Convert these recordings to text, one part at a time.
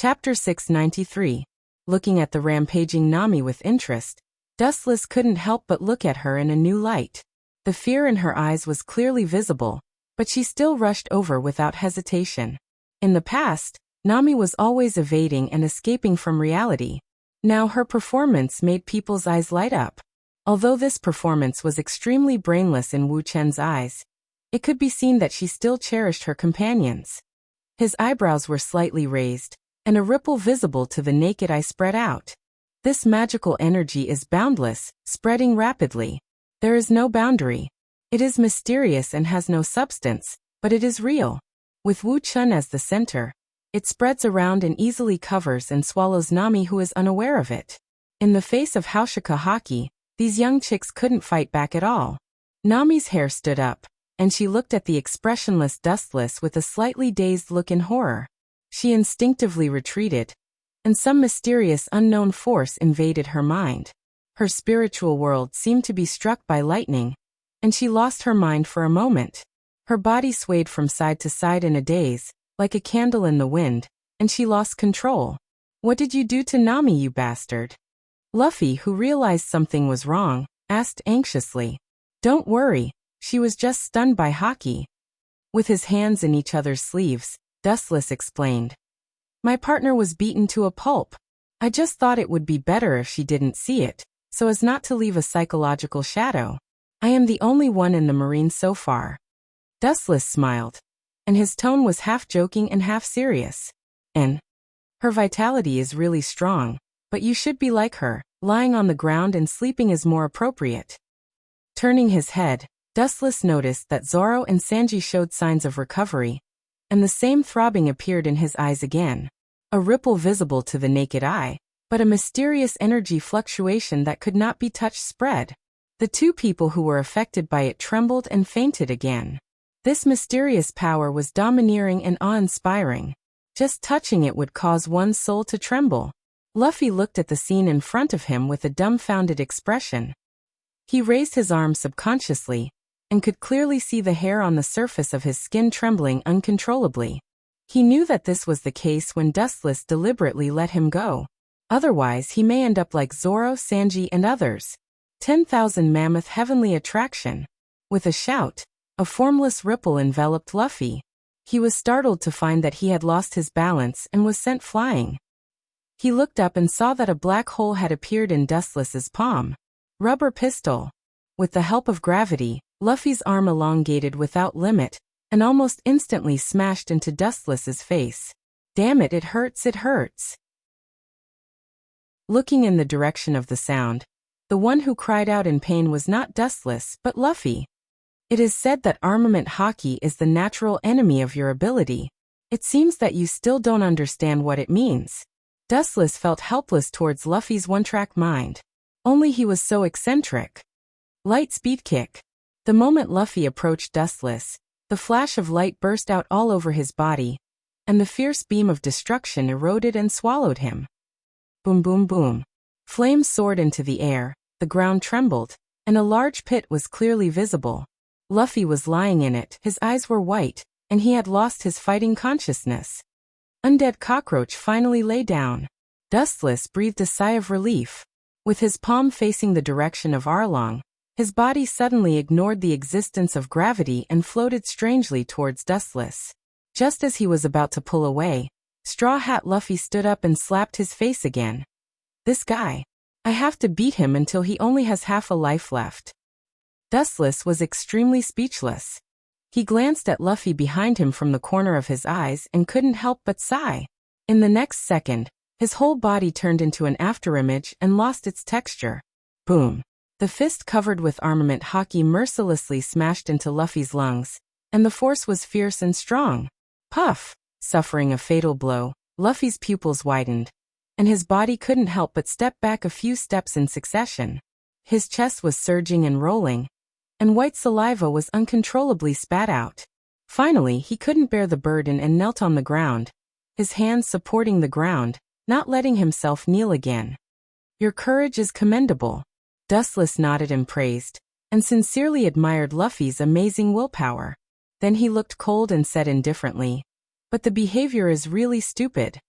Chapter 693. Looking at the rampaging Nami with interest, Dustless couldn't help but look at her in a new light. The fear in her eyes was clearly visible, but she still rushed over without hesitation. In the past, Nami was always evading and escaping from reality. Now her performance made people's eyes light up. Although this performance was extremely brainless in Wu Chen's eyes, it could be seen that she still cherished her companions. His eyebrows were slightly raised, and a ripple visible to the naked eye spread out. This magical energy is boundless, spreading rapidly. There is no boundary. It is mysterious and has no substance, but it is real. With Wu Chen as the center, it spreads around and easily covers and swallows Nami, who is unaware of it. In the face of Haushika Haki, these young chicks couldn't fight back at all. Nami's hair stood up, and she looked at the expressionless Dustless with a slightly dazed look in horror. She instinctively retreated, and some mysterious unknown force invaded her mind. Her spiritual world seemed to be struck by lightning, and she lost her mind for a moment. Her body swayed from side to side in a daze, like a candle in the wind, and she lost control. "What did you do to Nami, you bastard?" Luffy, who realized something was wrong, asked anxiously. "Don't worry, she was just stunned by Haki." With his hands in each other's sleeves, Dustless explained. "My partner was beaten to a pulp. I just thought it would be better if she didn't see it, so as not to leave a psychological shadow. I am the only one in the marine so far." Dustless smiled, and his tone was half joking and half serious. "And her vitality is really strong, but you should be like her, lying on the ground and sleeping is more appropriate." Turning his head, Dustless noticed that Zoro and Sanji showed signs of recovery, and the same throbbing appeared in his eyes again. A ripple visible to the naked eye, but a mysterious energy fluctuation that could not be touched spread. The two people who were affected by it trembled and fainted again. This mysterious power was domineering and awe-inspiring. Just touching it would cause one's soul to tremble. Luffy looked at the scene in front of him with a dumbfounded expression. He raised his arm subconsciously, and could clearly see the hair on the surface of his skin trembling uncontrollably. He knew that this was the case when Dustless deliberately let him go. Otherwise he may end up like Zoro, Sanji, and others. 10,000 Mammoth Heavenly Attraction. With a shout, a formless ripple enveloped Luffy. He was startled to find that he had lost his balance and was sent flying. He looked up and saw that a black hole had appeared in Dustless's palm. Rubber pistol. With the help of gravity, Luffy's arm elongated without limit, and almost instantly smashed into Dustless's face. "Damn it, it hurts, it hurts." Looking in the direction of the sound, the one who cried out in pain was not Dustless, but Luffy. "It is said that armament haki is the natural enemy of your ability. It seems that you still don't understand what it means." Dustless felt helpless towards Luffy's one-track mind. Only he was so eccentric. Light speed kick. The moment Luffy approached Dustless, the flash of light burst out all over his body, and the fierce beam of destruction eroded and swallowed him. Boom boom boom. Flames soared into the air, the ground trembled, and a large pit was clearly visible. Luffy was lying in it, his eyes were white, and he had lost his fighting consciousness. Undead Cockroach finally lay down. Dustless breathed a sigh of relief. With his palm facing the direction of Arlong, his body suddenly ignored the existence of gravity and floated strangely towards Dustless. Just as he was about to pull away, Straw Hat Luffy stood up and slapped his face again. "This guy. I have to beat him until he only has half a life left." Dustless was extremely speechless. He glanced at Luffy behind him from the corner of his eyes and couldn't help but sigh. In the next second, his whole body turned into an afterimage and lost its texture. Boom. The fist covered with armament haki mercilessly smashed into Luffy's lungs, and the force was fierce and strong. Puff! Suffering a fatal blow, Luffy's pupils widened, and his body couldn't help but step back a few steps in succession. His chest was surging and rolling, and white saliva was uncontrollably spat out. Finally, he couldn't bear the burden and knelt on the ground, his hands supporting the ground, not letting himself kneel again. "Your courage is commendable." Dustless nodded and praised, and sincerely admired Luffy's amazing willpower. Then he looked cold and said indifferently, "But the behavior is really stupid."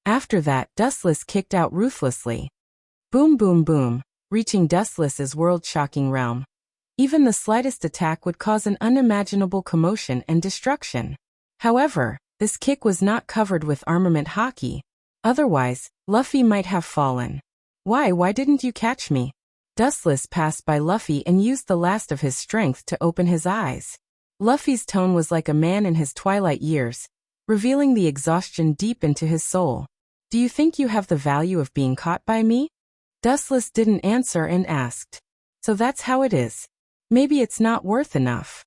After that, Dustless kicked out ruthlessly. Boom boom boom, reaching Dustless's world-shocking realm. Even the slightest attack would cause an unimaginable commotion and destruction. However, this kick was not covered with armament hockey. Otherwise, Luffy might have fallen. Why didn't you catch me? Dustless passed by Luffy and used the last of his strength to open his eyes. Luffy's tone was like a man in his twilight years, revealing the exhaustion deep into his soul. Do you think you have the value of being caught by me? Dustless didn't answer and asked. So that's how it is. Maybe it's not worth enough.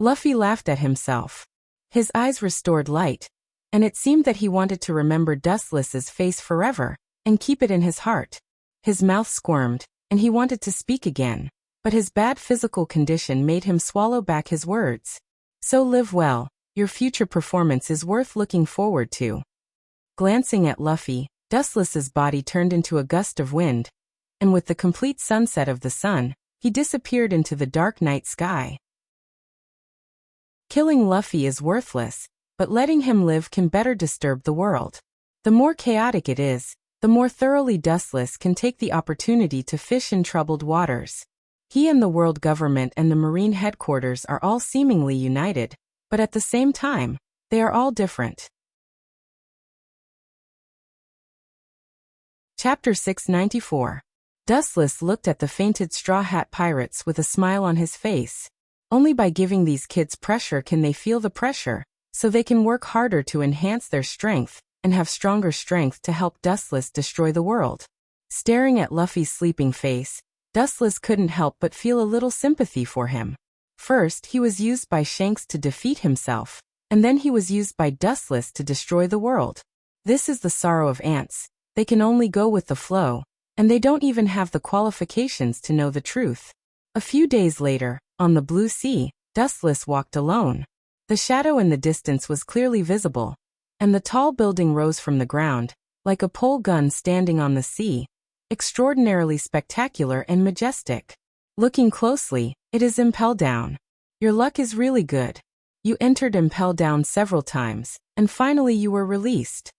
Luffy laughed at himself. His eyes restored light, and it seemed that he wanted to remember Dustless's face forever, and keep it in his heart. His mouth squirmed, and he wanted to speak again, but his bad physical condition made him swallow back his words. So live well, your future performance is worth looking forward to. Glancing at Luffy, Dustless's body turned into a gust of wind, and with the complete sunset of the sun, he disappeared into the dark night sky. Killing Luffy is worthless, but letting him live can better disturb the world. The more chaotic it is, the more thoroughly Dustless can take the opportunity to fish in troubled waters. He and the world government and the Marine headquarters are all seemingly united, but at the same time, they are all different. Chapter 694. Dustless looked at the fainted Straw Hat Pirates with a smile on his face. Only by giving these kids pressure can they feel the pressure, so they can work harder to enhance their strength, and have stronger strength to help Dustless destroy the world. Staring at Luffy's sleeping face, Dustless couldn't help but feel a little sympathy for him. First, he was used by Shanks to defeat himself, and then he was used by Dustless to destroy the world. This is the sorrow of ants. They can only go with the flow, and they don't even have the qualifications to know the truth. A few days later, on the blue sea, Dustless walked alone. The shadow in the distance was clearly visible, and the tall building rose from the ground, like a pole gun standing on the sea, extraordinarily spectacular and majestic. Looking closely, it is Impel Down. Your luck is really good. You entered Impel Down several times, and finally you were released.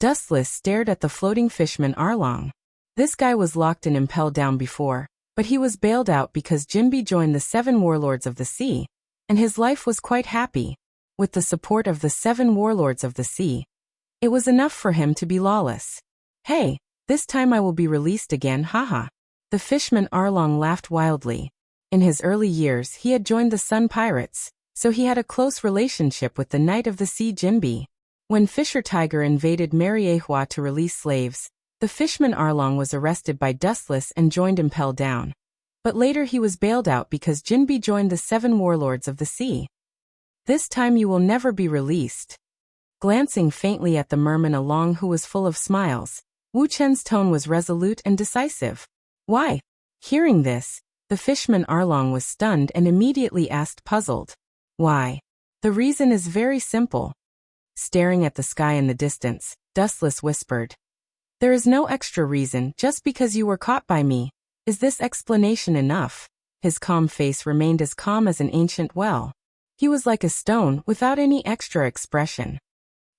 Dustless stared at the floating fishman Arlong. This guy was locked in Impel Down before, but he was bailed out because Jinbe joined the 7 warlords of the sea, and his life was quite happy. With the support of the 7 warlords of the sea, it was enough for him to be lawless. Hey, this time I will be released again, haha. The fishman Arlong laughed wildly. In his early years he had joined the Sun Pirates, so he had a close relationship with the Knight of the Sea Jinbe. When Fisher Tiger invaded Mariehua to release slaves, the fishman Arlong was arrested by Dustless and joined Impel Down. But later he was bailed out because Jinbe joined the 7 warlords of the sea. This time you will never be released. Glancing faintly at the merman Along, who was full of smiles, Wu Chen's tone was resolute and decisive. Why? Hearing this, the fishman Arlong was stunned and immediately asked, puzzled. Why? The reason is very simple. Staring at the sky in the distance, Dustless whispered. There is no extra reason, just because you were caught by me. Is this explanation enough? His calm face remained as calm as an ancient well. He was like a stone, without any extra expression.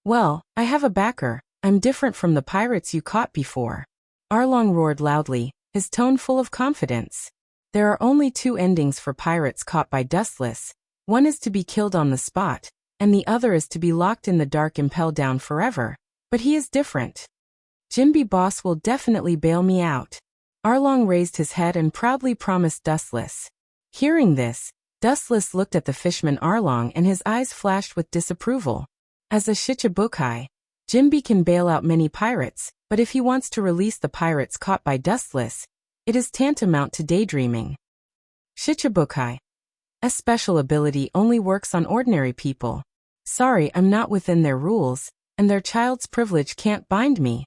Well, I have a backer. I'm different from the pirates you caught before. Arlong roared loudly, his tone full of confidence. There are only 2 endings for pirates caught by Dustless. One is to be killed on the spot, and the other is to be locked in the dark Impel Down forever. But he is different. Jinbe boss will definitely bail me out. Arlong raised his head and proudly promised Dustless. Hearing this, Dustless looked at the fishman Arlong and his eyes flashed with disapproval. As a Shichibukai, Jinbe can bail out many pirates, but if he wants to release the pirates caught by Dustless, it is tantamount to daydreaming. Shichibukai. A special ability only works on ordinary people. Sorry, I'm not within their rules, and their child's privilege can't bind me.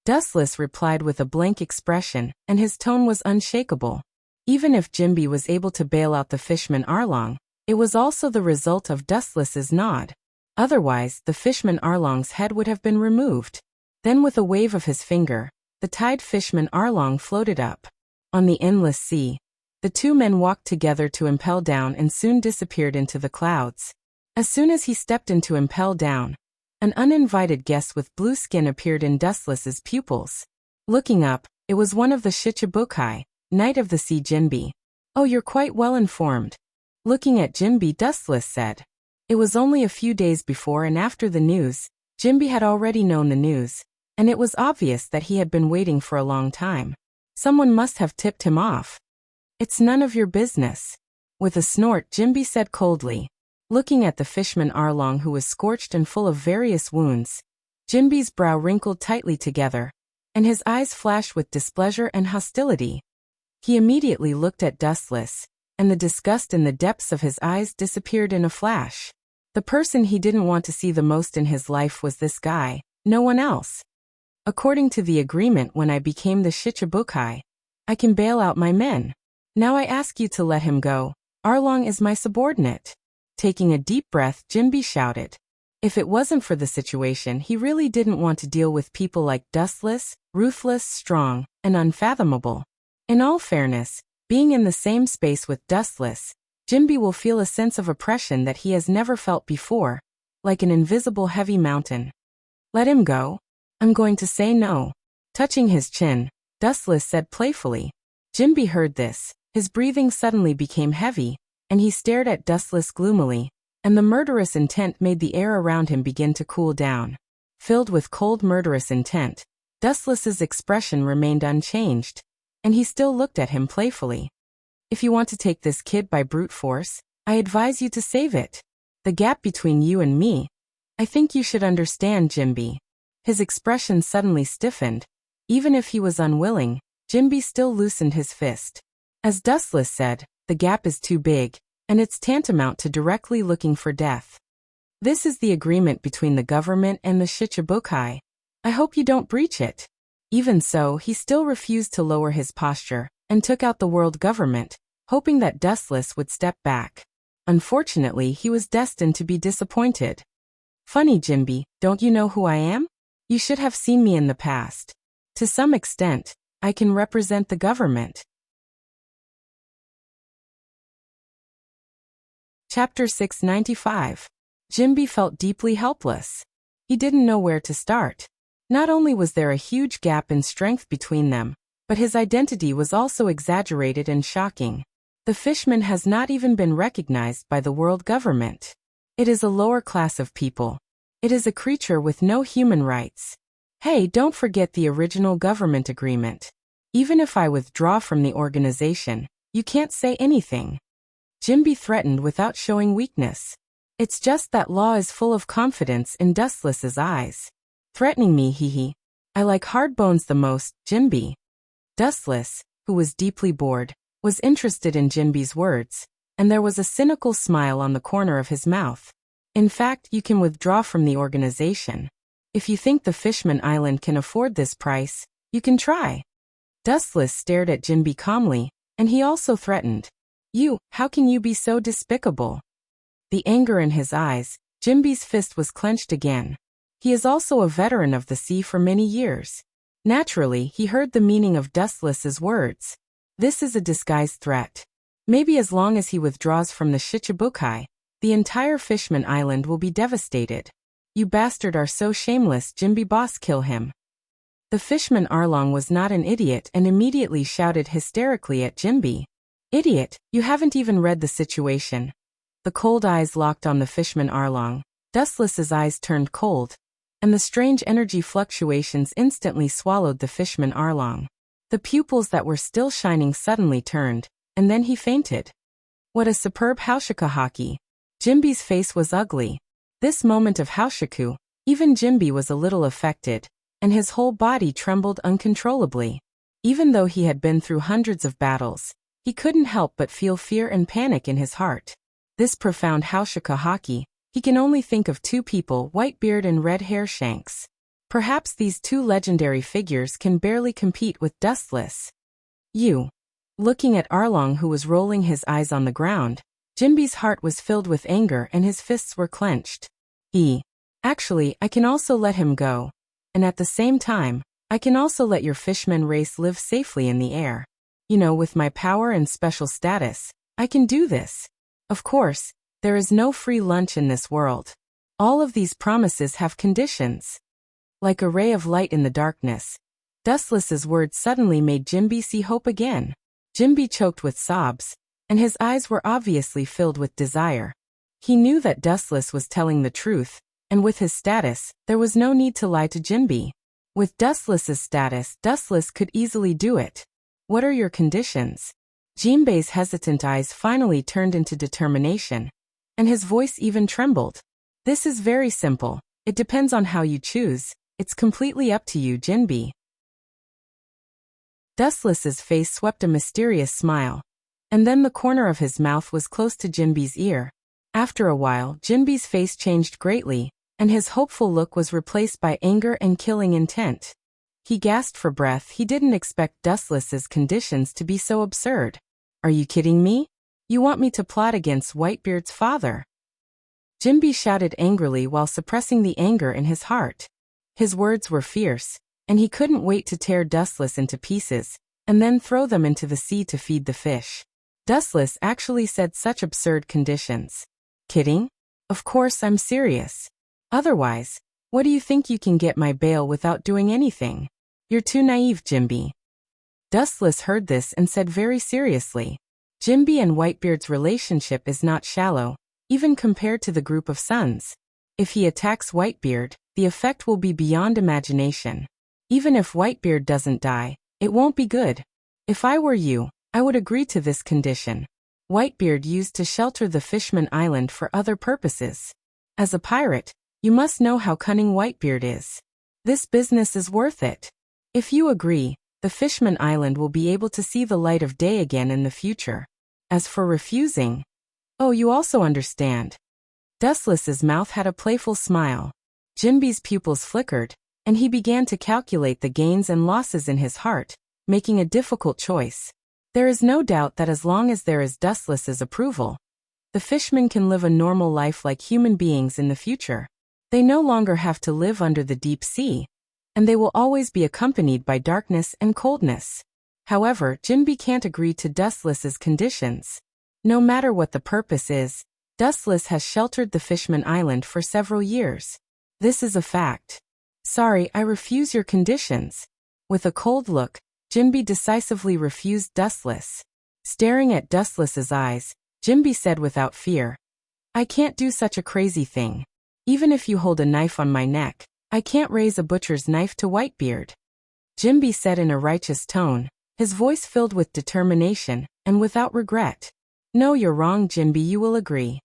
Dustless replied with a blank expression, and his tone was unshakable. Even if Jinbe was able to bail out the fishman Arlong, it was also the result of Dustless's nod. Otherwise, the fishman Arlong's head would have been removed. Then with a wave of his finger, the tied fishman Arlong floated up. On the endless sea, the 2 men walked together to Impel Down and soon disappeared into the clouds. As soon as he stepped into Impel Down, An uninvited guest with blue skin appeared in Dustless's pupils. Looking up, it was one of the Shichibukai, Knight of the Sea Jinbi. Oh, you're quite well informed. Looking at Jinbi, Dustless said. It was only a few days before and after the news. Jinbi had already known the news, and it was obvious that he had been waiting for a long time. Someone must have tipped him off. It's none of your business. With a snort, Jinbi said coldly. Looking at the fishman Arlong, who was scorched and full of various wounds, Jinbi's brow wrinkled tightly together, and his eyes flashed with displeasure and hostility. He immediately looked at Dustless, and the disgust in the depths of his eyes disappeared in a flash. The person he didn't want to see the most in his life was this guy, no one else. According to the agreement when I became the Shichibukai, I can bail out my men. Now I ask you to let him go. Arlong is my subordinate. Taking a deep breath, Jinbi shouted. If it wasn't for the situation, he really didn't want to deal with people like Dustless, ruthless, strong, and unfathomable. In all fairness, being in the same space with Dustless, Jinbi will feel a sense of oppression that he has never felt before, like an invisible heavy mountain. Let him go. I'm going to say no. Touching his chin, Dustless said playfully. Jinbi heard this. His breathing suddenly became heavy, and he stared at Dustless gloomily, and the murderous intent made the air around him begin to cool down. Filled with cold murderous intent, Dustless's expression remained unchanged, and he still looked at him playfully. If you want to take this kid by brute force, I advise you to save it. The gap between you and me. I think you should understand, Jinbi. His expression suddenly stiffened. Even if he was unwilling, Jinbi still loosened his fist. As Dustless said, the gap is too big, and it's tantamount to directly looking for death. This is the agreement between the government and the Shichibukai. I hope you don't breach it. Even so, he still refused to lower his posture, and took out the world government, hoping that Dustless would step back. Unfortunately, he was destined to be disappointed. Funny, Jinbi, don't you know who I am? You should have seen me in the past. To some extent, I can represent the government. Chapter 695. Jinbi felt deeply helpless. He didn't know where to start. Not only was there a huge gap in strength between them, but his identity was also exaggerated and shocking. The fishman has not even been recognized by the world government. It is a lower class of people. It is a creature with no human rights. Hey, don't forget the original government agreement. Even if I withdraw from the organization, you can't say anything. Jinbi threatened without showing weakness. It's just that law is full of confidence in Dustless's eyes. Threatening me, hee. I like hard bones the most, Jinbi. Dustless, who was deeply bored, was interested in Jinbi's words, and there was a cynical smile on the corner of his mouth. In fact, you can withdraw from the organization. If you think the Fishman Island can afford this price, you can try. Dustless stared at Jinbi calmly, and he also threatened. How can you be so despicable? The anger in his eyes, Jinbi's fist was clenched again. He is also a veteran of the sea for many years. Naturally, he heard the meaning of Dustless's words. This is a disguised threat. Maybe as long as he withdraws from the Shichibukai, the entire Fishman Island will be devastated. You bastard are so shameless, Jinbi boss, kill him. The fishman Arlong was not an idiot and immediately shouted hysterically at Jinbi. Idiot, you haven't even read the situation. The cold eyes locked on the fishman Arlong. Dustless's eyes turned cold, and the strange energy fluctuations instantly swallowed the fishman Arlong. The pupils that were still shining suddenly turned, and then he fainted. What a superb Haushikuhaki! Jinbi's face was ugly. This moment of Haushiku, even Jinbi was a little affected, and his whole body trembled uncontrollably. Even though he had been through hundreds of battles, he couldn't help but feel fear and panic in his heart. This profound Haushikuhaki, he can only think of two people, Whitebeard and Red Hair Shanks. Perhaps these two legendary figures can barely compete with Dustless. Looking at Arlong, who was rolling his eyes on the ground, Jinbi's heart was filled with anger and his fists were clenched. Actually, I can also let him go. And at the same time, I can also let your fishman race live safely in the air. With my power and special status, I can do this. Of course, there is no free lunch in this world. All of these promises have conditions. Like a ray of light in the darkness, Dustless's words suddenly made Jimby see hope again. Jimby choked with sobs, and his eyes were obviously filled with desire. He knew that Dustless was telling the truth, and with his status, there was no need to lie to Jimby. With Dustless's status, Dustless could easily do it. What are your conditions? Jimby's hesitant eyes finally turned into determination, and his voice even trembled. This is very simple. It depends on how you choose. It's completely up to you, Jimby. Dustless's face swept a mysterious smile, and then the corner of his mouth was close to Jimby's ear. After a while, Jimby's face changed greatly, and his hopeful look was replaced by anger and killing intent. He gasped for breath. He didn't expect Dustless's conditions to be so absurd. Are you kidding me? You want me to plot against Whitebeard's father? Jimby shouted angrily while suppressing the anger in his heart. His words were fierce, and he couldn't wait to tear Dustless into pieces, and then throw them into the sea to feed the fish. Dustless actually said such absurd conditions. Kidding? Of course I'm serious. Otherwise, what do you think you can get my bail without doing anything? You're too naive, Jimby. Dustless heard this and said very seriously, Jimby and Whitebeard's relationship is not shallow, even compared to the group of sons. If he attacks Whitebeard, the effect will be beyond imagination. Even if Whitebeard doesn't die, it won't be good. If I were you, I would agree to this condition. Whitebeard used to shelter the Fishman Island for other purposes. As a pirate, you must know how cunning Whitebeard is. This business is worth it. If you agree, the Fishman Island will be able to see the light of day again in the future. As for refusing, oh, you also understand. Dustless's mouth had a playful smile. Jimby's pupils flickered, and he began to calculate the gains and losses in his heart, making a difficult choice. There is no doubt that as long as there is Dustless's approval, the fishmen can live a normal life like human beings in the future. They no longer have to live under the deep sea, and they will always be accompanied by darkness and coldness. However, Jimby can't agree to Dustless's conditions. No matter what the purpose is, Dustless has sheltered the Fishman Island for several years. This is a fact. Sorry, I refuse your conditions. With a cold look, Jimby decisively refused Dustless. Staring at Dustless's eyes, Jimby said without fear, I can't do such a crazy thing. Even if you hold a knife on my neck, I can't raise a butcher's knife to Whitebeard. Jimby said in a righteous tone, his voice filled with determination, and without regret. No, you're wrong, Jimby, you will agree.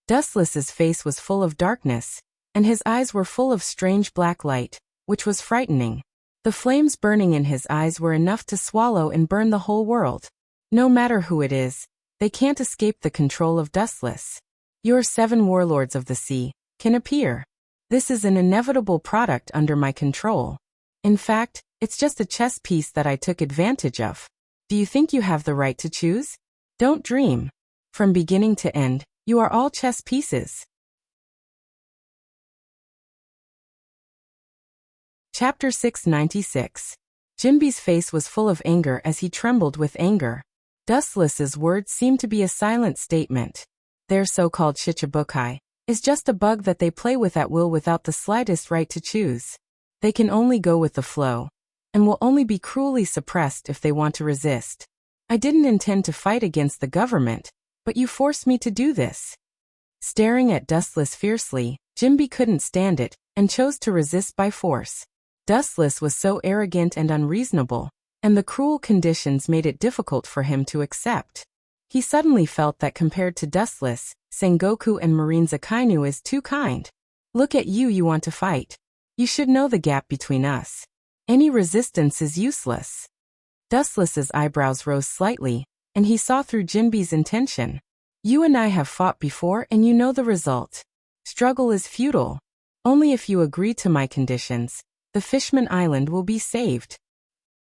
Dustless's face was full of darkness, and his eyes were full of strange black light, which was frightening. The flames burning in his eyes were enough to swallow and burn the whole world. No matter who it is, they can't escape the control of Dustless. Your 7 warlords of the sea can appear. This is an inevitable product under my control. In fact, it's just a chess piece that I took advantage of. Do you think you have the right to choose? Don't dream. From beginning to end, you are all chess pieces. Chapter 696. Jimby's face was full of anger as he trembled with anger. Dustless's words seemed to be a silent statement. Their so-called shichibukai is just a bug that they play with at will without the slightest right to choose. They can only go with the flow, and will only be cruelly suppressed if they want to resist. I didn't intend to fight against the government, but you forced me to do this. Staring at Dustless fiercely, Jimby couldn't stand it, and chose to resist by force. Dustless was so arrogant and unreasonable, and the cruel conditions made it difficult for him to accept. He suddenly felt that compared to Dustless, Sengoku and Marine Zakainu is too kind. Look at you, you want to fight. You should know the gap between us. Any resistance is useless. Dustless's eyebrows rose slightly, and he saw through Jimby's intention. You and I have fought before and you know the result. Struggle is futile. Only if you agree to my conditions, the Fishman Island will be saved.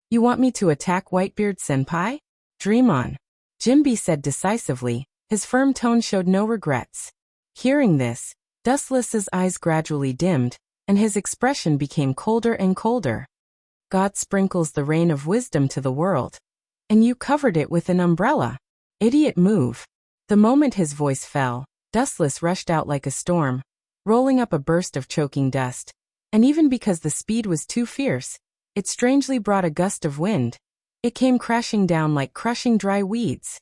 You want me to attack Whitebeard-senpai? Dream on. Jimby said decisively, his firm tone showed no regrets. Hearing this, Dustless's eyes gradually dimmed, and his expression became colder and colder. God sprinkles the rain of wisdom to the world, and you covered it with an umbrella. Idiot move. The moment his voice fell, Dustless rushed out like a storm, rolling up a burst of choking dust. And even because the speed was too fierce, it strangely brought a gust of wind. It came crashing down like crushing dry weeds.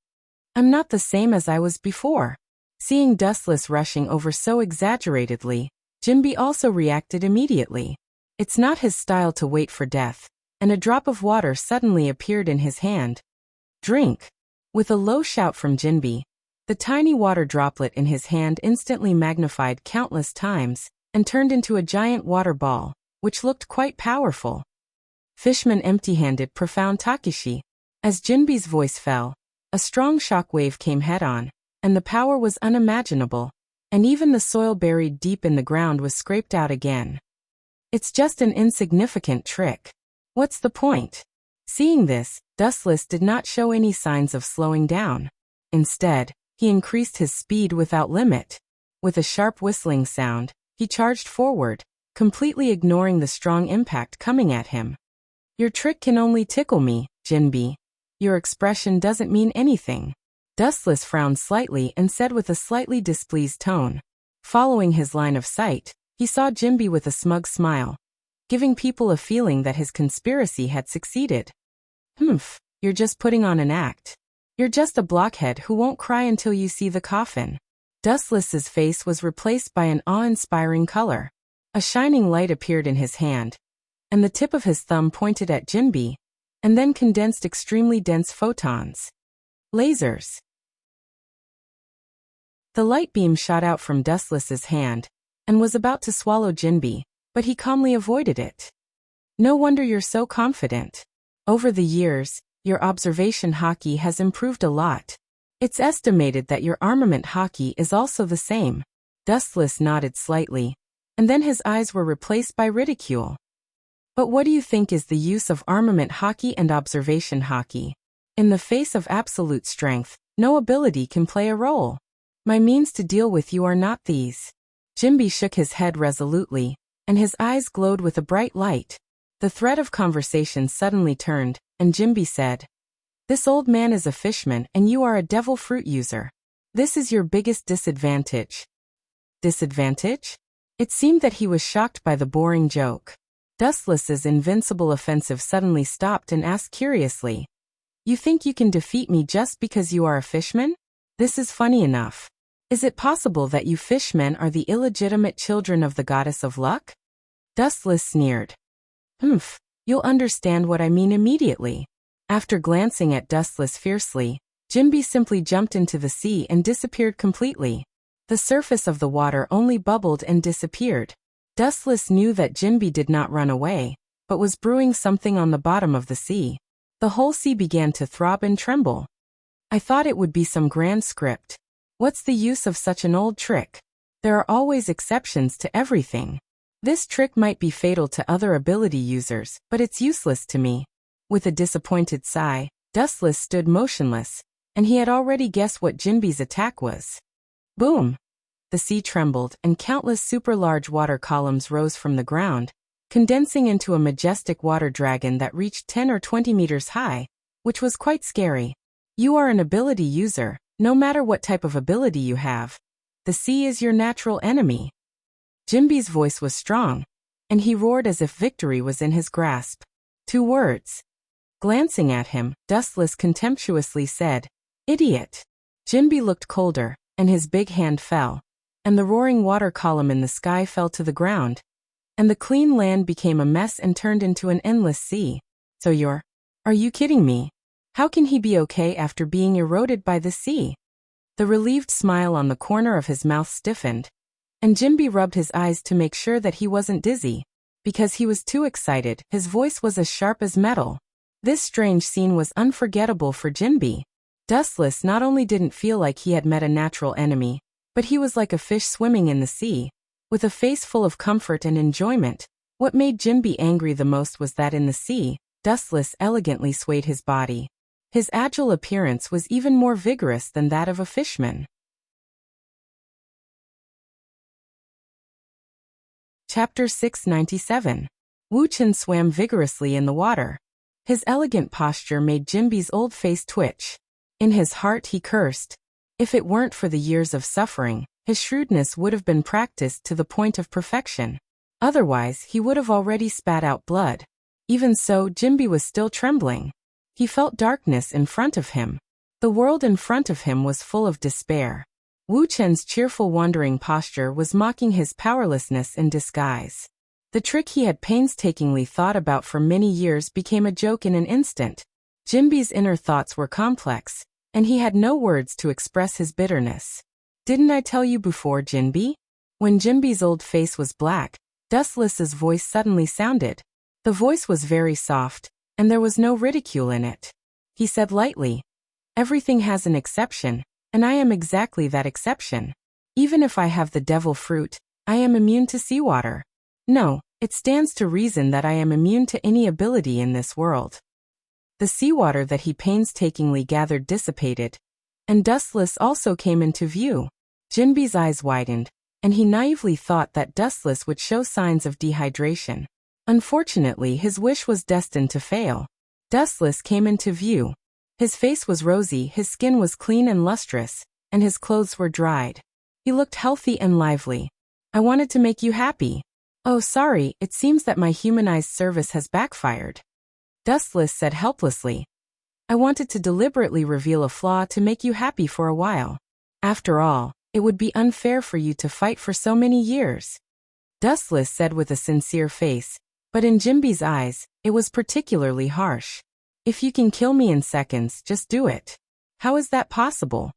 I'm not the same as I was before. Seeing Dustless rushing over so exaggeratedly, Jinbi also reacted immediately. It's not his style to wait for death, and a drop of water suddenly appeared in his hand. Drink! With a low shout from Jinbi, the tiny water droplet in his hand instantly magnified countless times and turned into a giant water ball, which looked quite powerful. Fishman empty-handed profound Takeshi. As Jinbi's voice fell, a strong shock wave came head-on, and the power was unimaginable, and even the soil buried deep in the ground was scraped out again. It's just an insignificant trick. What's the point? Seeing this, Dustless did not show any signs of slowing down. Instead, he increased his speed without limit. With a sharp whistling sound, he charged forward, completely ignoring the strong impact coming at him. Your trick can only tickle me, Jinbi. Your expression doesn't mean anything. Dustless frowned slightly and said with a slightly displeased tone. Following his line of sight, he saw Jinbi with a smug smile, giving people a feeling that his conspiracy had succeeded. You're just putting on an act. You're just a blockhead who won't cry until you see the coffin. Dustless's face was replaced by an awe-inspiring color. A shining light appeared in his hand, and the tip of his thumb pointed at Jinbi, and then condensed extremely dense photons. Lasers. The light beam shot out from Dustless's hand, and was about to swallow Jinbi, but he calmly avoided it. No wonder you're so confident. Over the years, your observation hockey has improved a lot. It's estimated that your armament hockey is also the same. Dustless nodded slightly, and then his eyes were replaced by ridicule. But what do you think is the use of armament hockey and observation hockey? In the face of absolute strength, no ability can play a role. My means to deal with you are not these. Jinbi shook his head resolutely, and his eyes glowed with a bright light. The thread of conversation suddenly turned, and Jinbi said, This old man is a fishman and you are a devil fruit user. This is your biggest disadvantage. Disadvantage? It seemed that he was shocked by the boring joke. Dustless's invincible offensive suddenly stopped and asked curiously, You think you can defeat me just because you are a fishman? This is funny enough. Is it possible that you fishmen are the illegitimate children of the goddess of luck? Dustless sneered. You'll understand what I mean immediately. After glancing at Dustless fiercely, Jinbi simply jumped into the sea and disappeared completely. The surface of the water only bubbled and disappeared. Dustless knew that Jinbi did not run away, but was brewing something on the bottom of the sea. The whole sea began to throb and tremble. I thought it would be some grand script. What's the use of such an old trick? There are always exceptions to everything. This trick might be fatal to other ability users, but it's useless to me. With a disappointed sigh, Dustless stood motionless, and he had already guessed what Jinbi's attack was. Boom! The sea trembled, and countless super-large water columns rose from the ground, condensing into a majestic water dragon that reached 10 or 20 meters high, which was quite scary. You are an ability user, no matter what type of ability you have. The sea is your natural enemy. Jinbi's voice was strong, and he roared as if victory was in his grasp. 2 words. Glancing at him, Dustless contemptuously said, Idiot. Jinbi looked colder, and his big hand fell, and the roaring water column in the sky fell to the ground, and the clean land became a mess and turned into an endless sea. So are you kidding me? How can he be okay after being eroded by the sea? The relieved smile on the corner of his mouth stiffened, and Jinbi rubbed his eyes to make sure that he wasn't dizzy. Because he was too excited, his voice was as sharp as metal. This strange scene was unforgettable for Jinbi. Dustless not only didn't feel like he had met a natural enemy, but he was like a fish swimming in the sea, with a face full of comfort and enjoyment. What made Jinbi angry the most was that in the sea, Dustless elegantly swayed his body. His agile appearance was even more vigorous than that of a fishman. Chapter 697. Wu Chen swam vigorously in the water. His elegant posture made Jinbi's old face twitch. In his heart he cursed. If it weren't for the years of suffering, His shrewdness would have been practiced to the point of perfection. Otherwise, he would have already spat out blood. Even so, Jinbi was still trembling. He felt darkness in front of him. The world in front of him was full of despair. Wu Chen's cheerful wandering posture was mocking his powerlessness in disguise. The trick he had painstakingly thought about for many years became a joke in an instant. Jinbi's inner thoughts were complex, and he had no words to express his bitterness. "Didn't I tell you before, Jinbi?" When Jinbi's old face was black, Dustless's voice suddenly sounded. The voice was very soft, and there was no ridicule in it. He said lightly, "Everything has an exception, and I am exactly that exception. Even if I have the devil fruit, I am immune to seawater. No, it stands to reason that I am immune to any ability in this world." The seawater that he painstakingly gathered dissipated, and Dustless also came into view. Jinbi's eyes widened, and he naively thought that Dustless would show signs of dehydration. Unfortunately, his wish was destined to fail. Dustless came into view. His face was rosy, his skin was clean and lustrous, and his clothes were dried. He looked healthy and lively. "I wanted to make you happy." "Oh, sorry, it seems that my humanized service has backfired," Dustless said helplessly. "I wanted to deliberately reveal a flaw to make you happy for a while. After all, it would be unfair for you to fight for so many years," Dustless said with a sincere face, but in Jinbi's eyes, it was particularly harsh. "If you can kill me in seconds, just do it. How is that possible?"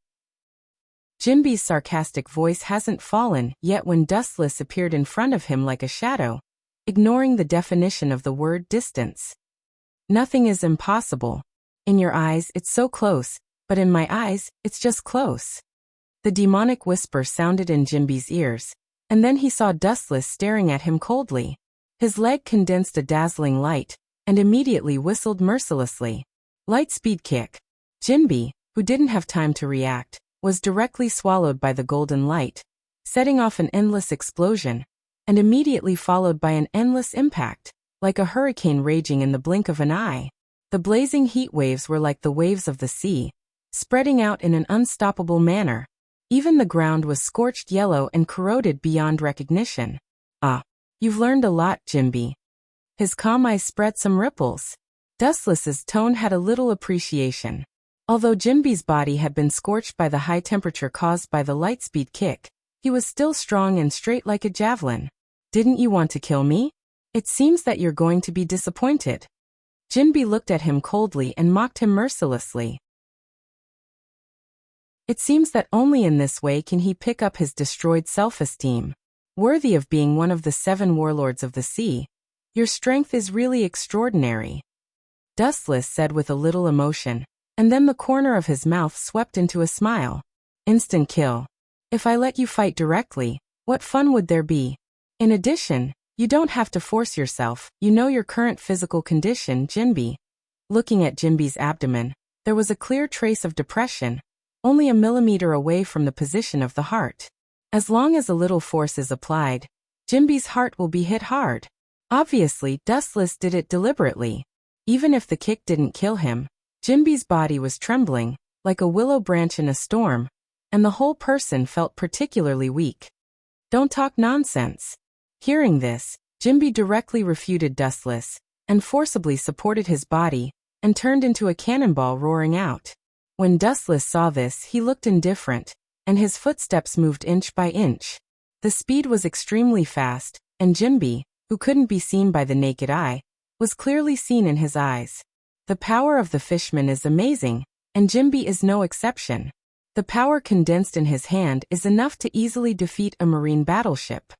Jinbi's sarcastic voice hasn't fallen yet when Dustless appeared in front of him like a shadow, ignoring the definition of the word distance. "Nothing is impossible. In your eyes, it's so close, but in my eyes, it's just close." The demonic whisper sounded in Jinbi's ears, and then he saw Dustless staring at him coldly. His leg condensed a dazzling light, and immediately whistled mercilessly. Light speed kick. Jinbi, who didn't have time to react, was directly swallowed by the golden light, setting off an endless explosion, and immediately followed by an endless impact, like a hurricane raging in the blink of an eye. The blazing heat waves were like the waves of the sea, spreading out in an unstoppable manner. Even the ground was scorched yellow and corroded beyond recognition. "Ah, you've learned a lot, Jinbi." His calm eyes spread some ripples. Dustless's tone had a little appreciation. Although Jinbi's body had been scorched by the high temperature caused by the lightspeed kick, he was still strong and straight like a javelin. "Didn't you want to kill me? It seems that you're going to be disappointed." Jinbi looked at him coldly and mocked him mercilessly. It seems that only in this way can he pick up his destroyed self-esteem. Worthy of being one of the 7 warlords of the sea, your strength is really extraordinary, Dustless said with a little emotion, and then the corner of his mouth swept into a smile. "Instant kill. If I let you fight directly, what fun would there be? In addition, you don't have to force yourself, you know your current physical condition, Jinbi." Looking at Jinbi's abdomen, there was a clear trace of depression, only a millimeter away from the position of the heart. As long as a little force is applied, Jinbi's heart will be hit hard. Obviously, Dustless did it deliberately. Even if the kick didn't kill him, Jinbi's body was trembling, like a willow branch in a storm, and the whole person felt particularly weak. "Don't talk nonsense." Hearing this, Jinbi directly refuted Dustless, and forcibly supported his body, and turned into a cannonball roaring out. When Dustless saw this, he looked indifferent, and his footsteps moved inch by inch. The speed was extremely fast, and Jinbi, who couldn't be seen by the naked eye, was clearly seen in his eyes. The power of the fishman is amazing, and Jinbi is no exception. The power condensed in his hand is enough to easily defeat a marine battleship.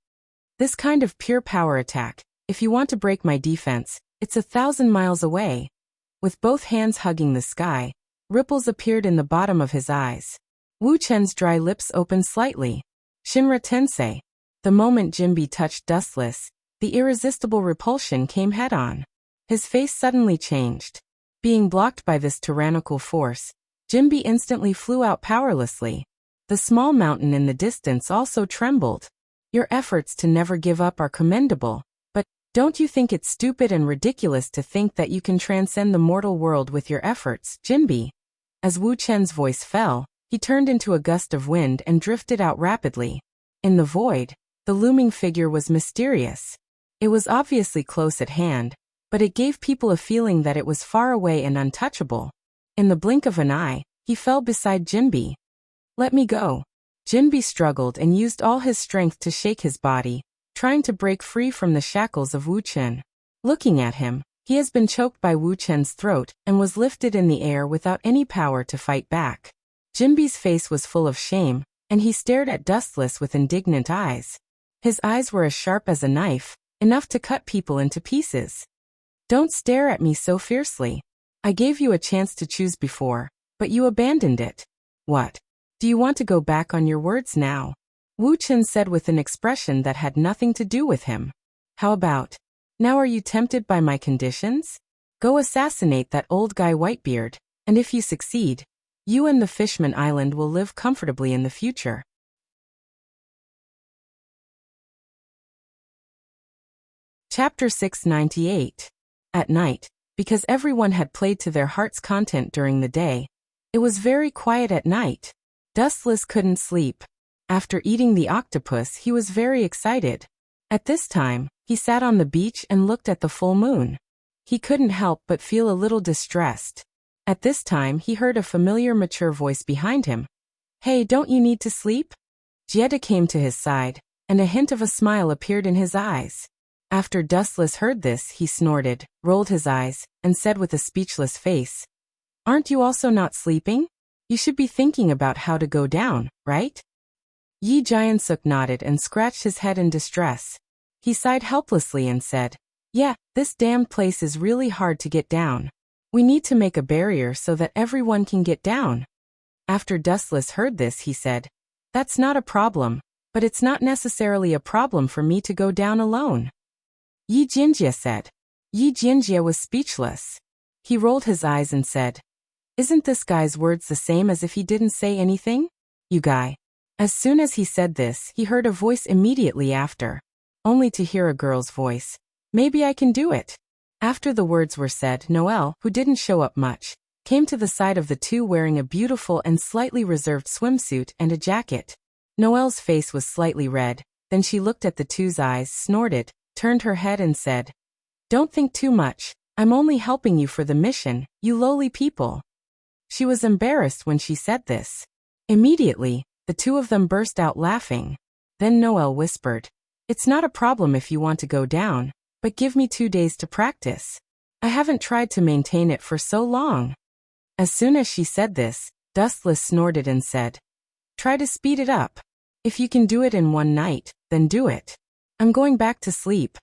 This kind of pure power attack, if you want to break my defense, it's 1,000 miles away. With both hands hugging the sky, ripples appeared in the bottom of his eyes. Wu Chen's dry lips opened slightly. "Shinra Tensei." The moment Jinbi touched Dustless, the irresistible repulsion came head-on. His face suddenly changed. Being blocked by this tyrannical force, Jinbi instantly flew out powerlessly. The small mountain in the distance also trembled. "Your efforts to never give up are commendable, but don't you think it's stupid and ridiculous to think that you can transcend the mortal world with your efforts, Jinbi?" As Wu Chen's voice fell, he turned into a gust of wind and drifted out rapidly. In the void, the looming figure was mysterious. It was obviously close at hand, but it gave people a feeling that it was far away and untouchable. In the blink of an eye, he fell beside Jinbi. "Let me go." Jinbi struggled and used all his strength to shake his body, trying to break free from the shackles of Wu Chen. Looking at him, he has been choked by Wu Chen's throat and was lifted in the air without any power to fight back. Jinbi's face was full of shame, and he stared at Dustless with indignant eyes. His eyes were as sharp as a knife, enough to cut people into pieces. "Don't stare at me so fiercely. I gave you a chance to choose before, but you abandoned it. What? Do you want to go back on your words now?" Wu Chen said with an expression that had nothing to do with him. "How about, now are you tempted by my conditions? Go assassinate that old guy Whitebeard, and if you succeed, you and the Fishman Island will live comfortably in the future." Chapter 698. At night, because everyone had played to their heart's content during the day, it was very quiet at night. Dustless couldn't sleep. After eating the octopus, he was very excited. At this time, he sat on the beach and looked at the full moon. He couldn't help but feel a little distressed. At this time, he heard a familiar mature voice behind him. "Hey, don't you need to sleep?" Jetta came to his side, and a hint of a smile appeared in his eyes. After Dustless heard this, he snorted, rolled his eyes, and said with a speechless face, "Aren't you also not sleeping? You should be thinking about how to go down, right?" Yi Jiansuk nodded and scratched his head in distress. He sighed helplessly and said, "Yeah, this damned place is really hard to get down. We need to make a barrier so that everyone can get down." After Dustless heard this, he said, "That's not a problem, but it's not necessarily a problem for me to go down alone." Yi Jinjie said. Yi Jinjie was speechless. He rolled his eyes and said, "Isn't this guy's words the same as if he didn't say anything? You guy." As soon as he said this, he heard a voice immediately after. Only to hear a girl's voice. "Maybe I can do it." After the words were said, Noelle, who didn't show up much, came to the side of the two wearing a beautiful and slightly reserved swimsuit and a jacket. Noelle's face was slightly red, then she looked at the two's eyes, snorted, turned her head and said, "Don't think too much, I'm only helping you for the mission, you lowly people." She was embarrassed when she said this. Immediately, the two of them burst out laughing. Then Noelle whispered, "It's not a problem if you want to go down, but give me 2 days to practice. I haven't tried to maintain it for so long." As soon as she said this, Dustless snorted and said, "Try to speed it up. If you can do it in one night, then do it. I'm going back to sleep."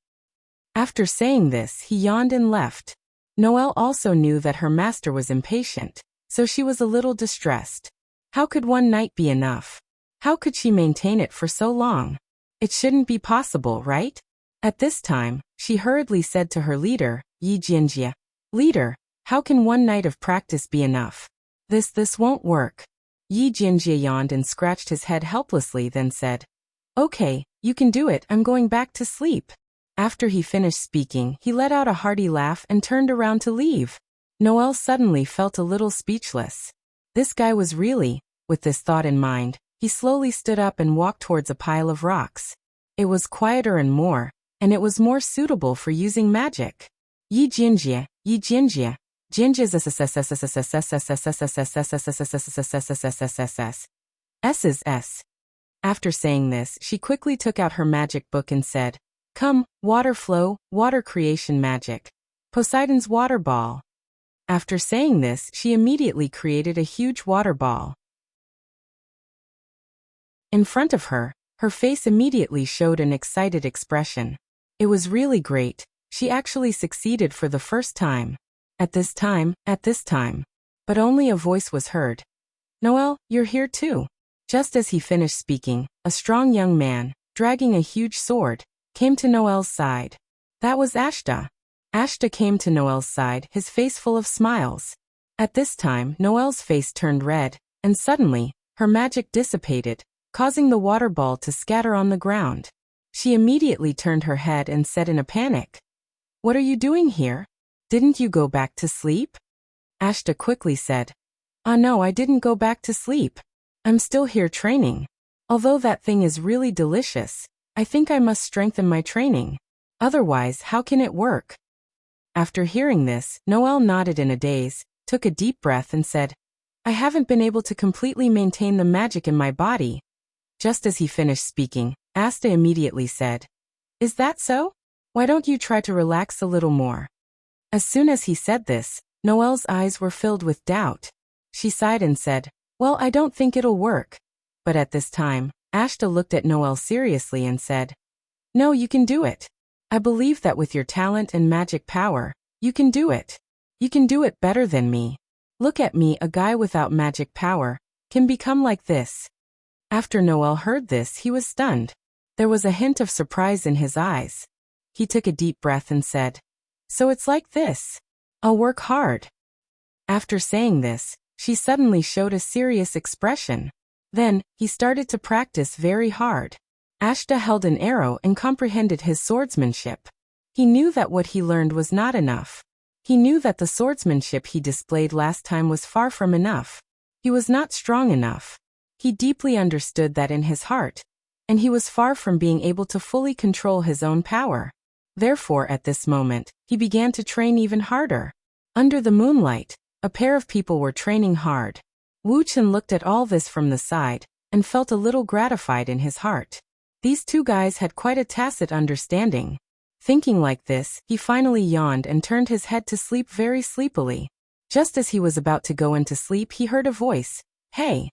After saying this, he yawned and left. Noelle also knew that her master was impatient, so she was a little distressed. How could one night be enough? How could she maintain it for so long? It shouldn't be possible, right? At this time, she hurriedly said to her leader, Yi Jinjie, "Leader, how can one night of practice be enough? This won't work." Yi Jinjie yawned and scratched his head helplessly, then said, "Okay, you can do it, I'm going back to sleep." After he finished speaking, he let out a hearty laugh and turned around to leave. Noelle suddenly felt a little speechless. This guy was really, with this thought in mind, he slowly stood up and walked towards a pile of rocks. It was quieter and it was more suitable for using magic. Yi Jinjie, Jinjie S. After saying this, she quickly took out her magic book and said, "Come, water flow, water creation magic. Poseidon's water ball." After saying this, she immediately created a huge water ball. In front of her, her face immediately showed an excited expression. It was really great. She actually succeeded for the first time. At this time. But only a voice was heard. "Noelle, you're here too." Just as he finished speaking, a strong young man, dragging a huge sword, came to Noelle's side. That was Ashta. Ashta came to Noelle's side, his face full of smiles. At this time, Noelle's face turned red, and suddenly, her magic dissipated, causing the water ball to scatter on the ground. She immediately turned her head and said in a panic, "What are you doing here? Didn't you go back to sleep?" Ashta quickly said, "No, I didn't go back to sleep. I'm still here training. Although that thing is really delicious, I think I must strengthen my training. Otherwise, how can it work? After hearing this, Noel nodded in a daze, took a deep breath and said, I haven't been able to completely maintain the magic in my body. Just as he finished speaking, Asta immediately said, Is that so? Why don't you try to relax a little more? As soon as he said this, Noel's eyes were filled with doubt. She sighed and said, Well, I don't think it'll work. But at this time, Asta looked at Noel seriously and said, No, you can do it. I believe that with your talent and magic power, you can do it. You can do it better than me. Look at me, a guy without magic power, can become like this. After Noel heard this, he was stunned. There was a hint of surprise in his eyes. He took a deep breath and said, So it's like this. I'll work hard. After saying this, she suddenly showed a serious expression. Then, he started to practice very hard. Ashta held an arrow and comprehended his swordsmanship. He knew that what he learned was not enough. He knew that the swordsmanship he displayed last time was far from enough. He was not strong enough. He deeply understood that in his heart, and he was far from being able to fully control his own power. Therefore, at this moment, he began to train even harder. Under the moonlight, a pair of people were training hard. Wu Chen looked at all this from the side, and felt a little gratified in his heart. These two guys had quite a tacit understanding. Thinking like this, he finally yawned and turned his head to sleep very sleepily. Just as he was about to go into sleep, he heard a voice. Hey!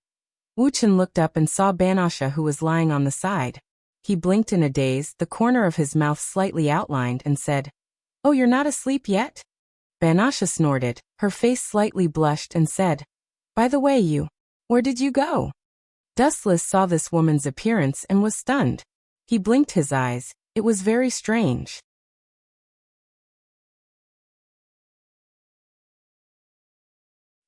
Wu Chen looked up and saw Banasha, who was lying on the side. He blinked in a daze, the corner of his mouth slightly outlined, and said, Oh, you're not asleep yet? Banasha snorted, her face slightly blushed, and said, By the way, where did you go? Dustless saw this woman's appearance and was stunned. He blinked his eyes. It was very strange.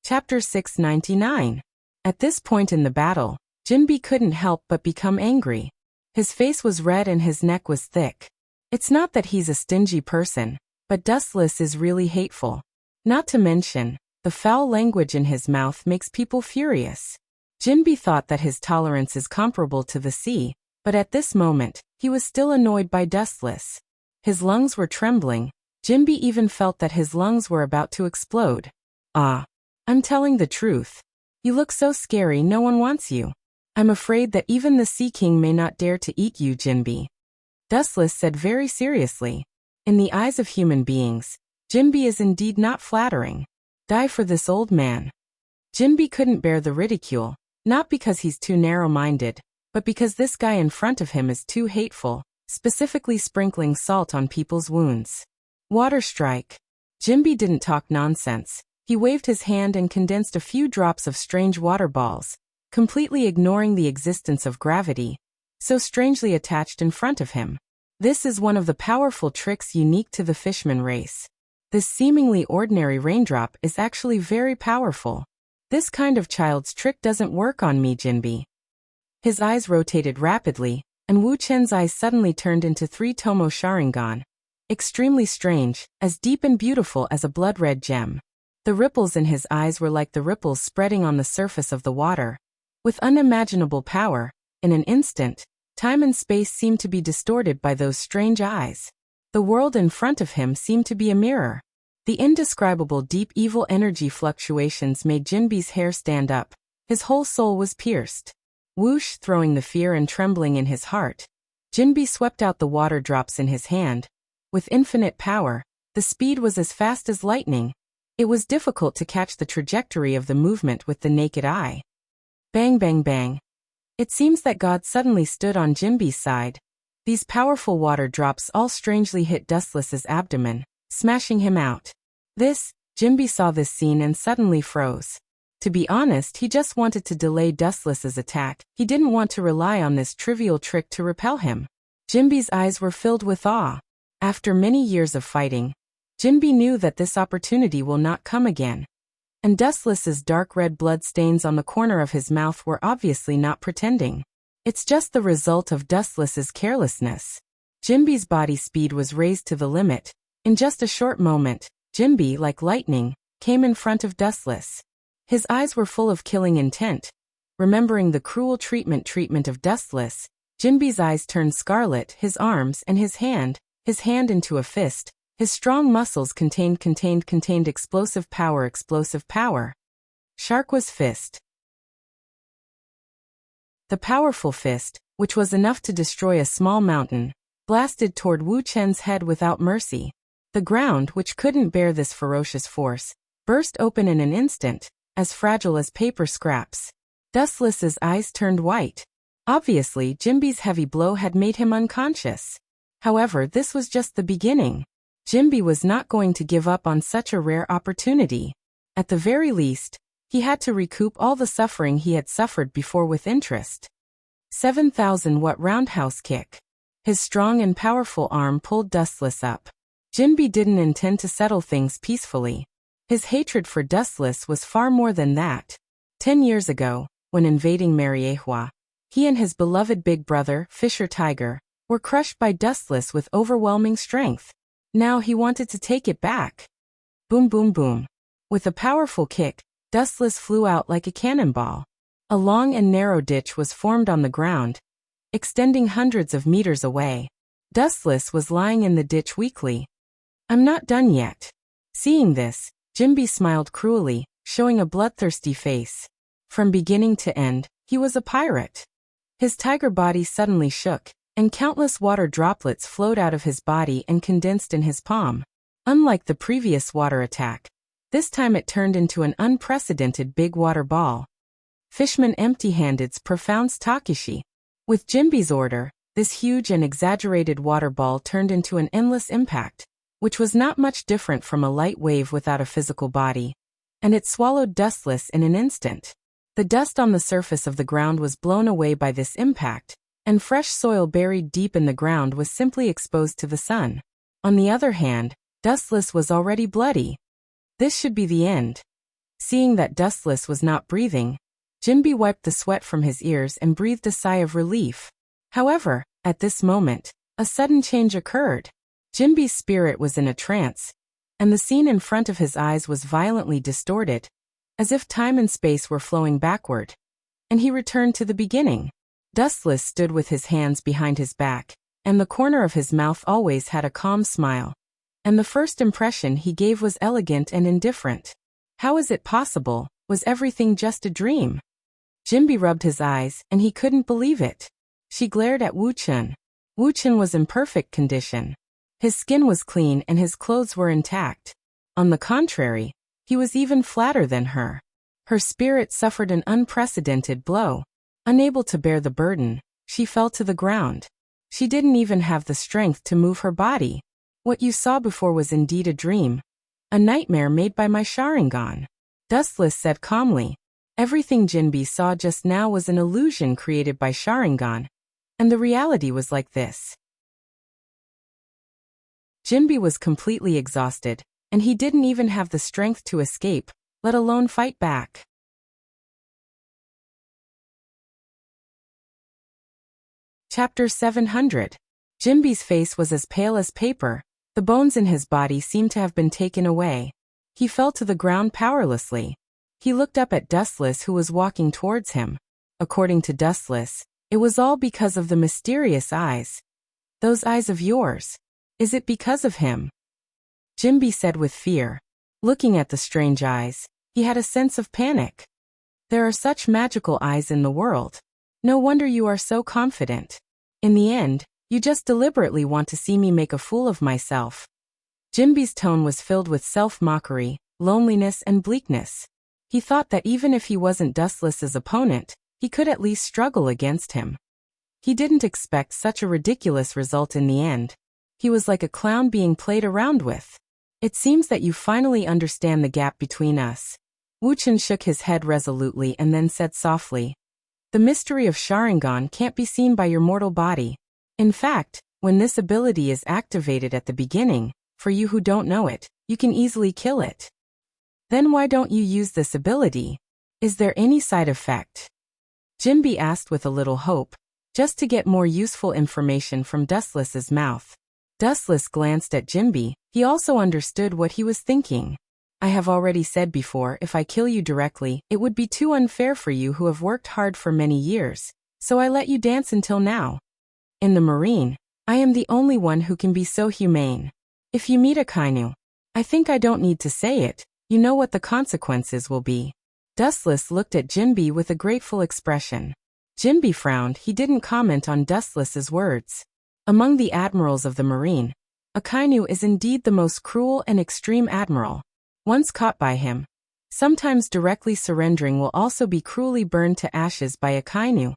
Chapter 699. At this point in the battle, Jinbi couldn't help but become angry. His face was red and his neck was thick. It's not that he's a stingy person, but Dustless is really hateful. Not to mention, the foul language in his mouth makes people furious. Jinbi thought that his tolerance is comparable to the sea, but at this moment, he was still annoyed by Dustless. His lungs were trembling. Jinbi even felt that his lungs were about to explode. Ah, I'm telling the truth. You look so scary, no one wants you. I'm afraid that even the Sea King may not dare to eat you, Jinbi. Dustless said very seriously. In the eyes of human beings, Jinbi is indeed not flattering. Die for this old man. Jinbi couldn't bear the ridicule, not because he's too narrow-minded, but because this guy in front of him is too hateful, specifically sprinkling salt on people's wounds. Water strike. Jinbi didn't talk nonsense. He waved his hand and condensed a few drops of strange water balls, completely ignoring the existence of gravity, so strangely attached in front of him. This is one of the powerful tricks unique to the fishman race. This seemingly ordinary raindrop is actually very powerful. This kind of child's trick doesn't work on me, Jinbi. His eyes rotated rapidly, and Wu Chen's eyes suddenly turned into 3 Tomo Sharingan. Extremely strange, as deep and beautiful as a blood-red gem. The ripples in his eyes were like the ripples spreading on the surface of the water. With unimaginable power, in an instant, time and space seemed to be distorted by those strange eyes. The world in front of him seemed to be a mirror. The indescribable deep evil energy fluctuations made Jinbi's hair stand up. His whole soul was pierced. Whoosh, throwing the fear and trembling in his heart. Jinbi swept out the water drops in his hand. With infinite power, the speed was as fast as lightning. It was difficult to catch the trajectory of the movement with the naked eye. Bang bang bang. It seems that God suddenly stood on Jinbi's side. These powerful water drops all strangely hit Dustless's abdomen, smashing him out. Jinbi saw this scene and suddenly froze. To be honest, he just wanted to delay Dustless's attack. He didn't want to rely on this trivial trick to repel him. Jinbi's eyes were filled with awe. After many years of fighting, Jinbi knew that this opportunity will not come again. And Dustless's dark red blood stains on the corner of his mouth were obviously not pretending. It's just the result of Dustless's carelessness. Jinbi's body speed was raised to the limit. In just a short moment, Jinbi, like lightning, came in front of Dustless. His eyes were full of killing intent. Remembering the cruel treatment of Dustless, Jinbee's eyes turned scarlet, his arms and his hand into a fist. His strong muscles contained explosive power. Sharkwa's fist. The powerful fist, which was enough to destroy a small mountain, blasted toward Wu Chen's head without mercy. The ground, which couldn't bear this ferocious force, burst open in an instant, as fragile as paper scraps. Dustless's eyes turned white. Obviously, Jinbee's heavy blow had made him unconscious. However, this was just the beginning. Jinbee was not going to give up on such a rare opportunity. At the very least, he had to recoup all the suffering he had suffered before with interest. 7,000-watt roundhouse kick. His strong and powerful arm pulled Dustless up. Jinbee didn't intend to settle things peacefully. His hatred for Dustless was far more than that. 10 years ago, when invading Mariehua, he and his beloved big brother, Fisher Tiger, were crushed by Dustless with overwhelming strength. Now he wanted to take it back. Boom boom boom. With a powerful kick, Dustless flew out like a cannonball. A long and narrow ditch was formed on the ground, extending hundreds of meters away. Dustless was lying in the ditch weakly. "I'm not done yet." Seeing this, Jinbee smiled cruelly, showing a bloodthirsty face. From beginning to end, he was a pirate. His tiger body suddenly shook, and countless water droplets flowed out of his body and condensed in his palm. Unlike the previous water attack, this time it turned into an unprecedented big water ball. Fishman empty-handed's profound Takeshi. With Jinbee's order, this huge and exaggerated water ball turned into an endless impact, which was not much different from a light wave without a physical body. And it swallowed Dustless in an instant. The dust on the surface of the ground was blown away by this impact, and fresh soil buried deep in the ground was simply exposed to the sun. On the other hand, Dustless was already bloody. This should be the end. Seeing that Dustless was not breathing, Jinbee wiped the sweat from his ears and breathed a sigh of relief. However, at this moment, a sudden change occurred. Jinbee's spirit was in a trance, and the scene in front of his eyes was violently distorted, as if time and space were flowing backward, and he returned to the beginning. Dustless stood with his hands behind his back, and the corner of his mouth always had a calm smile. And the first impression he gave was elegant and indifferent. How is it possible? Was everything just a dream? Jinbee rubbed his eyes, and he couldn't believe it. She glared at Wu Chen. Wu Chen was in perfect condition. His skin was clean and his clothes were intact. On the contrary, he was even flatter than her. Her spirit suffered an unprecedented blow. Unable to bear the burden, she fell to the ground. She didn't even have the strength to move her body. "What you saw before was indeed a dream. A nightmare made by my Sharingan," Dustless said calmly. Everything Jinbee saw just now was an illusion created by Sharingan, and the reality was like this. Jinbee was completely exhausted, and he didn't even have the strength to escape, let alone fight back. Chapter 700. Jinbee's face was as pale as paper. The bones in his body seemed to have been taken away. He fell to the ground powerlessly. He looked up at Dustless, who was walking towards him. According to Dustless, it was all because of the mysterious eyes. "Those eyes of yours. Is it because of him?" Jinbee said with fear. Looking at the strange eyes, he had a sense of panic. "There are such magical eyes in the world. No wonder you are so confident. In the end, you just deliberately want to see me make a fool of myself." Jinbee's tone was filled with self-mockery, loneliness and bleakness. He thought that even if he wasn't Dustless's opponent, he could at least struggle against him. He didn't expect such a ridiculous result in the end. He was like a clown being played around with. "It seems that you finally understand the gap between us." Wu Chen shook his head resolutely and then said softly, "The mystery of Sharingan can't be seen by your mortal body. In fact, when this ability is activated at the beginning, for you who don't know it, you can easily kill it. Then why don't you use this ability? Is there any side effect?" Jinbee asked with a little hope, just to get more useful information from Dustless's mouth. Dustless glanced at Jinbee. He also understood what he was thinking. I have already said before, if I kill you directly, it would be too unfair for you who have worked hard for many years, so I let you dance until now. In the marine, I am the only one who can be so humane. If you meet a kainu, I think I don't need to say it, you know what the consequences will be. Dustless looked at Jinbi with a grateful expression. Jinbi frowned, he didn't comment on Dustless's words. Among the admirals of the marine, a kainu is indeed the most cruel and extreme admiral. Once caught by him, sometimes directly surrendering will also be cruelly burned to ashes by a kainu.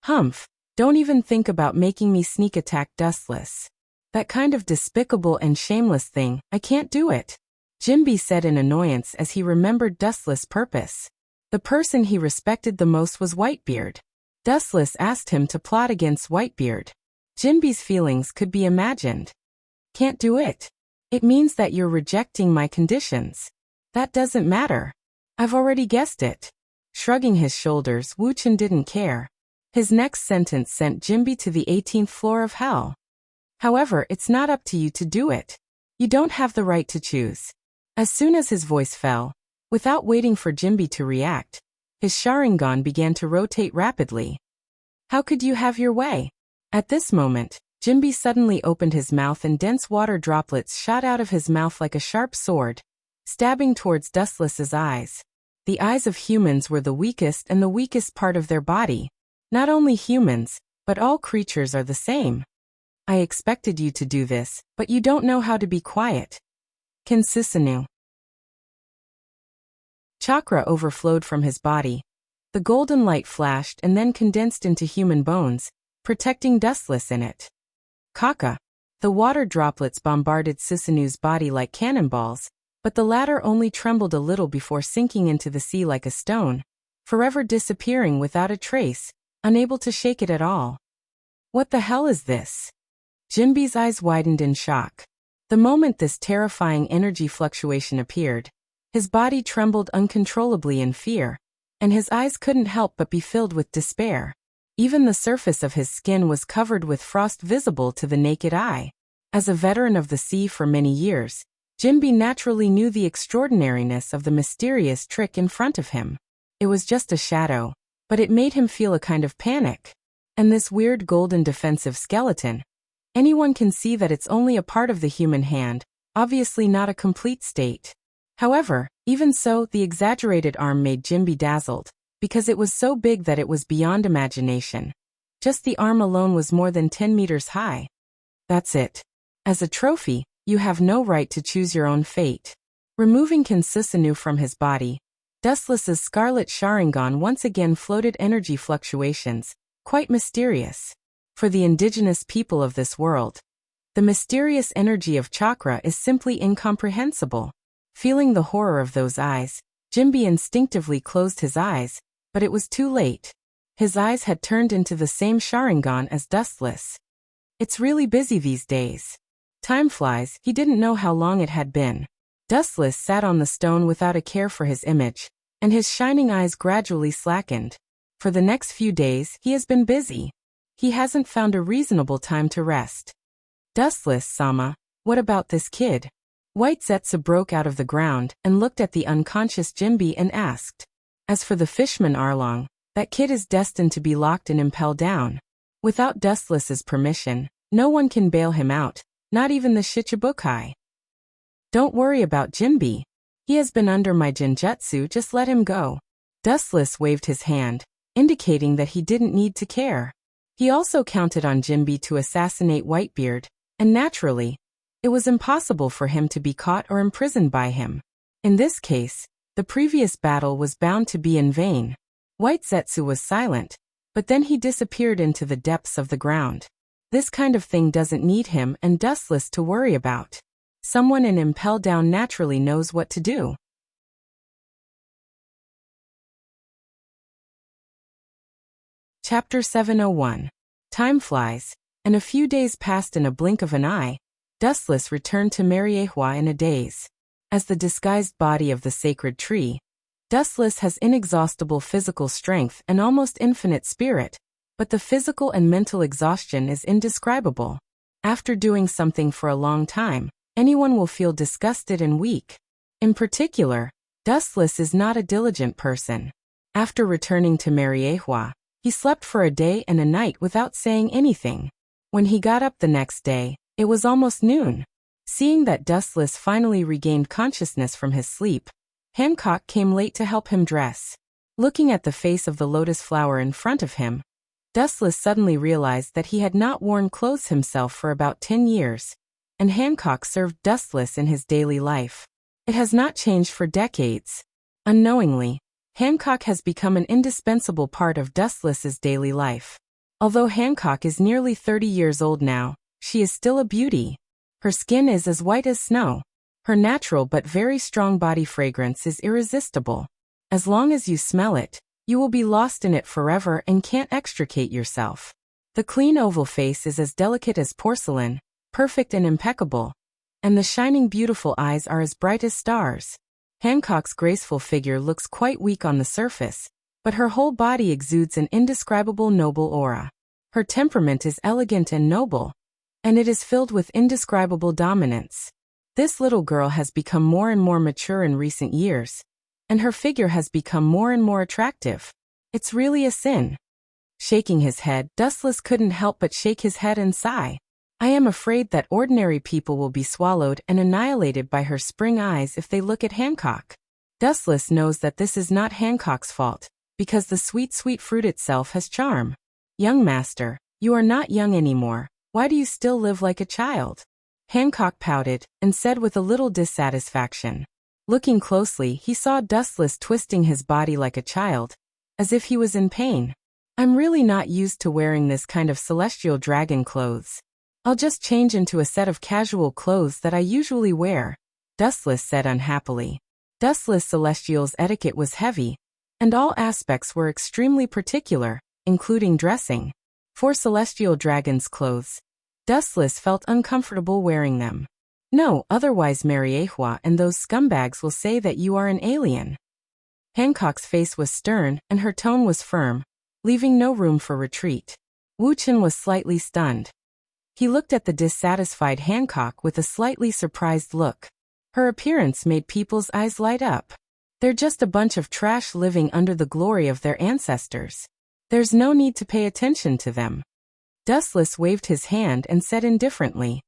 Humph, don't even think about making me sneak attack Dustless. That kind of despicable and shameless thing, I can't do it. Jinbi said in annoyance as he remembered Dustless' purpose. The person he respected the most was Whitebeard. Dustless asked him to plot against Whitebeard. Jinbi's feelings could be imagined. Can't do it. It means that you're rejecting my conditions. That doesn't matter. I've already guessed it. Shrugging his shoulders, Wuchen didn't care. His next sentence sent Jinbi to the 18th floor of hell. However, it's not up to you to do it. You don't have the right to choose. As soon as his voice fell, without waiting for Jinbi to react, his Sharingan began to rotate rapidly. How could you have your way? At this moment, Jinbi suddenly opened his mouth and dense water droplets shot out of his mouth like a sharp sword, stabbing towards Dustless's eyes. The eyes of humans were the weakest and the weakest part of their body. Not only humans, but all creatures are the same. I expected you to do this, but you don't know how to be quiet. Kinsisanu. Chakra overflowed from his body. The golden light flashed and then condensed into human bones, protecting Dustless in it. Kaka. The water droplets bombarded Sisanu's body like cannonballs, but the latter only trembled a little before sinking into the sea like a stone, forever disappearing without a trace, unable to shake it at all. What the hell is this? Jinbi's eyes widened in shock. The moment this terrifying energy fluctuation appeared, his body trembled uncontrollably in fear, and his eyes couldn't help but be filled with despair. Even the surface of his skin was covered with frost visible to the naked eye. As a veteran of the sea for many years, Jinbi naturally knew the extraordinariness of the mysterious trick in front of him. It was just a shadow, but it made him feel a kind of panic. And this weird golden defensive skeleton, anyone can see that it's only a part of the human hand, obviously not a complete state. However, even so, the exaggerated arm made Jinbi dazzled, because it was so big that it was beyond imagination. Just the arm alone was more than 10 meters high. That's it. As a trophy, you have no right to choose your own fate. Removing Kinsisanu from his body, Dustless's scarlet Sharingan once again floated energy fluctuations, quite mysterious. For the indigenous people of this world, the mysterious energy of chakra is simply incomprehensible. Feeling the horror of those eyes, Jinbi instinctively closed his eyes, but it was too late. His eyes had turned into the same Sharingan as Dustless. It's really busy these days. Time flies, he didn't know how long it had been. Dustless sat on the stone without a care for his image, and his shining eyes gradually slackened. For the next few days, he has been busy. He hasn't found a reasonable time to rest. Dustless-sama, what about this kid? White Zetsu broke out of the ground and looked at the unconscious Jinbi and asked. As for the fishman Arlong, that kid is destined to be locked and impelled down. Without Dustless's permission, no one can bail him out, not even the Shichibukai. Don't worry about Jinbi. He has been under my genjutsu, just let him go. Dustless waved his hand, indicating that he didn't need to care. He also counted on Jinbi to assassinate Whitebeard, and naturally, it was impossible for him to be caught or imprisoned by him. In this case, the previous battle was bound to be in vain. White Zetsu was silent, but then he disappeared into the depths of the ground. This kind of thing doesn't need him and Dustless to worry about. Someone in Impel Down naturally knows what to do. Chapter 701. Time flies, and a few days passed in a blink of an eye. Dustless returned to Mariehua in a daze. As the disguised body of the sacred tree, Dustless has inexhaustible physical strength and almost infinite spirit, but the physical and mental exhaustion is indescribable. After doing something for a long time, anyone will feel disgusted and weak. In particular, Dustless is not a diligent person. After returning to Mariehua, he slept for a day and a night without saying anything. When he got up the next day, it was almost noon. Seeing that Dustless finally regained consciousness from his sleep, Hancock came late to help him dress. Looking at the face of the lotus flower in front of him, Dustless suddenly realized that he had not worn clothes himself for about 10 years, and Hancock served Dustless in his daily life. It has not changed for decades. Unknowingly, Hancock has become an indispensable part of Dustless's daily life. Although Hancock is nearly 30 years old now, she is still a beauty. Her skin is as white as snow. Her natural but very strong body fragrance is irresistible. As long as you smell it, you will be lost in it forever and can't extricate yourself. The clean oval face is as delicate as porcelain, perfect and impeccable, and the shining beautiful eyes are as bright as stars. Hancock's graceful figure looks quite weak on the surface, but her whole body exudes an indescribable noble aura. Her temperament is elegant and noble, and it is filled with indescribable dominance. This little girl has become more and more mature in recent years, and her figure has become more and more attractive. It's really a sin. Shaking his head, Dustless couldn't help but shake his head and sigh. I am afraid that ordinary people will be swallowed and annihilated by her spring eyes if they look at Hancock. Dustless knows that this is not Hancock's fault, because the sweet, sweet fruit itself has charm. Young master, you are not young anymore. Why do you still live like a child? Hancock pouted, and said with a little dissatisfaction. Looking closely, he saw Dustless twisting his body like a child, as if he was in pain. I'm really not used to wearing this kind of celestial dragon clothes. I'll just change into a set of casual clothes that I usually wear, Dustless said unhappily. Dustless Celestial's etiquette was heavy, and all aspects were extremely particular, including dressing. For celestial dragon's clothes, Dustless felt uncomfortable wearing them. No, otherwise Mariehua and those scumbags will say that you are an alien. Hancock's face was stern and her tone was firm, leaving no room for retreat. Wu Chen was slightly stunned. He looked at the dissatisfied Hancock with a slightly surprised look. Her appearance made people's eyes light up. They're just a bunch of trash living under the glory of their ancestors. There's no need to pay attention to them. Dustless waved his hand and said indifferently.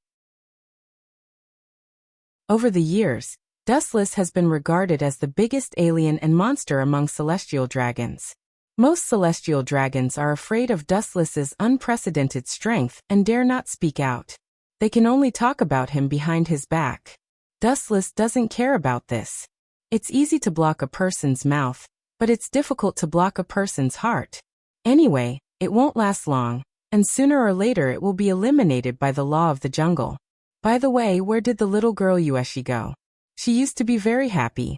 Over the years, Dustless has been regarded as the biggest alien and monster among celestial dragons. Most celestial dragons are afraid of Dustless's unprecedented strength and dare not speak out. They can only talk about him behind his back. Dustless doesn't care about this. It's easy to block a person's mouth, but it's difficult to block a person's heart. Anyway, it won't last long, and sooner or later it will be eliminated by the law of the jungle. By the way, where did the little girl Yueshi go? She used to be very happy.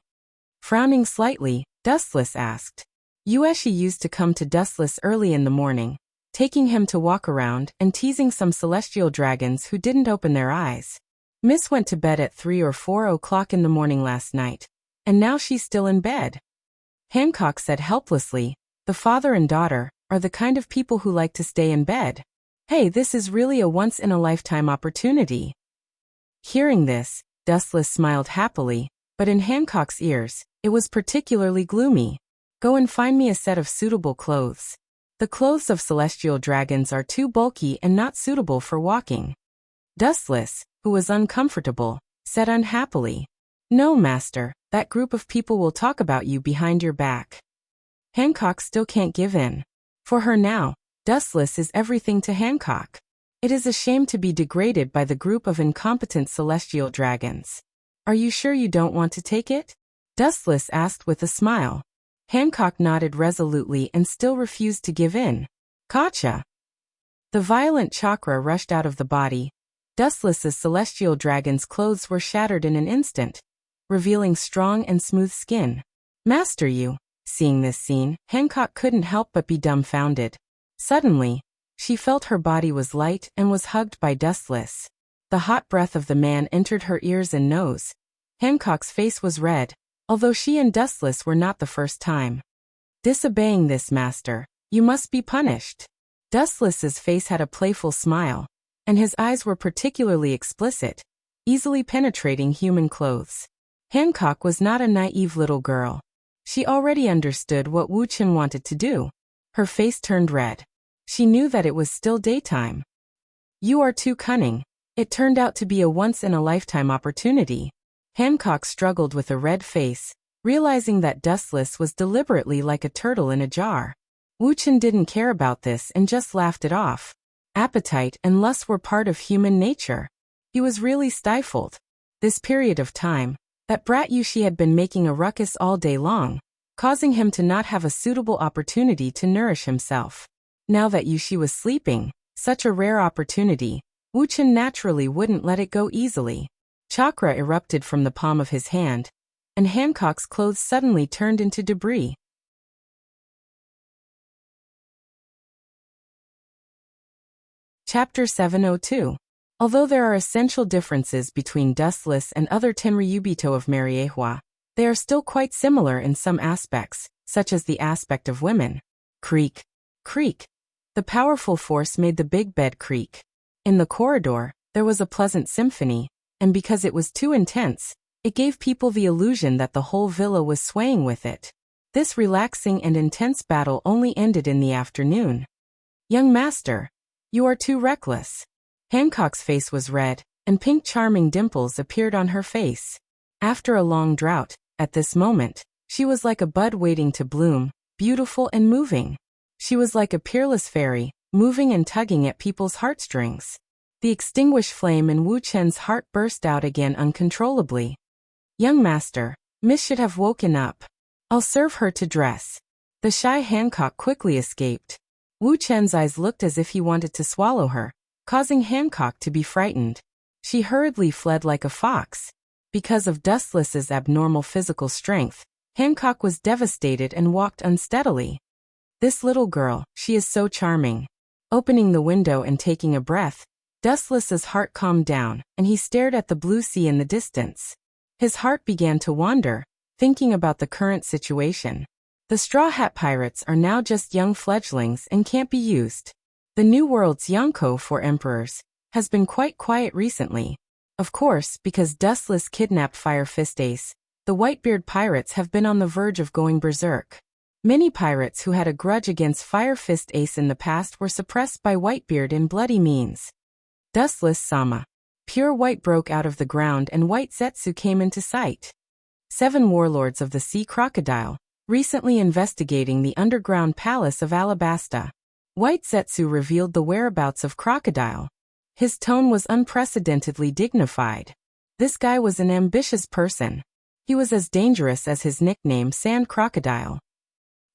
Frowning slightly, Dustless asked. Yueshi used to come to Dustless early in the morning, taking him to walk around and teasing some celestial dragons who didn't open their eyes. Miss went to bed at 3 or 4 o'clock in the morning last night, and now she's still in bed. Hancock said helplessly, the father and daughter are the kind of people who like to stay in bed. Hey, this is really a once-in-a-lifetime opportunity. Hearing this, Dustless smiled happily, but in Hancock's ears, it was particularly gloomy. Go and find me a set of suitable clothes. The clothes of celestial dragons are too bulky and not suitable for walking. Dustless, who was uncomfortable, said unhappily. No, master, that group of people will talk about you behind your back. Hancock still can't give in. For her now, Dustless is everything to Hancock. It is a shame to be degraded by the group of incompetent celestial dragons. Are you sure you don't want to take it? Dustless asked with a smile. Hancock nodded resolutely and still refused to give in. Gotcha. The violent chakra rushed out of the body. Dustless's celestial dragon's clothes were shattered in an instant, revealing strong and smooth skin. Master you. Seeing this scene, Hancock couldn't help but be dumbfounded. Suddenly, she felt her body was light and was hugged by Dustless. The hot breath of the man entered her ears and nose. Hancock's face was red, although she and Dustless were not the first time. Disobeying this, master, you must be punished. Dustless's face had a playful smile, and his eyes were particularly explicit, easily penetrating human clothes. Hancock was not a naive little girl. She already understood what Wu Chen wanted to do. Her face turned red. She knew that it was still daytime. You are too cunning. It turned out to be a once-in-a-lifetime opportunity. Hancock struggled with a red face, realizing that Dustless was deliberately like a turtle in a jar. Wu Chen didn't care about this and just laughed it off. Appetite and lust were part of human nature. He was really stifled. This period of time, that brat Yushi had been making a ruckus all day long, causing him to not have a suitable opportunity to nourish himself. Now that Yushi was sleeping, such a rare opportunity, Wu Chen naturally wouldn't let it go easily. Chakra erupted from the palm of his hand, and Hancock's clothes suddenly turned into debris. Chapter 702. Although there are essential differences between Dustless and other Tenryubito of Mariehua, they are still quite similar in some aspects, such as the aspect of women. Creak. Creak. The powerful force made the big bed creak. In the corridor, there was a pleasant symphony, and because it was too intense, it gave people the illusion that the whole villa was swaying with it. This relaxing and intense battle only ended in the afternoon. Young master, you are too reckless. Hancock's face was red, and pink charming dimples appeared on her face. After a long drought, at this moment, she was like a bud waiting to bloom, beautiful and moving. She was like a peerless fairy, moving and tugging at people's heartstrings. The extinguished flame in Wu Chen's heart burst out again uncontrollably. Young master, Miss should have woken up. I'll serve her to dress. The shy Hancock quickly escaped. Wu Chen's eyes looked as if he wanted to swallow her, causing Hancock to be frightened. She hurriedly fled like a fox. Because of Dustless's abnormal physical strength, Hancock was devastated and walked unsteadily. This little girl, she is so charming. Opening the window and taking a breath, Dustless's heart calmed down, and he stared at the blue sea in the distance. His heart began to wander, thinking about the current situation. The Straw Hat Pirates are now just young fledglings and can't be used. The New World's Yonko for emperors has been quite quiet recently. Of course, because Dustless kidnapped Fire Fist Ace, the Whitebeard pirates have been on the verge of going berserk. Many pirates who had a grudge against Fire Fist Ace in the past were suppressed by Whitebeard in bloody means. Dustless-sama. Pure white broke out of the ground and White Zetsu came into sight. 7 warlords of the Sea Crocodile, recently investigating the underground palace of Alabasta. White Zetsu revealed the whereabouts of Crocodile. His tone was unprecedentedly dignified. This guy was an ambitious person. He was as dangerous as his nickname Sand Crocodile.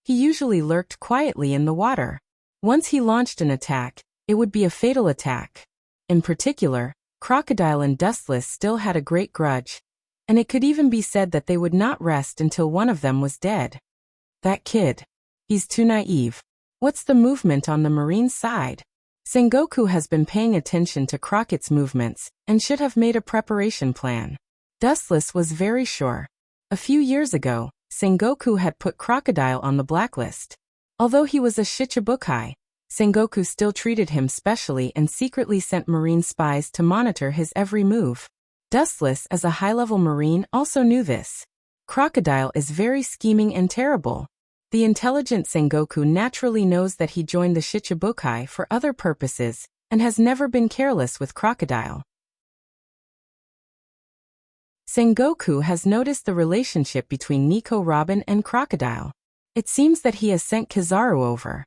He usually lurked quietly in the water. Once he launched an attack, it would be a fatal attack. In particular, Crocodile and Dustless still had a great grudge, and it could even be said that they would not rest until one of them was dead. That kid. He's too naive. What's the movement on the marine side? Sengoku has been paying attention to Crockett's movements, and should have made a preparation plan. Dustless was very sure. A few years ago, Sengoku had put Crocodile on the blacklist. Although he was a Shichibukai, Sengoku still treated him specially and secretly sent marine spies to monitor his every move. Dustless, as a high-level marine, also knew this. Crocodile is very scheming and terrible. The intelligent Sengoku naturally knows that he joined the Shichibukai for other purposes, and has never been careless with Crocodile. Sengoku has noticed the relationship between Nico Robin and Crocodile. It seems that he has sent Kizaru over.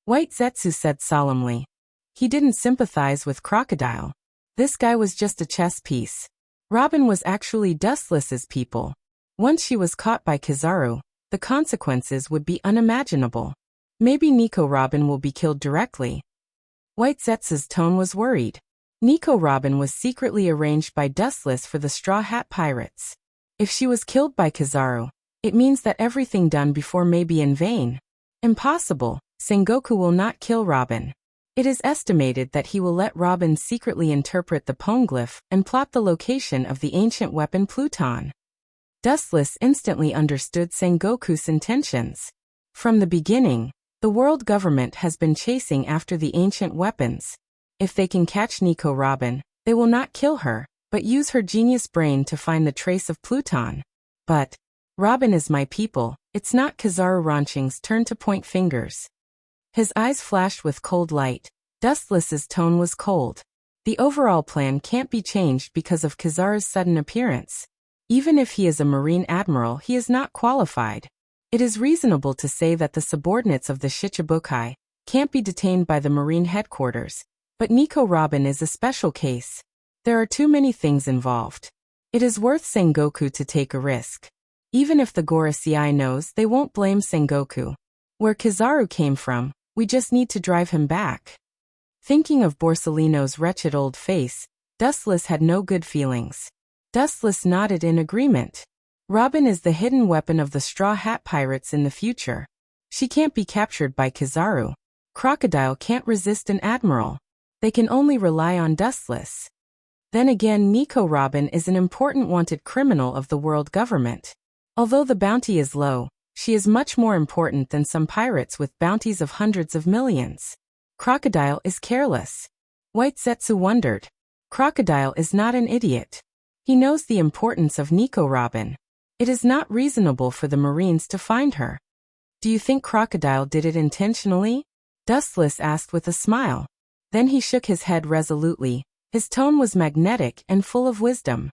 White Zetsu said solemnly. He didn't sympathize with Crocodile. This guy was just a chess piece. Robin was actually Dustless's people. Once she was caught by Kizaru, the consequences would be unimaginable. Maybe Nico Robin will be killed directly. White Zetsu's tone was worried. Nico Robin was secretly arranged by Dustless for the Straw Hat Pirates. If she was killed by Kizaru, it means that everything done before may be in vain. Impossible. Sengoku will not kill Robin. It is estimated that he will let Robin secretly interpret the poneglyph and plot the location of the ancient weapon Pluton. Dustless instantly understood Sengoku's intentions. From the beginning, the world government has been chasing after the ancient weapons. If they can catch Nico Robin, they will not kill her, but use her genius brain to find the trace of Pluton. But Robin is my people, it's not Kizaru Ranching's turn to point fingers. His eyes flashed with cold light. Dustless's tone was cold. The overall plan can't be changed because of Kizaru's sudden appearance. Even if he is a Marine Admiral, he is not qualified. It is reasonable to say that the subordinates of the Shichibukai can't be detained by the Marine headquarters, but Nico Robin is a special case. There are too many things involved. It is worth Sengoku to take a risk. Even if the Gorosei knows, they won't blame Sengoku. Where Kizaru came from, we just need to drive him back. Thinking of Borsellino's wretched old face, Dustless had no good feelings. Dustless nodded in agreement. Robin is the hidden weapon of the Straw Hat Pirates in the future. She can't be captured by Kizaru. Crocodile can't resist an admiral. They can only rely on Dustless. Then again, Nico Robin is an important wanted criminal of the world government. Although the bounty is low, she is much more important than some pirates with bounties of hundreds of millions. Crocodile is careless. White Zetsu wondered. Crocodile is not an idiot. He knows the importance of Nico Robin. It is not reasonable for the Marines to find her. Do you think Crocodile did it intentionally? Dustless asked with a smile. Then he shook his head resolutely. His tone was magnetic and full of wisdom.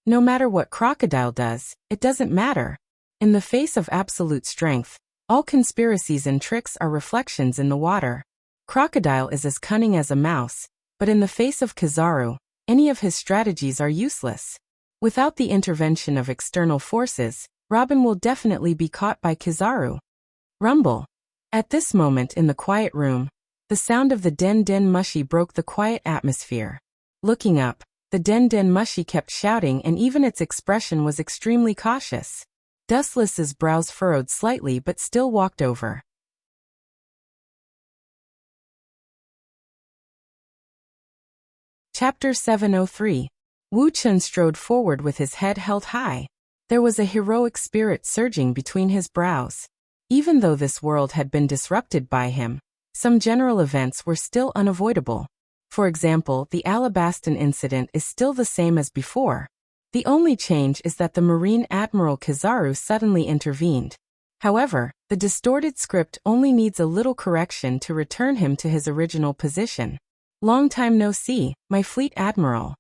No matter what Crocodile does, it doesn't matter. In the face of absolute strength, all conspiracies and tricks are reflections in the water. Crocodile is as cunning as a mouse, but in the face of Kizaru, any of his strategies are useless. Without the intervention of external forces, Robin will definitely be caught by Kizaru. Rumble. At this moment in the quiet room, the sound of the Den Den Mushi broke the quiet atmosphere. Looking up, the Den Den Mushi kept shouting and even its expression was extremely cautious. Dustless's brows furrowed slightly but still walked over. Chapter 703. Wu Chun strode forward with his head held high. There was a heroic spirit surging between his brows. Even though this world had been disrupted by him, some general events were still unavoidable. For example, the Alabastan incident is still the same as before. The only change is that the Marine Admiral Kizaru suddenly intervened. However, the distorted script only needs a little correction to return him to his original position. Long time no see, my fleet admiral.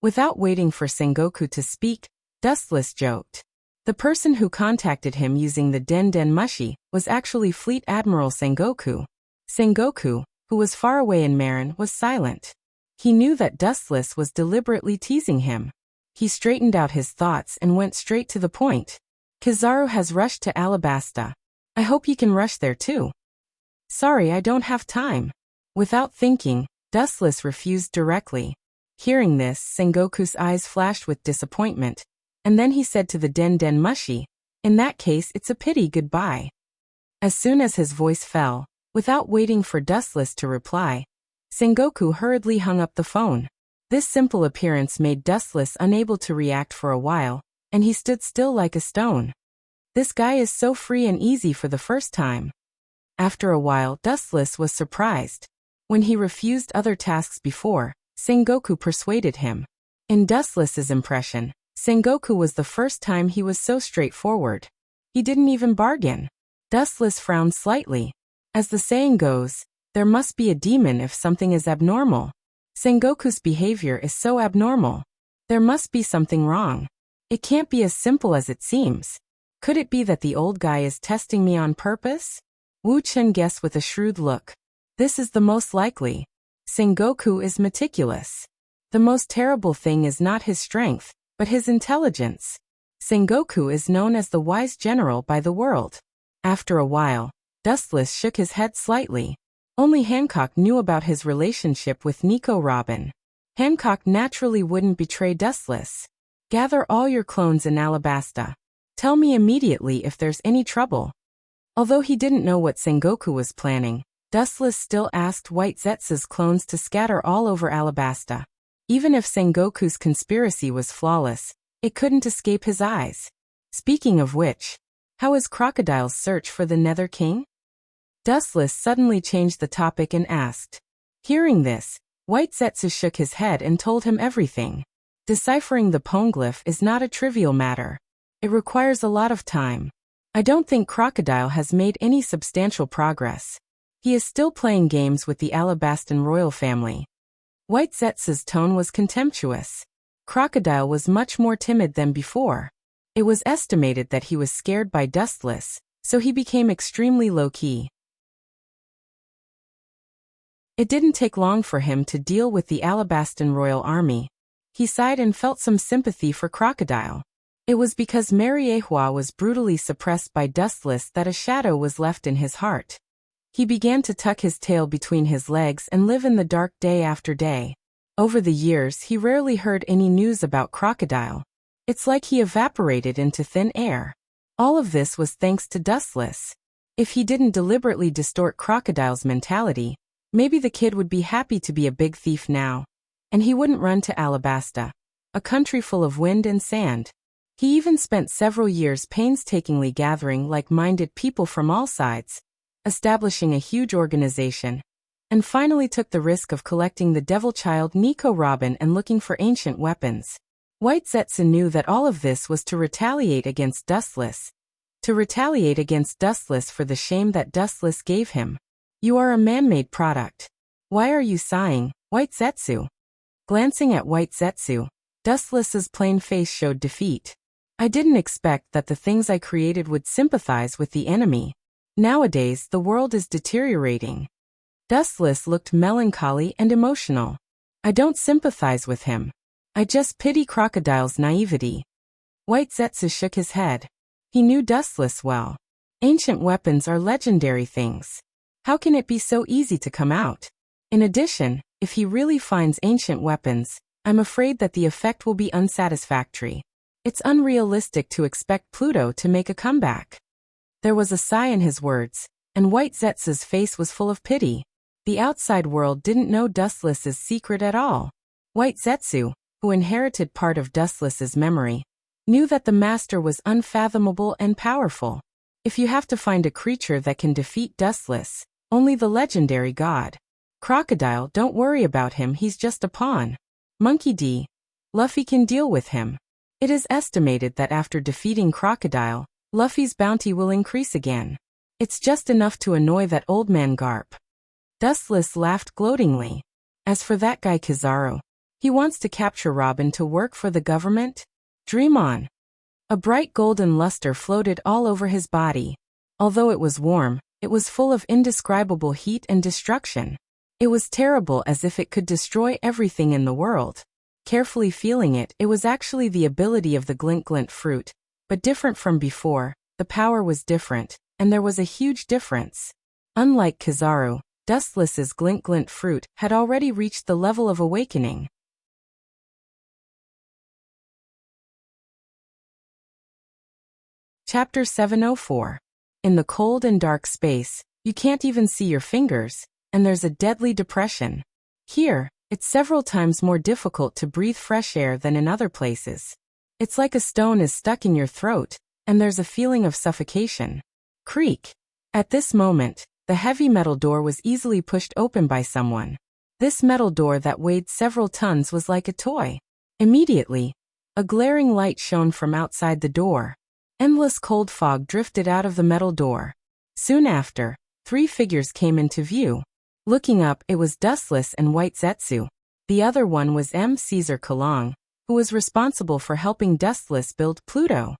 Without waiting for Sengoku to speak, Dustless joked. The person who contacted him using the Den Den Mushi was actually Fleet Admiral Sengoku. Sengoku, who was far away in Marin, was silent. He knew that Dustless was deliberately teasing him. He straightened out his thoughts and went straight to the point. Kizaru has rushed to Alabasta. I hope you can rush there too. Sorry, I don't have time. Without thinking, Dustless refused directly. Hearing this, Sengoku's eyes flashed with disappointment, and then he said to the Den Den Mushi, in that case it's a pity, goodbye. As soon as his voice fell, without waiting for Dustless to reply, Sengoku hurriedly hung up the phone. This simple appearance made Dustless unable to react for a while, and he stood still like a stone. This guy is so free and easy for the first time. After a while, Dustless was surprised. When he refused other tasks before, Sengoku persuaded him. In Dustless's impression, Sengoku was the first time he was so straightforward. He didn't even bargain. Dustless frowned slightly. As the saying goes, there must be a demon if something is abnormal. Sengoku's behavior is so abnormal. There must be something wrong. It can't be as simple as it seems. Could it be that the old guy is testing me on purpose? Wu Chun guessed with a shrewd look. This is the most likely. Sengoku is meticulous. The most terrible thing is not his strength, but his intelligence. Sengoku is known as the wise general by the world. After a while, Dustless shook his head slightly. Only Hancock knew about his relationship with Nico Robin. Hancock naturally wouldn't betray Dustless. Gather all your clones in Alabasta. Tell me immediately if there's any trouble. Although he didn't know what Sengoku was planning, Dustless still asked White Zetsu's clones to scatter all over Alabasta. Even if Sengoku's conspiracy was flawless, it couldn't escape his eyes. Speaking of which, how is Crocodile's search for the Nether King? Dustless suddenly changed the topic and asked. Hearing this, White Zetsu shook his head and told him everything. Deciphering the poneglyph is not a trivial matter. It requires a lot of time. I don't think Crocodile has made any substantial progress. He is still playing games with the Alabastan royal family. White Zetsu's tone was contemptuous. Crocodile was much more timid than before. It was estimated that he was scared by Dustless, so he became extremely low-key. It didn't take long for him to deal with the Alabastan royal army. He sighed and felt some sympathy for Crocodile. It was because Mariehua was brutally suppressed by Dustless that a shadow was left in his heart. He began to tuck his tail between his legs and live in the dark day after day. Over the years he rarely heard any news about Crocodile. It's like he evaporated into thin air. All of this was thanks to Dustless. If he didn't deliberately distort Crocodile's mentality, maybe the kid would be happy to be a big thief now. And he wouldn't run to Alabasta, a country full of wind and sand. He even spent several years painstakingly gathering like-minded people from all sides, establishing a huge organization, and finally took the risk of collecting the devil child Nico Robin and looking for ancient weapons. White Zetsu knew that all of this was to retaliate against Dustless. To retaliate against Dustless for the shame that Dustless gave him. You are a man-made product. Why are you sighing, White Zetsu? Glancing at White Zetsu, Dustless's plain face showed defeat. I didn't expect that the things I created would sympathize with the enemy. Nowadays, the world is deteriorating. Dustless looked melancholy and emotional. I don't sympathize with him. I just pity Crocodile's naivety. White Zetsu shook his head. He knew Dustless well. Ancient weapons are legendary things. How can it be so easy to come out? In addition, if he really finds ancient weapons, I'm afraid that the effect will be unsatisfactory. It's unrealistic to expect Pluto to make a comeback. There was a sigh in his words, and White Zetsu's face was full of pity. The outside world didn't know Dustless's secret at all. White Zetsu, who inherited part of Dustless's memory, knew that the master was unfathomable and powerful. If you have to find a creature that can defeat Dustless, only the legendary god. Crocodile, don't worry about him, he's just a pawn. Monkey D. Luffy can deal with him. It is estimated that after defeating Crocodile, Luffy's bounty will increase again. It's just enough to annoy that old man Garp. Dustless laughed gloatingly. As for that guy Kizaru, he wants to capture Robin to work for the government? Dream on. A bright golden luster floated all over his body. Although it was warm, it was full of indescribable heat and destruction. It was terrible, as if it could destroy everything in the world. Carefully feeling it, it was actually the ability of the glint fruit. But different from before, the power was different, and there was a huge difference. Unlike Kizaru, Dustless's glint fruit had already reached the level of awakening. Chapter 704. In the cold and dark space, you can't even see your fingers, and there's a deadly depression. Here, it's several times more difficult to breathe fresh air than in other places. It's like a stone is stuck in your throat, and there's a feeling of suffocation. Creak. At this moment, the heavy metal door was easily pushed open by someone. This metal door that weighed several tons was like a toy. Immediately, a glaring light shone from outside the door. Endless cold fog drifted out of the metal door. Soon after, 3 figures came into view. Looking up, it was Dustless and White Zetsu. The other one was Caesar Kalong, who was responsible for helping Dustless build Pluto.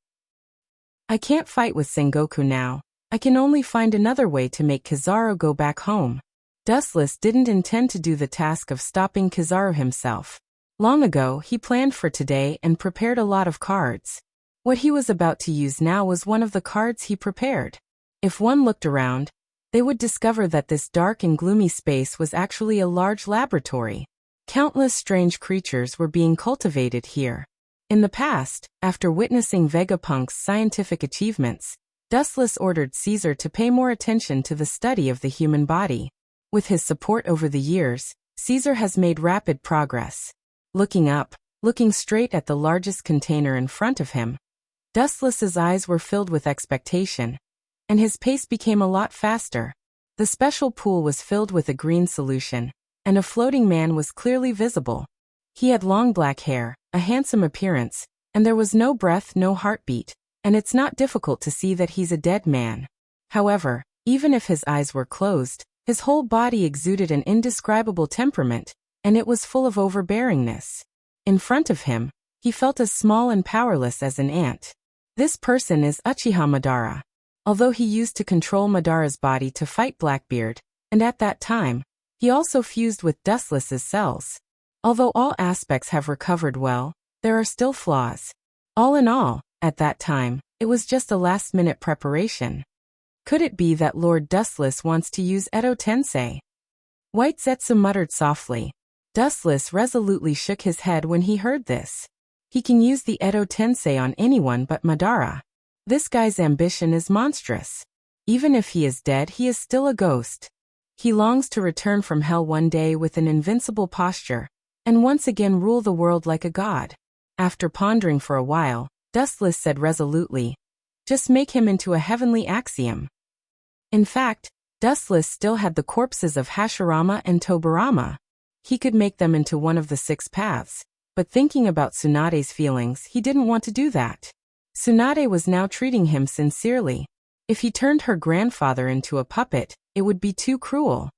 I can't fight with Sengoku now. I can only find another way to make Kizaru go back home. Dustless didn't intend to do the task of stopping Kizaru himself. Long ago, he planned for today and prepared a lot of cards. What he was about to use now was one of the cards he prepared. If one looked around, they would discover that this dark and gloomy space was actually a large laboratory. Countless strange creatures were being cultivated here. In the past, after witnessing Vegapunk's scientific achievements, Dustless ordered Caesar to pay more attention to the study of the human body. With his support over the years, Caesar has made rapid progress. Looking up, looking straight at the largest container in front of him, Dustless's eyes were filled with expectation, and his pace became a lot faster. The special pool was filled with a green solution, and a floating man was clearly visible. He had long black hair, a handsome appearance, and there was no breath, no heartbeat, and it's not difficult to see that he's a dead man. However, even if his eyes were closed, his whole body exuded an indescribable temperament, and it was full of overbearingness. In front of him, he felt as small and powerless as an ant. This person is Uchiha Madara. Although he used to control Madara's body to fight Blackbeard, and at that time, he also fused with Dustless's cells. Although all aspects have recovered well, there are still flaws. All in all, at that time, it was just a last-minute preparation. Could it be that Lord Dustless wants to use Edo Tensei? White Zetsu muttered softly. Dustless resolutely shook his head when he heard this. He can use the Edo Tensei on anyone but Madara. This guy's ambition is monstrous. Even if he is dead, he is still a ghost. He longs to return from hell one day with an invincible posture, and once again rule the world like a god. After pondering for a while, Dustless said resolutely, "Just make him into a heavenly axiom." In fact, Dustless still had the corpses of Hashirama and Tobirama. He could make them into one of the 6 paths, but thinking about Tsunade's feelings, he didn't want to do that. Tsunade was now treating him sincerely. If he turned her grandfather into a puppet, it would be too cruel.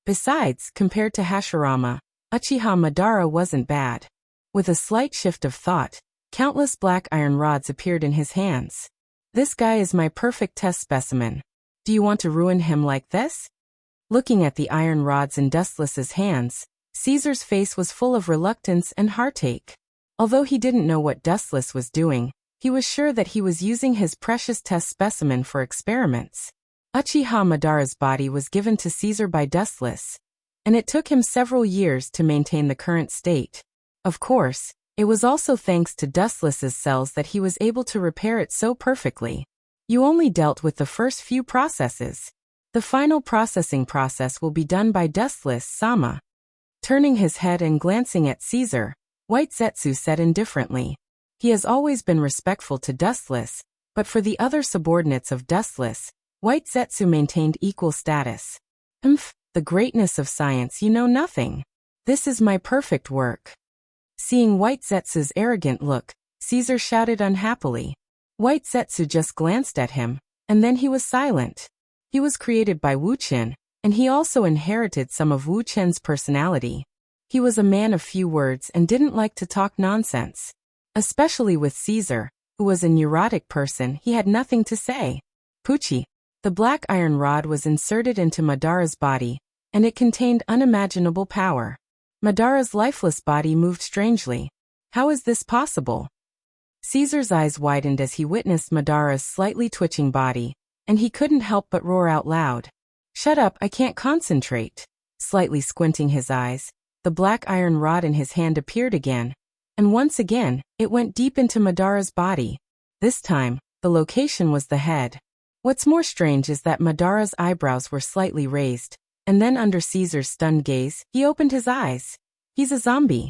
Besides, compared to Hashirama, Uchiha Madara wasn't bad. With a slight shift of thought, countless black iron rods appeared in his hands. This guy is my perfect test specimen. Do you want to ruin him like this? Looking at the iron rods in Dustless's hands, Caesar's face was full of reluctance and heartache. Although he didn't know what Dustless was doing, he was sure that he was using his precious test specimen for experiments. Uchiha Madara's body was given to Caesar by Dustless, and it took him several years to maintain the current state. Of course, it was also thanks to Dustless's cells that he was able to repair it so perfectly. You only dealt with the first few processes. The final processing process will be done by Dustless-sama. Turning his head and glancing at Caesar, White Zetsu said indifferently. He has always been respectful to Dustless, but for the other subordinates of Dustless, White Zetsu maintained equal status. The greatness of science, you know nothing. This is my perfect work. Seeing White Zetsu's arrogant look, Caesar shouted unhappily. White Zetsu just glanced at him, and then he was silent. He was created by Wu Chen, and he also inherited some of Wu Chen's personality. He was a man of few words and didn't like to talk nonsense. Especially with Caesar, who was a neurotic person, he had nothing to say. Pucci. The black iron rod was inserted into Madara's body, and it contained unimaginable power. Madara's lifeless body moved strangely. How is this possible? Caesar's eyes widened as he witnessed Madara's slightly twitching body, and he couldn't help but roar out loud. Shut up, I can't concentrate. Slightly squinting his eyes, the black iron rod in his hand appeared again, and once again, it went deep into Madara's body. This time, the location was the head. What's more strange is that Madara's eyebrows were slightly raised, and then under Caesar's stunned gaze, he opened his eyes. He's a zombie.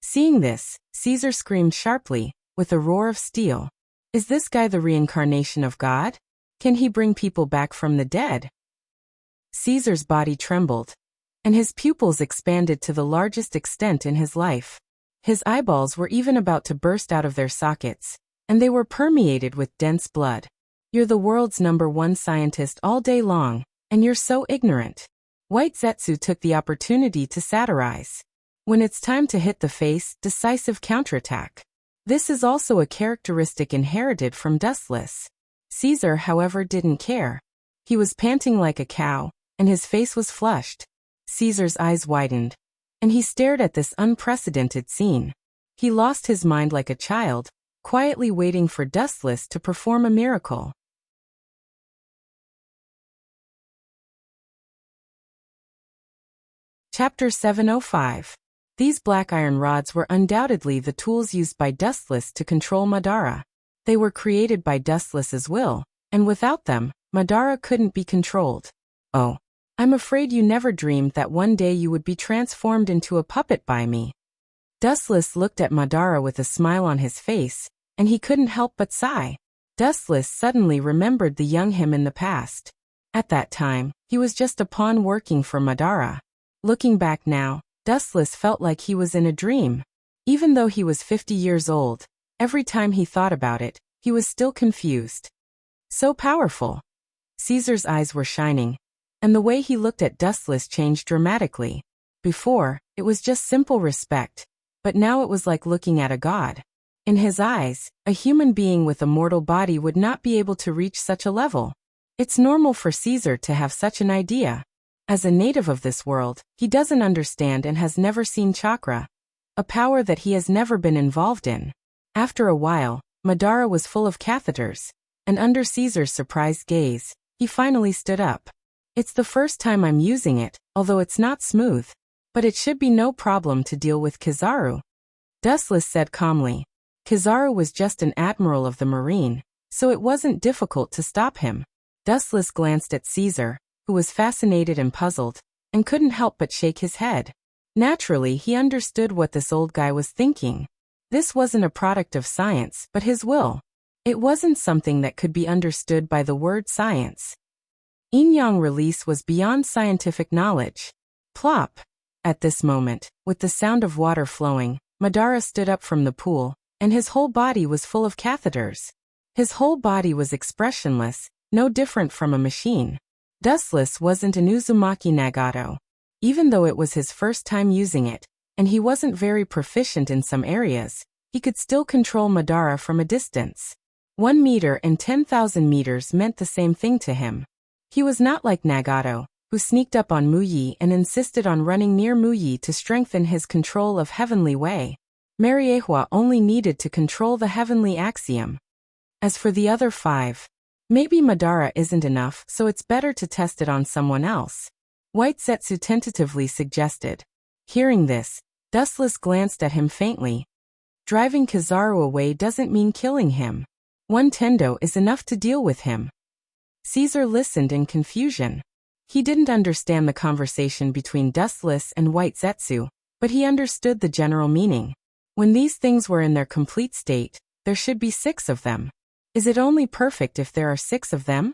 Seeing this, Caesar screamed sharply, with a roar of steel. Is this guy the reincarnation of God? Can he bring people back from the dead? Caesar's body trembled, and his pupils expanded to the largest extent in his life. His eyeballs were even about to burst out of their sockets, and they were permeated with dense blood. You're the world's #1 scientist all day long, and you're so ignorant. White Zetsu took the opportunity to satirize. When it's time to hit the face, decisive counterattack. This is also a characteristic inherited from Dustless. Caesar, however, didn't care. He was panting like a cow, and his face was flushed. Caesar's eyes widened, and he stared at this unprecedented scene. He lost his mind like a child, quietly waiting for Dustless to perform a miracle. Chapter 705. These black iron rods were undoubtedly the tools used by Dustless to control Madara. They were created by Dustless's will, and without them, Madara couldn't be controlled. Oh, I'm afraid you never dreamed that one day you would be transformed into a puppet by me. Dustless looked at Madara with a smile on his face, and he couldn't help but sigh. Dustless suddenly remembered the young him in the past. At that time, he was just a pawn working for Madara. Looking back now, Dustless felt like he was in a dream. Even though he was 50 years old, every time he thought about it, he was still confused. So powerful. Caesar's eyes were shining, and the way he looked at Dustless changed dramatically. Before, it was just simple respect, but now it was like looking at a god. In his eyes, a human being with a mortal body would not be able to reach such a level. It's normal for Caesar to have such an idea. As a native of this world, he doesn't understand and has never seen chakra, a power that he has never been involved in. After a while, Madara was full of catheters, and under Caesar's surprised gaze, he finally stood up. It's the first time I'm using it, although it's not smooth. But it should be no problem to deal with Kizaru. Dustless said calmly. Kizaru was just an admiral of the marine, so it wasn't difficult to stop him. Dustless glanced at Caesar, who was fascinated and puzzled, and couldn't help but shake his head. Naturally, he understood what this old guy was thinking. This wasn't a product of science, but his will. It wasn't something that could be understood by the word science. Yin-yang release was beyond scientific knowledge. Plop. At this moment, with the sound of water flowing, Madara stood up from the pool, and his whole body was full of catheters. His whole body was expressionless, no different from a machine. Dustless wasn't an Uzumaki Nagato. Even though it was his first time using it, and he wasn't very proficient in some areas, he could still control Madara from a distance. 1 meter and 10,000 meters meant the same thing to him. He was not like Nagato, who sneaked up on Muyi and insisted on running near Muyi to strengthen his control of Heavenly Way. Mariehua only needed to control the Heavenly Axiom. As for the other 5, maybe Madara isn't enough, so it's better to test it on someone else. White Zetsu tentatively suggested. Hearing this, Dustless glanced at him faintly. Driving Kizaru away doesn't mean killing him. 1 tendo is enough to deal with him. Caesar listened in confusion. He didn't understand the conversation between Dustless and White Zetsu, but he understood the general meaning. When these things were in their complete state, there should be 6 of them. Is it only perfect if there are 6 of them?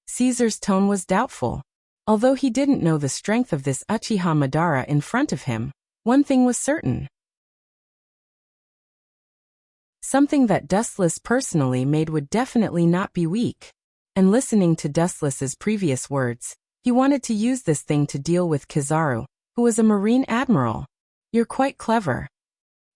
Caesar's tone was doubtful. Although he didn't know the strength of this Uchiha Madara in front of him, one thing was certain. Something that Dustless personally made would definitely not be weak. And listening to Dustless's previous words, he wanted to use this thing to deal with Kizaru, who was a marine admiral. You're quite clever.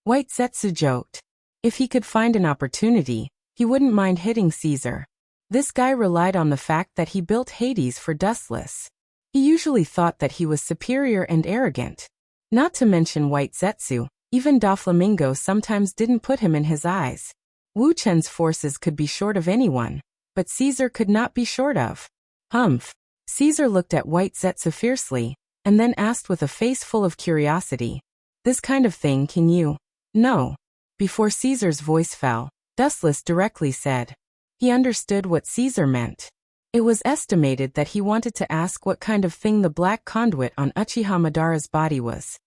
White Zetsu joked. If he could find an opportunity, he wouldn't mind hitting Caesar. This guy relied on the fact that he built Hades for Dustless. He usually thought that he was superior and arrogant. Not to mention White Zetsu, even Doflamingo sometimes didn't put him in his eyes. Wu Chen's forces could be short of anyone, but Caesar could not be short of. Humph. Caesar looked at White Zetsu fiercely, and then asked with a face full of curiosity. This kind of thing can you? No. Before Caesar's voice fell, Dustless directly said. He understood what Caesar meant. It was estimated that he wanted to ask what kind of thing the black conduit on Uchiha Madara's body was.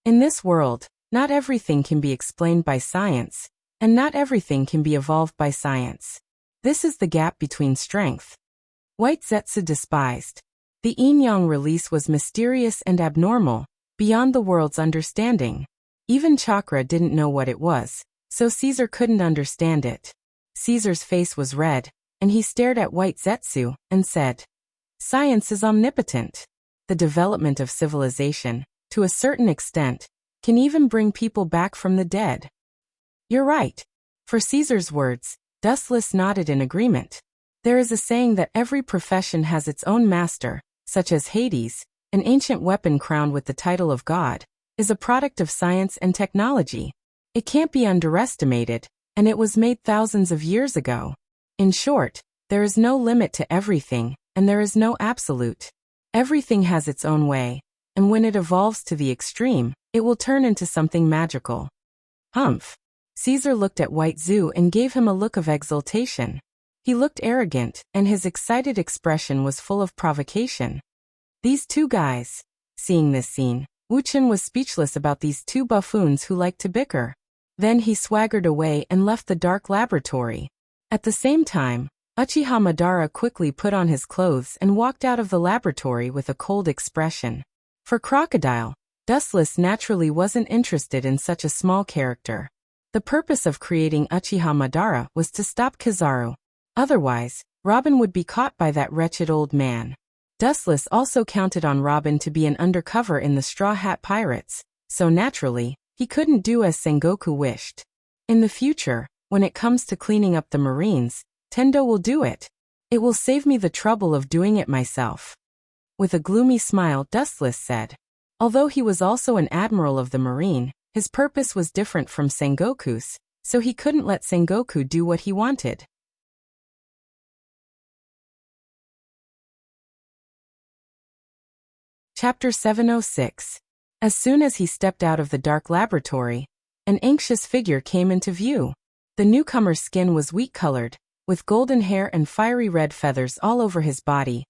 In this world, not everything can be explained by science, and not everything can be evolved by science. This is the gap between strength. White Zetsu despised. The yin-yang release was mysterious and abnormal, beyond the world's understanding. Even chakra didn't know what it was, so Caesar couldn't understand it. Caesar's face was red, and he stared at White Zetsu and said, Science is omnipotent. The development of civilization, to a certain extent, can even bring people back from the dead. You're right. For Caesar's words, Dustless nodded in agreement. There is a saying that every profession has its own master, such as Hades, an ancient weapon crowned with the title of God, is a product of science and technology. It can't be underestimated, and it was made thousands of years ago. In short, there is no limit to everything, and there is no absolute. Everything has its own way, and when it evolves to the extreme, it will turn into something magical. Humph. Caesar looked at White Zetsu and gave him a look of exultation. He looked arrogant, and his excited expression was full of provocation. These 2 guys. Seeing this scene, Wu Chen was speechless about these 2 buffoons who liked to bicker. Then he swaggered away and left the dark laboratory. At the same time, Uchiha Madara quickly put on his clothes and walked out of the laboratory with a cold expression. For Crocodile, Dustless naturally wasn't interested in such a small character. The purpose of creating Uchiha Madara was to stop Kizaru. Otherwise, Robin would be caught by that wretched old man. Dustless also counted on Robin to be an undercover in the Straw Hat Pirates, so naturally, he couldn't do as Sengoku wished. In the future, when it comes to cleaning up the Marines, Tendo will do it. It will save me the trouble of doing it myself. With a gloomy smile, Dustless said. Although he was also an admiral of the Marine, his purpose was different from Sengoku's, so he couldn't let Sengoku do what he wanted. Chapter 706. As soon as he stepped out of the dark laboratory, an anxious figure came into view. The newcomer's skin was wheat-colored, with golden hair and fiery red feathers all over his body,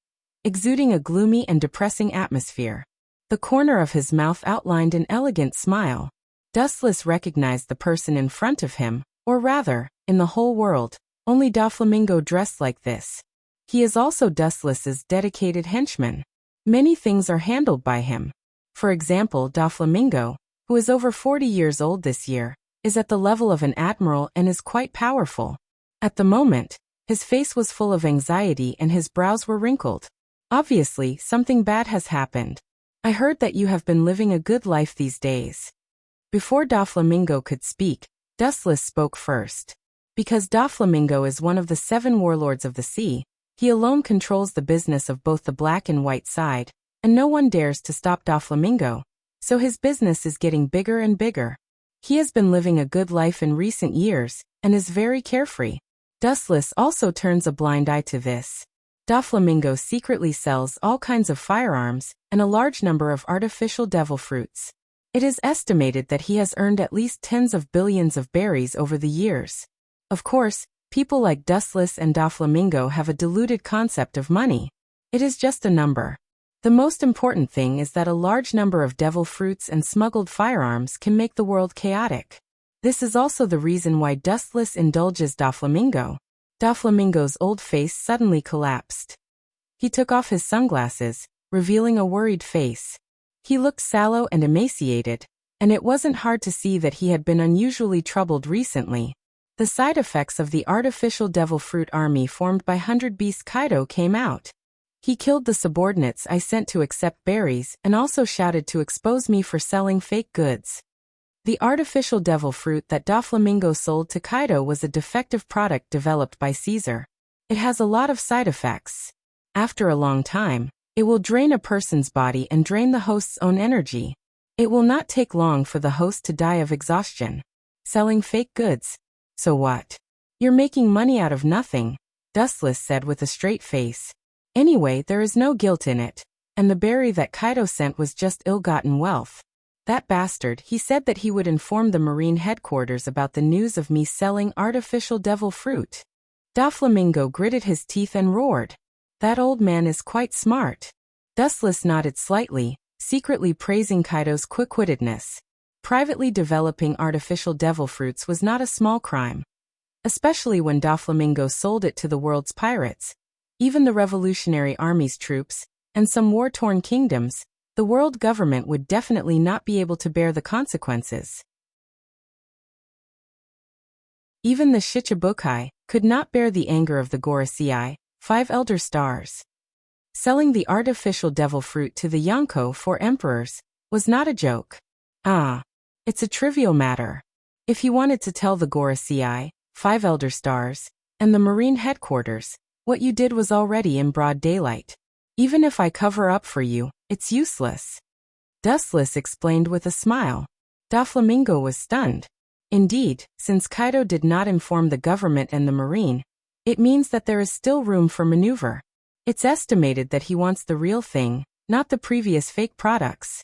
exuding a gloomy and depressing atmosphere. The corner of his mouth outlined an elegant smile. Dustless recognized the person in front of him, or rather, in the whole world, only Doflamingo dressed like this. He is also Dustless's dedicated henchman. Many things are handled by him. For example, Doflamingo, who is over 40 years old this year, is at the level of an admiral and is quite powerful. At the moment, his face was full of anxiety and his brows were wrinkled. Obviously, something bad has happened. I heard that you have been living a good life these days. Before Doflamingo could speak, Dustless spoke first. Because Doflamingo is one of the 7 warlords of the sea, he alone controls the business of both the black and white side, and no one dares to stop Doflamingo, so his business is getting bigger and bigger. He has been living a good life in recent years, and is very carefree. Dustless also turns a blind eye to this. Doflamingo secretly sells all kinds of firearms, and a large number of artificial devil fruits. It is estimated that he has earned at least tens of billions of berries over the years. Of course, people like Dustless and Doflamingo have a deluded concept of money. It is just a number. The most important thing is that a large number of devil fruits and smuggled firearms can make the world chaotic. This is also the reason why Dustless indulges Doflamingo. Doflamingo's old face suddenly collapsed. He took off his sunglasses, revealing a worried face. He looked sallow and emaciated, and it wasn't hard to see that he had been unusually troubled recently. The side effects of the artificial devil fruit army formed by 100 Beast Kaido came out. He killed the subordinates I sent to accept berries and also shouted to expose me for selling fake goods. The artificial devil fruit that Doflamingo sold to Kaido was a defective product developed by Caesar. It has a lot of side effects. After a long time, it will drain a person's body and drain the host's own energy. It will not take long for the host to die of exhaustion. Selling fake goods. So what? You're making money out of nothing, Dustless said with a straight face. Anyway, there is no guilt in it, and the berry that Kaido sent was just ill-gotten wealth. That bastard, he said that he would inform the Marine headquarters about the news of me selling artificial devil fruit. Doflamingo gritted his teeth and roared. That old man is quite smart. Dustless nodded slightly, secretly praising Kaido's quick-wittedness. Privately developing artificial devil fruits was not a small crime. Especially when Doflamingo sold it to the world's pirates. Even the Revolutionary Army's troops, and some war-torn kingdoms, the world government would definitely not be able to bear the consequences. Even the Shichibukai could not bear the anger of the Gorosei, 5 elder stars. Selling the artificial devil fruit to the Yonko 4 emperors was not a joke. It's a trivial matter. If he wanted to tell the Gorosei, 5 elder stars, and the Marine headquarters, what you did was already in broad daylight. Even if I cover up for you, it's useless. Dustless explained with a smile. Doflamingo was stunned. Indeed, since Kaido did not inform the government and the Marine, it means that there is still room for maneuver. It's estimated that he wants the real thing, not the previous fake products.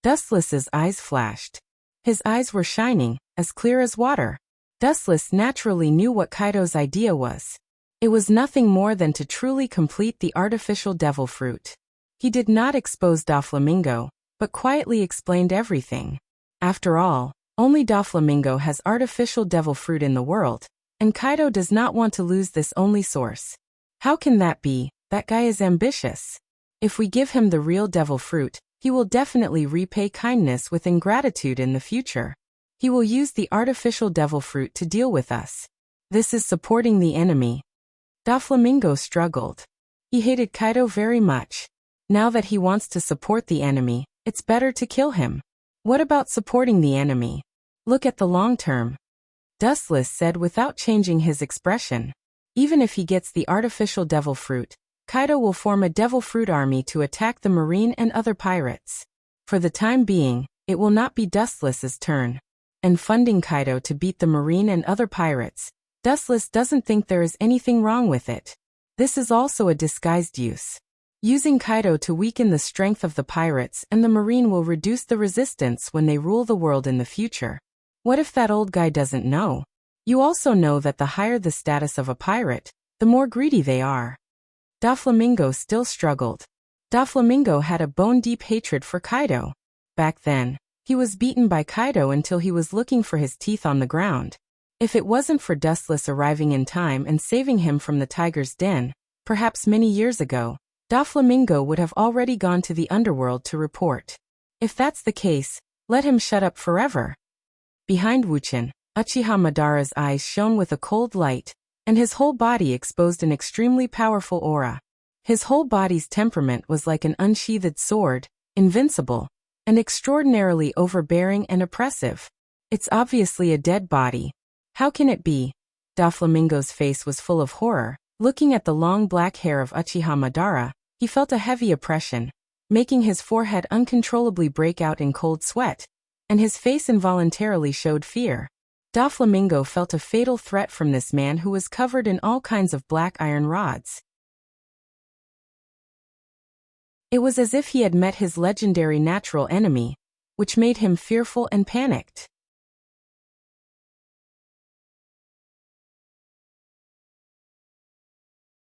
Dustless's eyes flashed. His eyes were shining, as clear as water. Dustless naturally knew what Kaido's idea was. It was nothing more than to truly complete the artificial devil fruit. He did not expose Doflamingo, but quietly explained everything. After all, only Doflamingo has artificial devil fruit in the world, and Kaido does not want to lose this only source. How can that be? That guy is ambitious. If we give him the real devil fruit, He will definitely repay kindness with ingratitude in the future. He will use the artificial devil fruit to deal with us. This is supporting the enemy. Doflamingo struggled. He hated Kaido very much. Now that he wants to support the enemy, it's better to kill him. What about supporting the enemy? Look at the long term. Dustless said without changing his expression. Even if he gets the artificial devil fruit, Kaido will form a devil fruit army to attack the marine and other pirates. For the time being, it will not be Dustless's turn. And funding Kaido to beat the marine and other pirates, Dustless doesn't think there is anything wrong with it. This is also a disguised use. Using Kaido to weaken the strength of the pirates and the marine will reduce the resistance when they rule the world in the future. What if that old guy doesn't know? You also know that the higher the status of a pirate, the more greedy they are. Doflamingo still struggled. Doflamingo had a bone-deep hatred for Kaido. Back then, he was beaten by Kaido until he was looking for his teeth on the ground. If it wasn't for Dustless arriving in time and saving him from the tiger's den, perhaps many years ago, Doflamingo would have already gone to the underworld to report. If that's the case, let him shut up forever. Behind Wuchen, Uchiha Madara's eyes shone with a cold light, and his whole body exposed an extremely powerful aura. His whole body's temperament was like an unsheathed sword, invincible, and extraordinarily overbearing and oppressive. It's obviously a dead body. How can it be? Doflamingo's face was full of horror. Looking at the long black hair of Uchiha Madara, he felt a heavy oppression, making his forehead uncontrollably break out in cold sweat, and his face involuntarily showed fear. Doflamingo felt a fatal threat from this man who was covered in all kinds of black iron rods. It was as if he had met his legendary natural enemy, which made him fearful and panicked.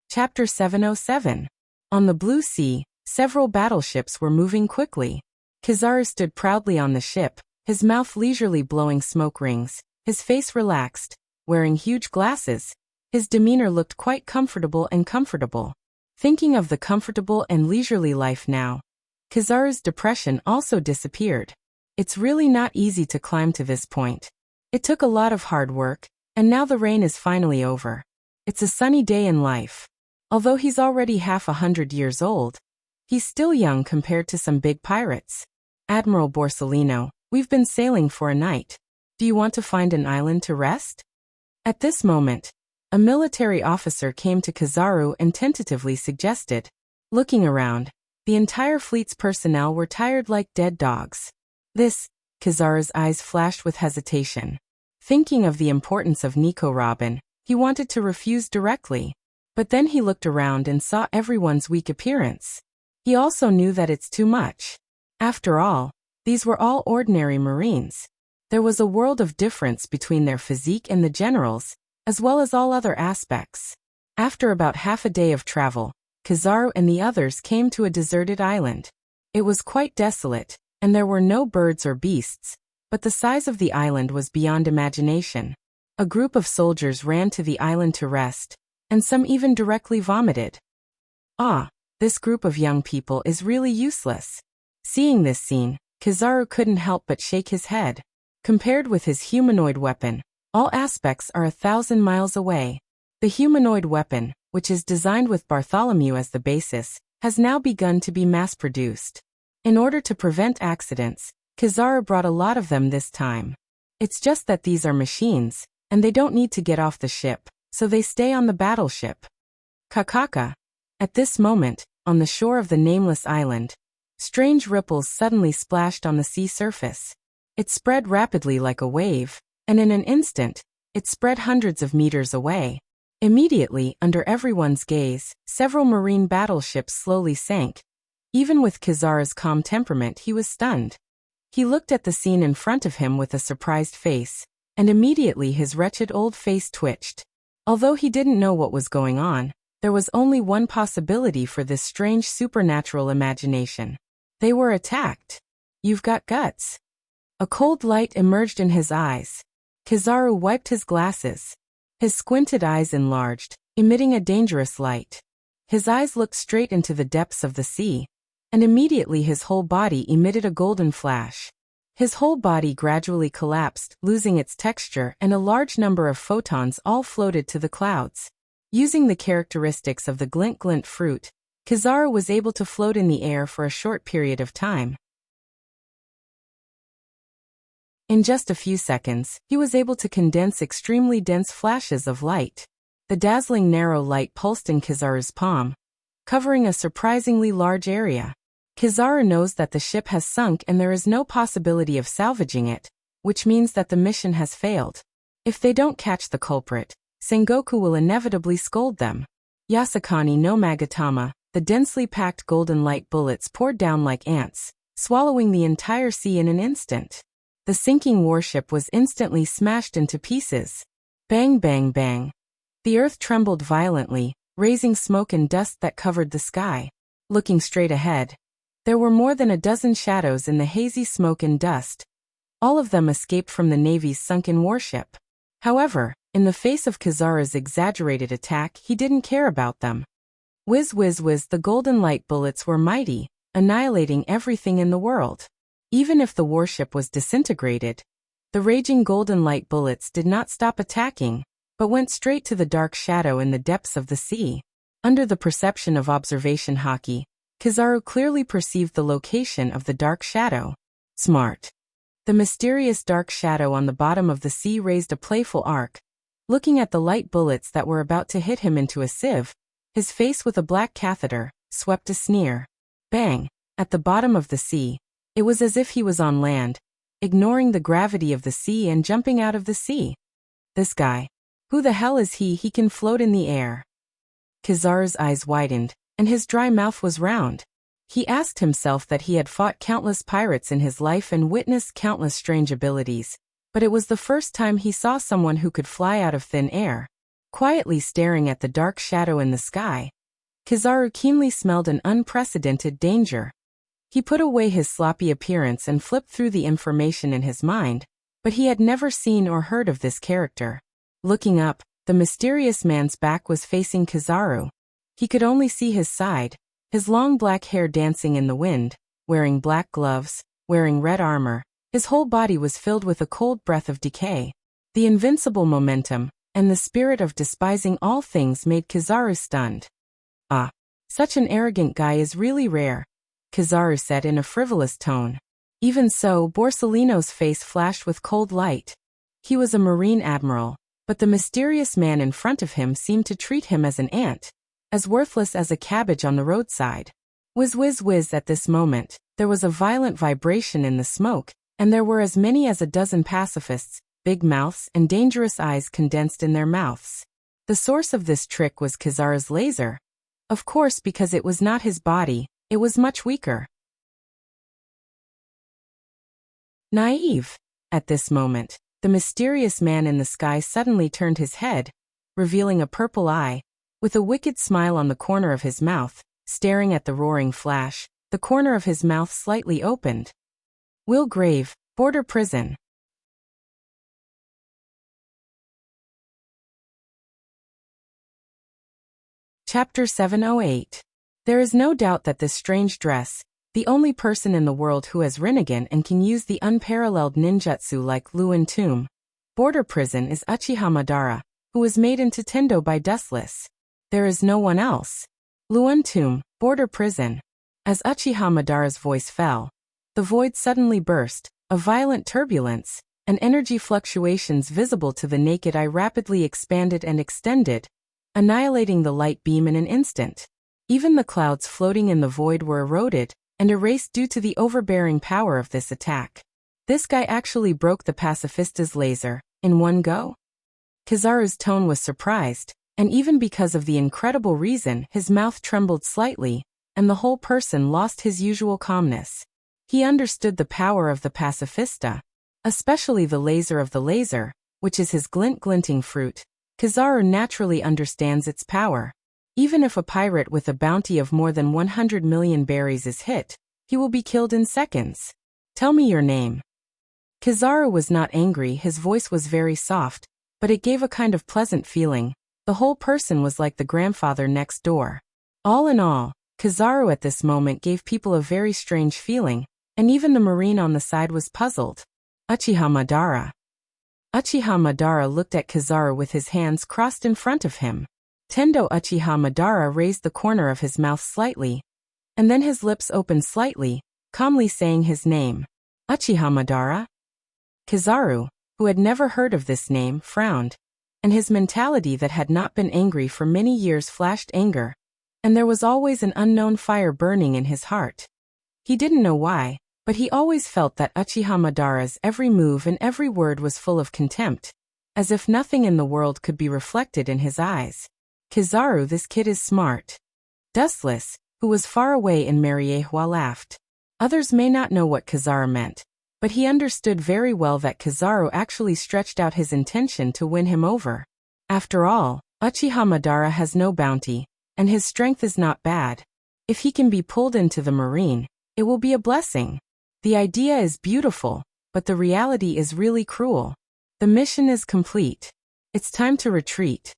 Chapter 707. On the Blue Sea, several battleships were moving quickly. Kizaru stood proudly on the ship, his mouth leisurely blowing smoke rings, his face relaxed, wearing huge glasses. His demeanor looked quite comfortable. Thinking of the comfortable and leisurely life now, Kizaru's depression also disappeared. It's really not easy to climb to this point. It took a lot of hard work, and now the rain is finally over. It's a sunny day in life. Although he's already 100 years old, he's still young compared to some big pirates. Admiral Borsellino, we've been sailing for a night. Do you want to find an island to rest? At this moment, a military officer came to Kizaru and tentatively suggested. Looking around, the entire fleet's personnel were tired like dead dogs. Kizaru's eyes flashed with hesitation. Thinking of the importance of Nico Robin, he wanted to refuse directly. But then he looked around and saw everyone's weak appearance. He also knew that it's too much. After all, these were all ordinary Marines. There was a world of difference between their physique and the generals, as well as all other aspects. After about half a day of travel, Kizaru and the others came to a deserted island. It was quite desolate, and there were no birds or beasts, but the size of the island was beyond imagination. A group of soldiers ran to the island to rest, and some even directly vomited. This group of young people is really useless. Seeing this scene, Kizaru couldn't help but shake his head. Compared with his humanoid weapon, all aspects are 1,000 miles away. The humanoid weapon, which is designed with Bartholomew as the basis, has now begun to be mass-produced. In order to prevent accidents, Kizaru brought a lot of them this time. It's just that these are machines, and they don't need to get off the ship, so they stay on the battleship. Kakaka. At this moment, on the shore of the nameless island, strange ripples suddenly splashed on the sea surface. It spread rapidly like a wave, and in an instant, it spread hundreds of meters away. Immediately, under everyone's gaze, several marine battleships slowly sank. Even with Kizaru's calm temperament, he was stunned. He looked at the scene in front of him with a surprised face, and immediately his wretched old face twitched. Although he didn't know what was going on, there was only one possibility for this strange supernatural imagination. They were attacked. You've got guts. A cold light emerged in his eyes. Kizaru wiped his glasses. His squinted eyes enlarged, emitting a dangerous light. His eyes looked straight into the depths of the sea. and immediately his whole body emitted a golden flash. His whole body gradually collapsed, losing its texture, and a large number of photons all floated to the clouds. Using the characteristics of the glint-glint fruit, Kizaru was able to float in the air for a short period of time. In just a few seconds, he was able to condense extremely dense flashes of light. The dazzling narrow light pulsed in Kizaru's palm, covering a surprisingly large area. Kizaru knows that the ship has sunk and there is no possibility of salvaging it, which means that the mission has failed. If they don't catch the culprit, Sengoku will inevitably scold them. Yasakani no Magatama, the densely packed golden light bullets poured down like ants, swallowing the entire sea in an instant. The sinking warship was instantly smashed into pieces. Bang bang bang. The earth trembled violently, raising smoke and dust that covered the sky. Looking straight ahead, there were more than a dozen shadows in the hazy smoke and dust. All of them escaped from the Navy's sunken warship. However, in the face of Kizaru's exaggerated attack, he didn't care about them. Whiz whiz whiz, the golden light bullets were mighty, annihilating everything in the world. Even if the warship was disintegrated, the raging golden light bullets did not stop attacking, but went straight to the dark shadow in the depths of the sea. Under the perception of observation haki, Kizaru clearly perceived the location of the dark shadow. Smart. The mysterious dark shadow on the bottom of the sea raised a playful arc. Looking at the light bullets that were about to hit him into a sieve, his face with a black catheter swept a sneer. Bang! At the bottom of the sea, it was as if he was on land, ignoring the gravity of the sea and jumping out of the sea. This guy. Who the hell is he? He can float in the air. Kizaru's eyes widened, and his dry mouth was round. He asked himself that he had fought countless pirates in his life and witnessed countless strange abilities, but it was the first time he saw someone who could fly out of thin air. Quietly staring at the dark shadow in the sky, Kizaru keenly smelled an unprecedented danger. He put away his sloppy appearance and flipped through the information in his mind, but he had never seen or heard of this character. Looking up, the mysterious man's back was facing Kizaru. He could only see his side, his long black hair dancing in the wind, wearing black gloves, wearing red armor. His whole body was filled with a cold breath of decay. The invincible momentum and the spirit of despising all things made Kizaru stunned. Ah, such an arrogant guy is really rare, Kizaru said in a frivolous tone. Even so, Borsellino's face flashed with cold light. He was a marine admiral, but the mysterious man in front of him seemed to treat him as an ant, as worthless as a cabbage on the roadside. Whiz whiz whiz. At this moment, there was a violent vibration in the smoke, and there were as many as a dozen pacifists, big mouths and dangerous eyes condensed in their mouths. The source of this trick was Kizaru's laser. Of course, because it was not his body, it was much weaker. Naive. At this moment, the mysterious man in the sky suddenly turned his head, revealing a purple eye, with a wicked smile on the corner of his mouth, staring at the roaring flash. The corner of his mouth slightly opened. Will Grave, Border Prison. Chapter 708. There is no doubt that this strange dress, the only person in the world who has Rinnegan and can use the unparalleled ninjutsu like Luan Tomb, Border Prison, is Uchiha Madara, who was made into Tendo by Dustless. There is no one else. Luan Tomb, Border Prison. As Uchiha Madara's voice fell, the void suddenly burst, a violent turbulence, and energy fluctuations visible to the naked eye rapidly expanded and extended, annihilating the light beam in an instant. Even the clouds floating in the void were eroded and erased due to the overbearing power of this attack. This guy actually broke the pacifista's laser in one go? Kizaru's tone was surprised, and even because of the incredible reason, his mouth trembled slightly, and the whole person lost his usual calmness. He understood the power of the pacifista, especially the laser of the laser, which is his glinting fruit. Kizaru naturally understands its power. Even if a pirate with a bounty of more than 100 million berries is hit, he will be killed in seconds. Tell me your name. Kizaru was not angry, his voice was very soft, but it gave a kind of pleasant feeling. The whole person was like the grandfather next door. All in all, Kizaru at this moment gave people a very strange feeling, and even the marine on the side was puzzled. Uchiha Madara. Uchiha Madara looked at Kizaru with his hands crossed in front of him. Tendo Uchiha Madara raised the corner of his mouth slightly, and then his lips opened slightly, calmly saying his name. Uchiha Madara? Kizaru, who had never heard of this name, frowned, and his mentality that had not been angry for many years flashed anger, and there was always an unknown fire burning in his heart. He didn't know why, but he always felt that Uchiha Madara's every move and every word was full of contempt, as if nothing in the world could be reflected in his eyes. Kizaru, this kid is smart. Dustless, who was far away in Mariehua, laughed. Others may not know what Kizaru meant, but he understood very well that Kizaru actually stretched out his intention to win him over. After all, Uchiha Madara has no bounty, and his strength is not bad. If he can be pulled into the marine, it will be a blessing. The idea is beautiful, but the reality is really cruel. The mission is complete. It's time to retreat.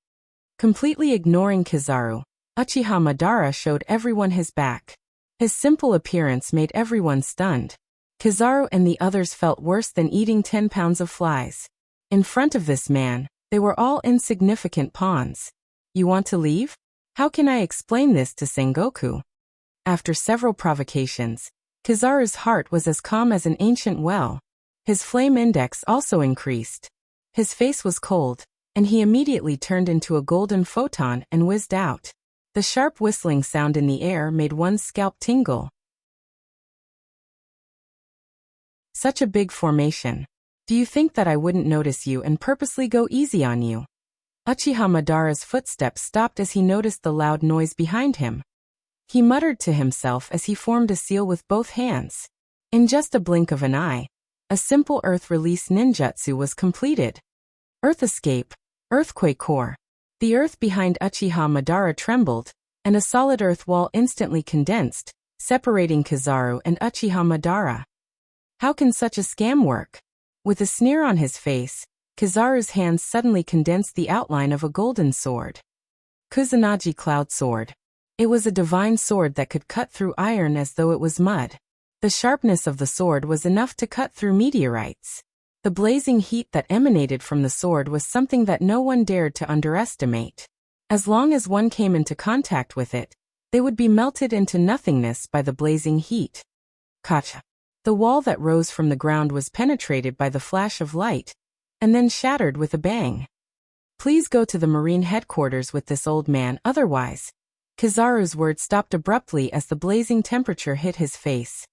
Completely ignoring Kizaru, Uchiha Madara showed everyone his back. His simple appearance made everyone stunned. Kizaru and the others felt worse than eating 10 pounds of flies. In front of this man, they were all insignificant pawns. You want to leave? How can I explain this to Sengoku? After several provocations, Kizaru's heart was as calm as an ancient well. His flame index also increased. His face was cold, and he immediately turned into a golden photon and whizzed out. The sharp whistling sound in the air made one's scalp tingle. Such a big formation. Do you think that I wouldn't notice you and purposely go easy on you? Uchiha Madara's footsteps stopped as he noticed the loud noise behind him. He muttered to himself as he formed a seal with both hands. In just a blink of an eye, a simple earth release ninjutsu was completed. Earth escape, earthquake core. The earth behind Uchiha Madara trembled, and a solid earth wall instantly condensed, separating Kizaru and Uchiha Madara. How can such a scam work? With a sneer on his face, Kizaru's hands suddenly condensed the outline of a golden sword. Kusanagi Cloud Sword. It was a divine sword that could cut through iron as though it was mud. The sharpness of the sword was enough to cut through meteorites. The blazing heat that emanated from the sword was something that no one dared to underestimate. As long as one came into contact with it, they would be melted into nothingness by the blazing heat. Kacha. The wall that rose from the ground was penetrated by the flash of light, and then shattered with a bang. Please go to the marine headquarters with this old man, otherwise. Kizaru's words stopped abruptly as the blazing temperature hit his face.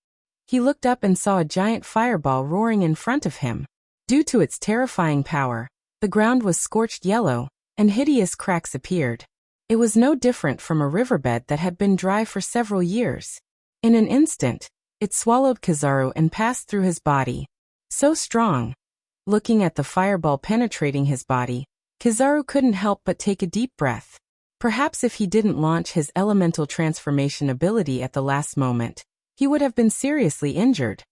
He looked up and saw a giant fireball roaring in front of him. Due to its terrifying power, the ground was scorched yellow, and hideous cracks appeared. It was no different from a riverbed that had been dry for several years. In an instant, it swallowed Kizaru and passed through his body. So strong. Looking at the fireball penetrating his body, Kizaru couldn't help but take a deep breath. Perhaps if he didn't launch his elemental transformation ability at the last moment, he would have been seriously injured.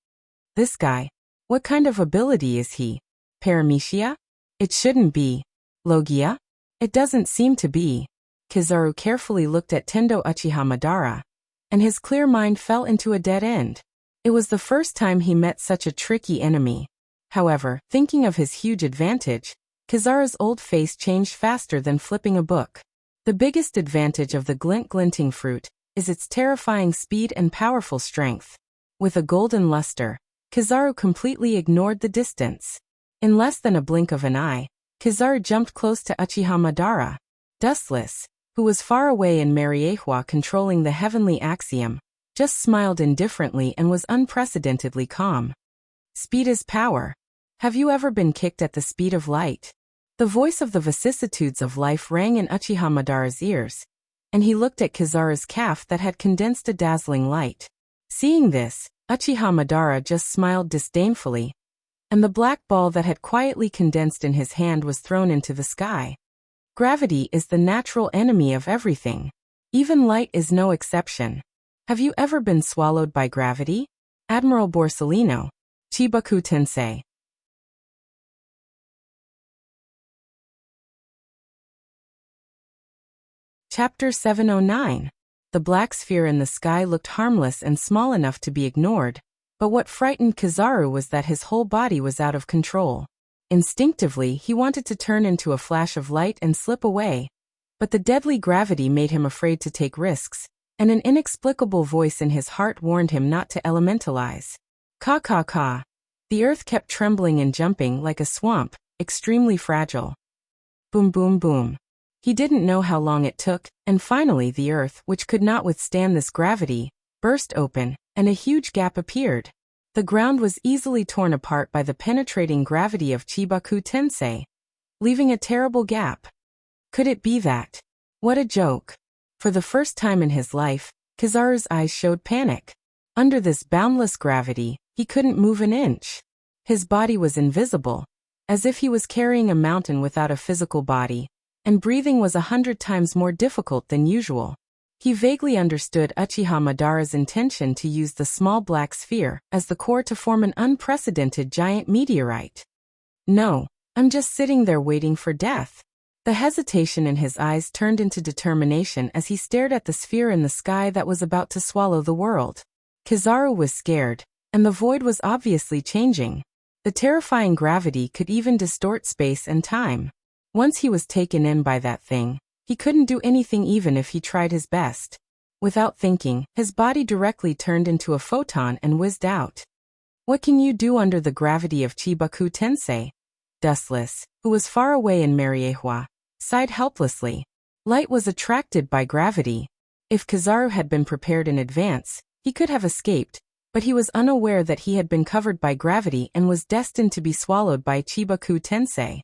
This guy, what kind of ability is he? Paramecia? It shouldn't be. Logia? It doesn't seem to be. Kizaru carefully looked at Tendo Uchiha Madara, and his clear mind fell into a dead end. It was the first time he met such a tricky enemy. However, thinking of his huge advantage, Kizaru's old face changed faster than flipping a book. The biggest advantage of the glinting fruit is its terrifying speed and powerful strength. With a golden luster, Kizaru completely ignored the distance. In less than a blink of an eye, Kizaru jumped close to Uchiha Madara. Dustless, who was far away in Mariehua controlling the heavenly axiom, just smiled indifferently and was unprecedentedly calm. Speed is power. Have you ever been kicked at the speed of light? The voice of the vicissitudes of life rang in Uchiha Madara's ears, and he looked at Kizaru's calf that had condensed a dazzling light. Seeing this, Uchiha Madara just smiled disdainfully, and the black ball that had quietly condensed in his hand was thrown into the sky. Gravity is the natural enemy of everything. Even light is no exception. Have you ever been swallowed by gravity? Admiral Borsellino. Chibaku Tensei. Chapter 709. The black sphere in the sky looked harmless and small enough to be ignored, but what frightened Kizaru was that his whole body was out of control. Instinctively, he wanted to turn into a flash of light and slip away, but the deadly gravity made him afraid to take risks, and an inexplicable voice in his heart warned him not to elementalize. Ka ka ka. The earth kept trembling and jumping like a swamp, extremely fragile. Boom boom boom. He didn't know how long it took, and finally the earth, which could not withstand this gravity, burst open, and a huge gap appeared. The ground was easily torn apart by the penetrating gravity of Chibaku Tensei, leaving a terrible gap. Could it be that? What a joke. For the first time in his life, Kizaru's eyes showed panic. Under this boundless gravity, he couldn't move an inch. His body was invisible, as if he was carrying a mountain without a physical body, and breathing was 100 times more difficult than usual. He vaguely understood Uchiha Madara's intention to use the small black sphere as the core to form an unprecedented giant meteorite. No, I'm just sitting there waiting for death. The hesitation in his eyes turned into determination as he stared at the sphere in the sky that was about to swallow the world. Kizaru was scared, and the void was obviously changing. The terrifying gravity could even distort space and time. Once he was taken in by that thing, he couldn't do anything even if he tried his best. Without thinking, his body directly turned into a photon and whizzed out. What can you do under the gravity of Chibaku Tensei? Dustless, who was far away in Mariehua, sighed helplessly. Light was attracted by gravity. If Kizaru had been prepared in advance, he could have escaped, but he was unaware that he had been covered by gravity and was destined to be swallowed by Chibaku Tensei.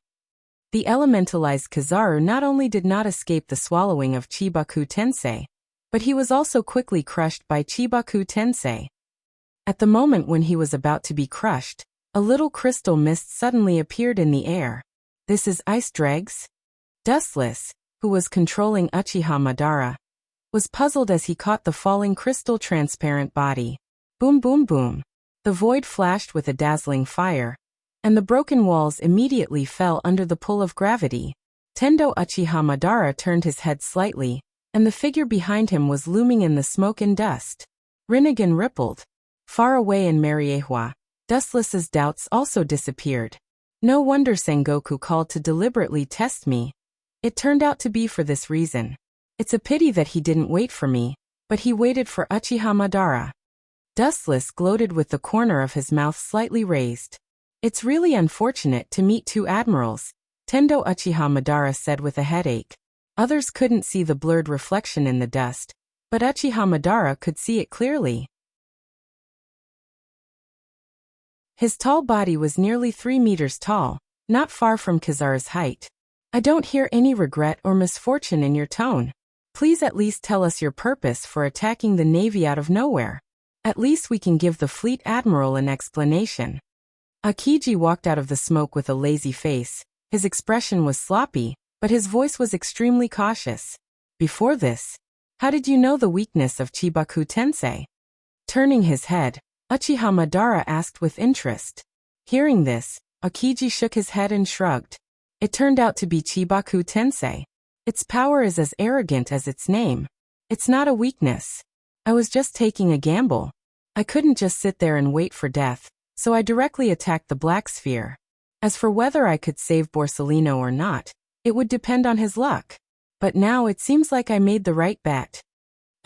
The elementalized Kizaru not only did not escape the swallowing of Chibaku Tensei, but he was also quickly crushed by Chibaku Tensei. At the moment when he was about to be crushed, a little crystal mist suddenly appeared in the air. This is ice dregs? Dustless, who was controlling Uchiha Madara, was puzzled as he caught the falling crystal transparent body. Boom boom boom. The void flashed with a dazzling fire, and the broken walls immediately fell under the pull of gravity. Tendo Uchiha Madara turned his head slightly, and the figure behind him was looming in the smoke and dust. Rinnegan rippled. Far away in Mariehua, Dustless's doubts also disappeared. No wonder Sengoku called to deliberately test me. It turned out to be for this reason. It's a pity that he didn't wait for me, but he waited for Uchiha Madara. Dustless gloated with the corner of his mouth slightly raised. It's really unfortunate to meet two admirals, Tendo Uchiha Madara said with a headache. Others couldn't see the blurred reflection in the dust, but Uchiha Madara could see it clearly. His tall body was nearly 3 meters tall, not far from Kizaru's height. I don't hear any regret or misfortune in your tone. Please at least tell us your purpose for attacking the Navy out of nowhere. At least we can give the fleet admiral an explanation. Akiji walked out of the smoke with a lazy face. His expression was sloppy, but his voice was extremely cautious. Before this, how did you know the weakness of Chibaku Tensei? Turning his head, Uchiha Madara asked with interest. Hearing this, Akiji shook his head and shrugged. It turned out to be Chibaku Tensei. Its power is as arrogant as its name. It's not a weakness. I was just taking a gamble. I couldn't just sit there and wait for death, so I directly attacked the black sphere. As for whether I could save Borsellino or not, it would depend on his luck. But now it seems like I made the right bet.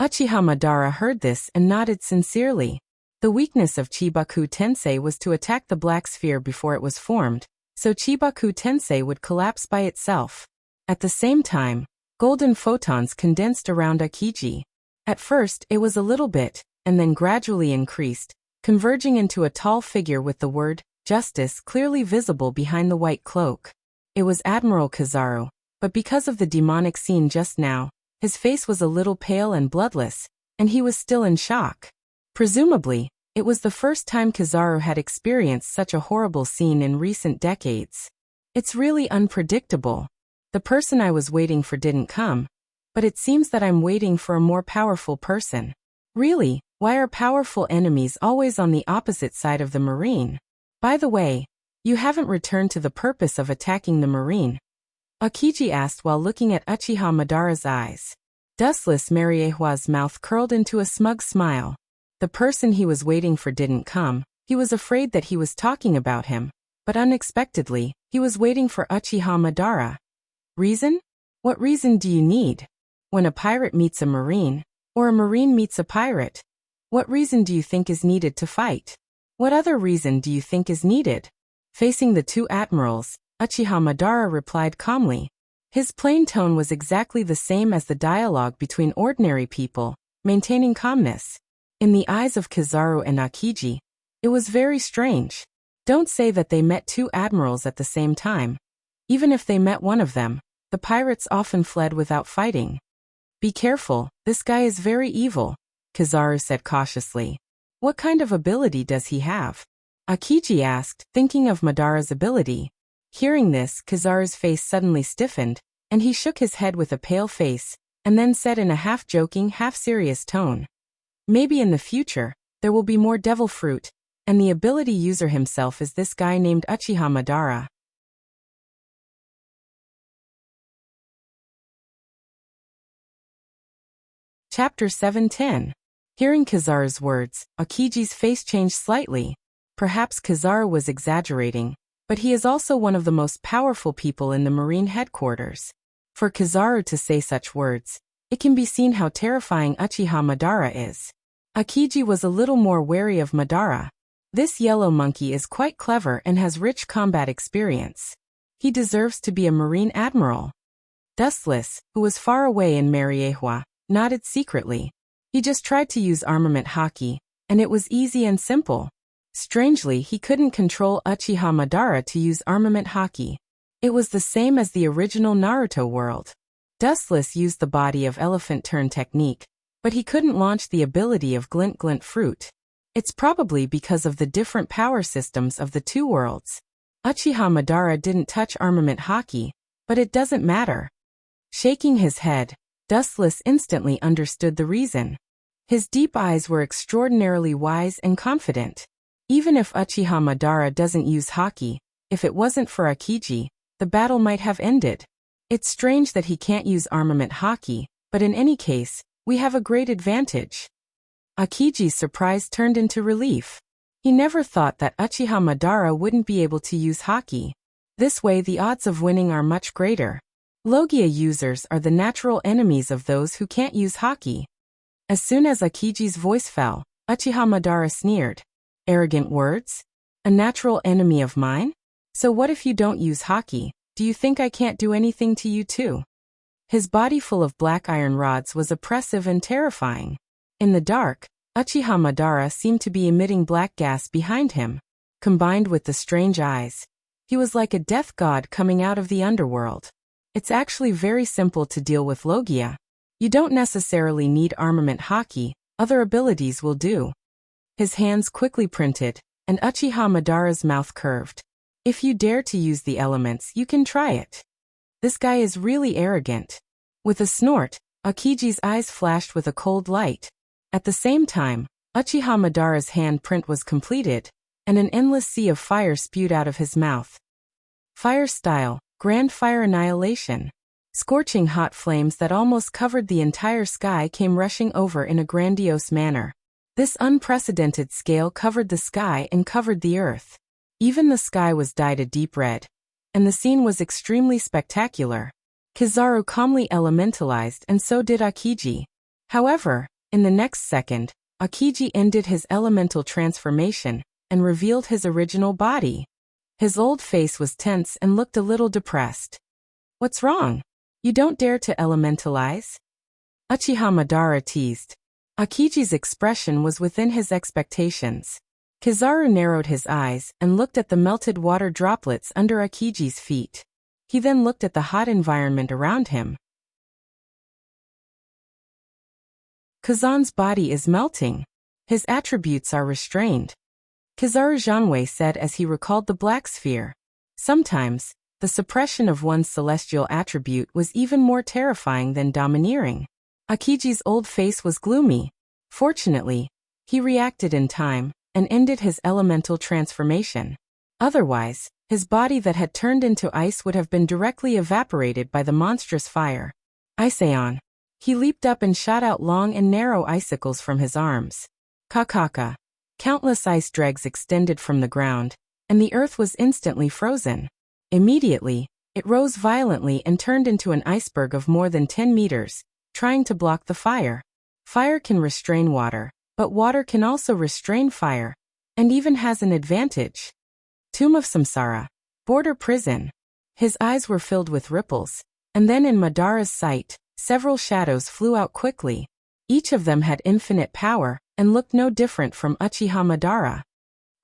Uchiha Madara heard this and nodded sincerely. The weakness of Chibaku Tensei was to attack the black sphere before it was formed, so Chibaku Tensei would collapse by itself. At the same time, golden photons condensed around Akiji. At first, it was a little bit, and then gradually increased, converging into a tall figure with the word, justice, clearly visible behind the white cloak. It was Admiral Kizaru, but because of the demonic scene just now, his face was a little pale and bloodless, and he was still in shock. Presumably, it was the first time Kizaru had experienced such a horrible scene in recent decades. It's really unpredictable. The person I was waiting for didn't come, but it seems that I'm waiting for a more powerful person. Really, why are powerful enemies always on the opposite side of the marine? By the way, you haven't returned to the purpose of attacking the marine. Akiji asked while looking at Uchiha Madara's eyes. Dustless Mariehua's mouth curled into a smug smile. The person he was waiting for didn't come. He was afraid that he was talking about him, but unexpectedly, he was waiting for Uchiha Madara. Reason? What reason do you need? When a pirate meets a marine, or a marine meets a pirate, what reason do you think is needed to fight? What other reason do you think is needed? Facing the two admirals, Uchiha Madara replied calmly. His plain tone was exactly the same as the dialogue between ordinary people, maintaining calmness. In the eyes of Kizaru and Akiji, it was very strange. Don't say that they met two admirals at the same time. Even if they met one of them, the pirates often fled without fighting. Be careful, this guy is very evil, Kizaru said cautiously. What kind of ability does he have? Akiji asked, thinking of Madara's ability. Hearing this, Kizaru's face suddenly stiffened, and he shook his head with a pale face, and then said in a half-joking, half-serious tone. Maybe in the future, there will be more devil fruit, and the ability user himself is this guy named Uchiha Madara. Chapter 710. Hearing Kizaru's words, Akiji's face changed slightly. Perhaps Kizaru was exaggerating, but he is also one of the most powerful people in the Marine headquarters. For Kizaru to say such words, it can be seen how terrifying Uchiha Madara is. Akiji was a little more wary of Madara. This yellow monkey is quite clever and has rich combat experience. He deserves to be a Marine admiral. Dustless, who was far away in Mariehua, nodded secretly. He just tried to use armament haki, and it was easy and simple. Strangely, he couldn't control Uchiha Madara to use armament haki. It was the same as the original Naruto world. Dustless used the body of elephant turn technique, but he couldn't launch the ability of glint glint fruit. It's probably because of the different power systems of the two worlds. Uchiha Madara didn't touch armament haki, but it doesn't matter. Shaking his head, Dustless instantly understood the reason. His deep eyes were extraordinarily wise and confident. Even if Uchiha Madara doesn't use haki, if it wasn't for Akiji, the battle might have ended. It's strange that he can't use armament haki, but in any case, we have a great advantage. Akiji's surprise turned into relief. He never thought that Uchiha Madara wouldn't be able to use haki. This way the odds of winning are much greater. Logia users are the natural enemies of those who can't use haki. As soon as Akiji's voice fell, Uchiha Madara sneered. Arrogant words? A natural enemy of mine? So what if you don't use haki? Do you think I can't do anything to you too? His body full of black iron rods was oppressive and terrifying. In the dark, Uchiha Madara seemed to be emitting black gas behind him. Combined with the strange eyes, he was like a death god coming out of the underworld. It's actually very simple to deal with Logia. You don't necessarily need armament haki, other abilities will do. His hands quickly printed, and Uchiha Madara's mouth curved. If you dare to use the elements, you can try it. This guy is really arrogant. With a snort, Akiji's eyes flashed with a cold light. At the same time, Uchiha Madara's hand print was completed, and an endless sea of fire spewed out of his mouth. Fire style, grand fire annihilation. Scorching hot flames that almost covered the entire sky came rushing over in a grandiose manner. This unprecedented scale covered the sky and covered the earth. Even the sky was dyed a deep red. And the scene was extremely spectacular. Kizaru calmly elementalized and so did Akiji. However, in the next second, Akiji ended his elemental transformation and revealed his original body. His old face was tense and looked a little depressed. What's wrong? You don't dare to elementalize? Uchiha Madara teased. Akiji's expression was within his expectations. Kizaru narrowed his eyes and looked at the melted water droplets under Akiji's feet. He then looked at the hot environment around him. Kazan's body is melting. His attributes are restrained. Kizaru Janwei said as he recalled the black sphere. Sometimes, the suppression of one's celestial attribute was even more terrifying than domineering. Akiji's old face was gloomy. Fortunately, he reacted in time and ended his elemental transformation. Otherwise, his body that had turned into ice would have been directly evaporated by the monstrous fire. Iseon. He leaped up and shot out long and narrow icicles from his arms. Kakaka. Countless ice dregs extended from the ground, and the earth was instantly frozen. Immediately, it rose violently and turned into an iceberg of more than 10 meters, trying to block the fire. Fire can restrain water, but water can also restrain fire, and even has an advantage. Tomb of Samsara. Border prison. His eyes were filled with ripples, and then in Madara's sight, several shadows flew out quickly. Each of them had infinite power, and looked no different from Uchiha Madara.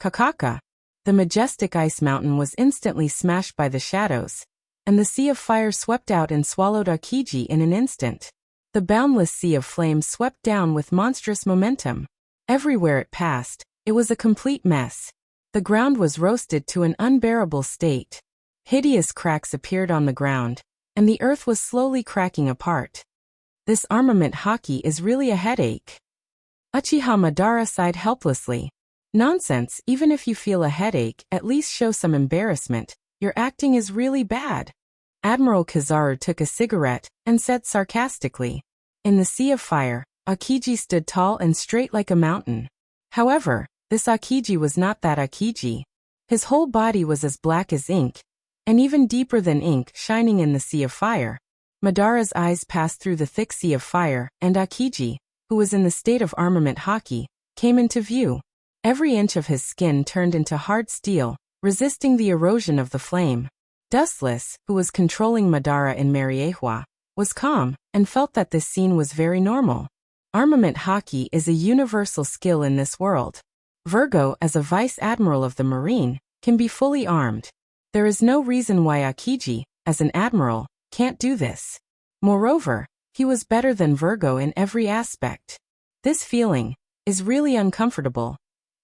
Kakaka. The majestic ice mountain was instantly smashed by the shadows, and the sea of fire swept out and swallowed Akiji in an instant. The boundless sea of flames swept down with monstrous momentum. Everywhere it passed, it was a complete mess. The ground was roasted to an unbearable state. Hideous cracks appeared on the ground, and the earth was slowly cracking apart. This armament hockey is really a headache. Uchiha Madara sighed helplessly. Nonsense, even if you feel a headache, at least show some embarrassment. Your acting is really bad. Admiral Kizaru took a cigarette and said sarcastically. In the sea of fire, Akiji stood tall and straight like a mountain. However, this Akiji was not that Akiji. His whole body was as black as ink, and even deeper than ink shining in the sea of fire. Madara's eyes passed through the thick sea of fire, and Akiji, who was in the state of armament hockey, came into view. Every inch of his skin turned into hard steel, resisting the erosion of the flame. Dustless, who was controlling Madara in Mariehua, was calm, and felt that this scene was very normal. Armament hockey is a universal skill in this world. Virgo, as a vice admiral of the Marine, can be fully armed. There is no reason why Akiji, as an admiral, can't do this. Moreover, he was better than Virgo in every aspect. This feeling is really uncomfortable.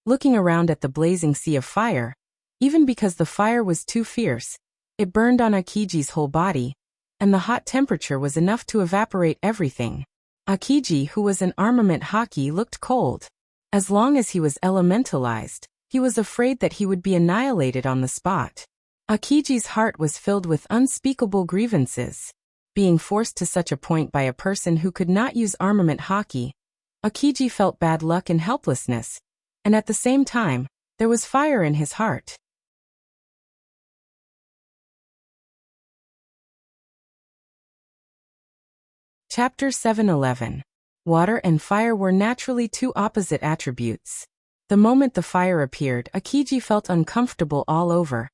Looking around at the blazing sea of fire, even because the fire was too fierce, it burned on Akiji's whole body, and the hot temperature was enough to evaporate everything. Akiji, who was in armament hockey, looked cold. As long as he was elementalized, he was afraid that he would be annihilated on the spot. Akiji's heart was filled with unspeakable grievances. Being forced to such a point by a person who could not use armament hockey, Akiji felt bad luck and helplessness, and at the same time, there was fire in his heart. Chapter 7:11. Water and fire were naturally two opposite attributes. The moment the fire appeared, Akiji felt uncomfortable all over,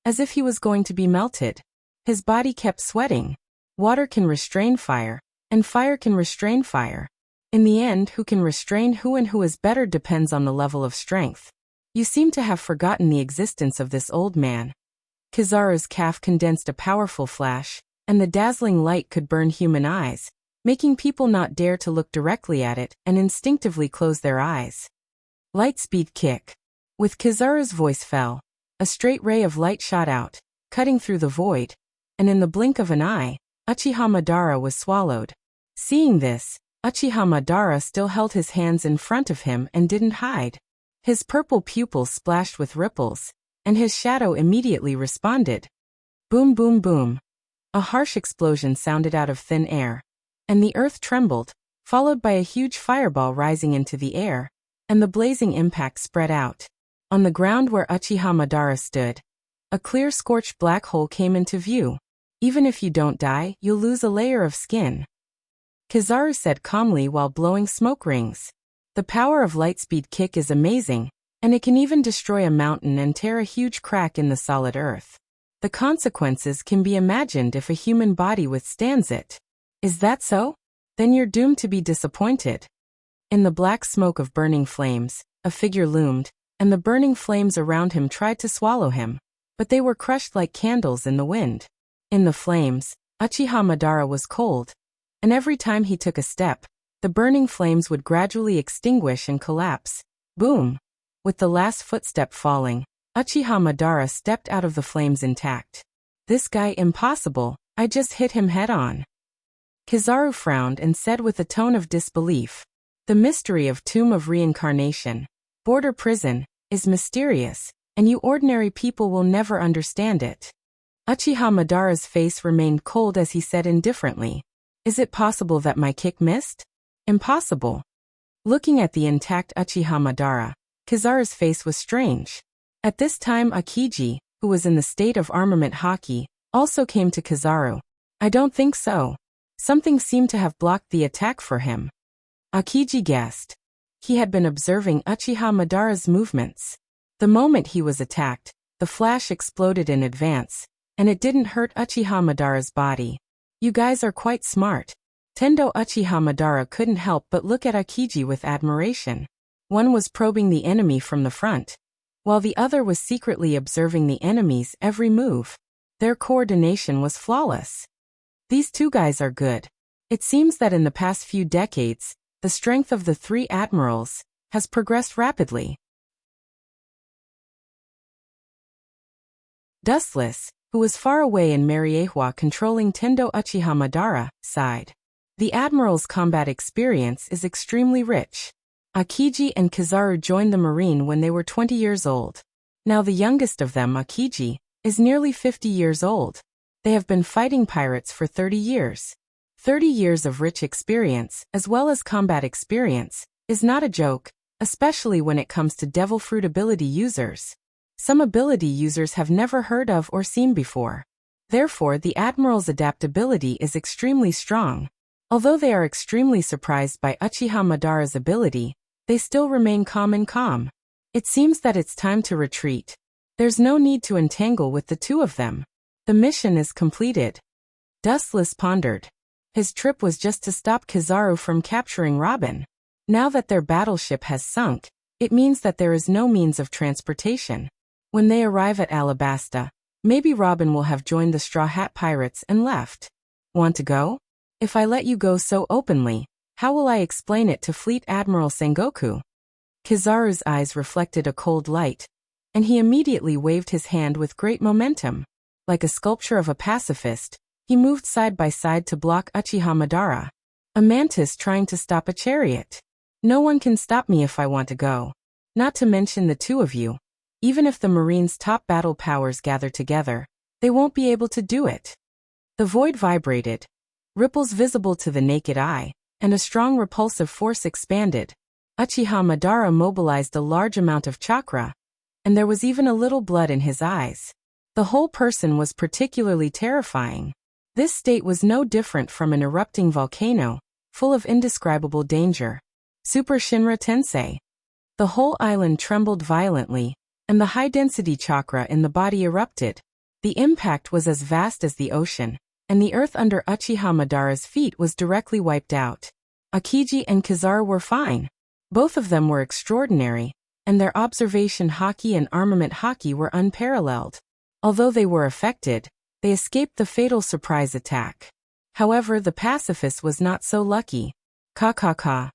as if he was going to be melted. His body kept sweating. Water can restrain fire, and fire can restrain fire. In the end, who can restrain who and who is better depends on the level of strength. You seem to have forgotten the existence of this old man. Kizaru's calf condensed a powerful flash, and the dazzling light could burn human eyes, making people not dare to look directly at it and instinctively close their eyes. Lightspeed kick. With Kizaru's voice fell, a straight ray of light shot out, cutting through the void, and in the blink of an eye, Uchiha Madara was swallowed. Seeing this, Uchiha Madara still held his hands in front of him and didn't hide. His purple pupils splashed with ripples, and his shadow immediately responded. Boom boom boom. A harsh explosion sounded out of thin air, and the earth trembled, followed by a huge fireball rising into the air, and the blazing impact spread out. On the ground where Uchiha Madara stood, a clear scorched black hole came into view. Even if you don't die, you'll lose a layer of skin. Kizaru said calmly while blowing smoke rings. The power of Lightspeed kick is amazing, and it can even destroy a mountain and tear a huge crack in the solid earth. The consequences can be imagined if a human body withstands it. Is that so? Then you're doomed to be disappointed. In the black smoke of burning flames, a figure loomed, and the burning flames around him tried to swallow him, but they were crushed like candles in the wind. In the flames, Uchiha Madara was cold, and every time he took a step, the burning flames would gradually extinguish and collapse. Boom! With the last footstep falling, Uchiha Madara stepped out of the flames intact. This guy impossible, I just hit him head on. Kizaru frowned and said with a tone of disbelief, the mystery of Tomb of Reincarnation, border prison, is mysterious, and you ordinary people will never understand it. Uchiha Madara's face remained cold as he said indifferently, Is it possible that my kick missed? Impossible. Looking at the intact Uchiha Madara, Kizaru's face was strange. At this time Akiji, who was in the state of armament haki, also came to Kizaru. I don't think so. Something seemed to have blocked the attack for him. Akiji guessed. He had been observing Uchiha Madara's movements. The moment he was attacked, the flash exploded in advance, and it didn't hurt Uchiha Madara's body. You guys are quite smart. Tendo Uchiha Madara couldn't help but look at Akiji with admiration. One was probing the enemy from the front, while the other was secretly observing the enemy's every move. Their coordination was flawless. These two guys are good. It seems that in the past few decades, the strength of the three admirals has progressed rapidly. Dustless, who was far away in Mariehua controlling Tendo Uchiha Madara, sighed. The admiral's combat experience is extremely rich. Akiji and Kizaru joined the Marine when they were 20 years old. Now the youngest of them, Akiji, is nearly 50 years old. They have been fighting pirates for 30 years. 30 years of rich experience, as well as combat experience, is not a joke, especially when it comes to devil fruit ability users. Some ability users have never heard of or seen before. Therefore, the Admiral's adaptability is extremely strong. Although they are extremely surprised by Uchiha Madara's ability, they still remain calm and calm. It seems that it's time to retreat. There's no need to entangle with the two of them. The mission is completed. Dustless pondered. His trip was just to stop Kizaru from capturing Robin. Now that their battleship has sunk, it means that there is no means of transportation. When they arrive at Alabasta, maybe Robin will have joined the Straw Hat Pirates and left. Want to go? If I let you go so openly, how will I explain it to Fleet Admiral Sengoku? Kizaru's eyes reflected a cold light, and he immediately waved his hand with great momentum. Like a sculpture of a pacifist, he moved side by side to block Uchiha Madara. A mantis trying to stop a chariot. No one can stop me if I want to go. Not to mention the two of you. Even if the Marine's top battle powers gather together, they won't be able to do it. The void vibrated. Ripples visible to the naked eye, and a strong repulsive force expanded. Uchiha Madara mobilized a large amount of chakra, and there was even a little blood in his eyes. The whole person was particularly terrifying. This state was no different from an erupting volcano, full of indescribable danger. Super Shinra Tensei. The whole island trembled violently, and the high-density chakra in the body erupted. The impact was as vast as the ocean, and the earth under Uchiha Madara's feet was directly wiped out. Akiji and Kizaru were fine. Both of them were extraordinary, and their observation haki and armament haki were unparalleled. Although they were affected, they escaped the fatal surprise attack. However, the pacifist was not so lucky. Ka.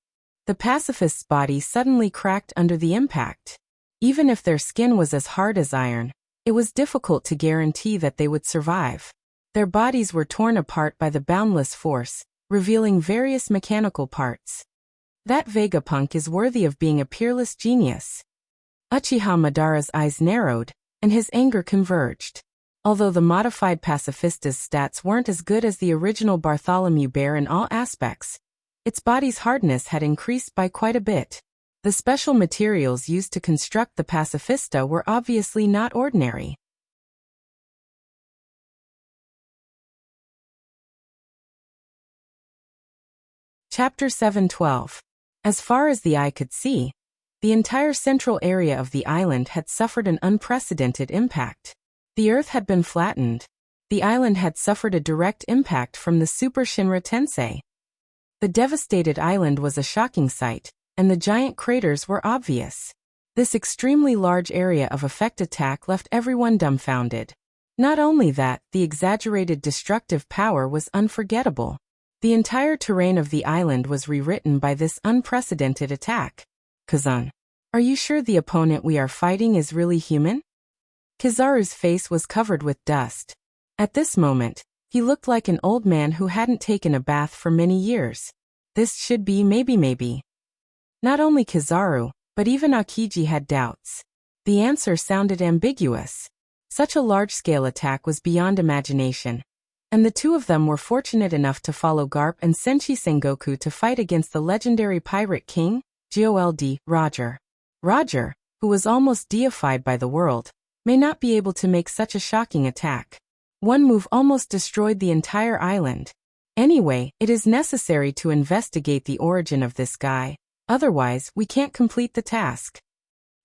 The pacifist's body suddenly cracked under the impact. Even if their skin was as hard as iron, it was difficult to guarantee that they would survive. Their bodies were torn apart by the boundless force, revealing various mechanical parts. That Vegapunk is worthy of being a peerless genius. Uchiha Madara's eyes narrowed, and his anger converged. Although the modified pacifista's stats weren't as good as the original Bartholomew Bear in all aspects, its body's hardness had increased by quite a bit. The special materials used to construct the pacifista were obviously not ordinary. Chapter 7:12. As far as the eye could see, the entire central area of the island had suffered an unprecedented impact. The earth had been flattened. The island had suffered a direct impact from the Super Shinra Tensei. The devastated island was a shocking sight, and the giant craters were obvious. This extremely large area of effect attack left everyone dumbfounded. Not only that, the exaggerated destructive power was unforgettable. The entire terrain of the island was rewritten by this unprecedented attack. Kazan, are you sure the opponent we are fighting is really human? Kizaru's face was covered with dust. At this moment, he looked like an old man who hadn't taken a bath for many years. This should be maybe. Not only Kizaru, but even Akiji had doubts. The answer sounded ambiguous. Such a large-scale attack was beyond imagination. And the two of them were fortunate enough to follow Garp and Senshi Sengoku to fight against the legendary pirate king, Gold Roger. Roger, who was almost deified by the world, may not be able to make such a shocking attack. One move almost destroyed the entire island. Anyway, it is necessary to investigate the origin of this guy, otherwise we can't complete the task.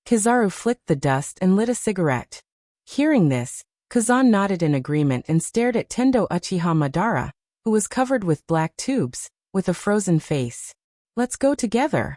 Kizaru flicked the dust and lit a cigarette. Hearing this, Kazan nodded in agreement and stared at Tendo Uchiha Madara, who was covered with black tubes, with a frozen face. Let's go together.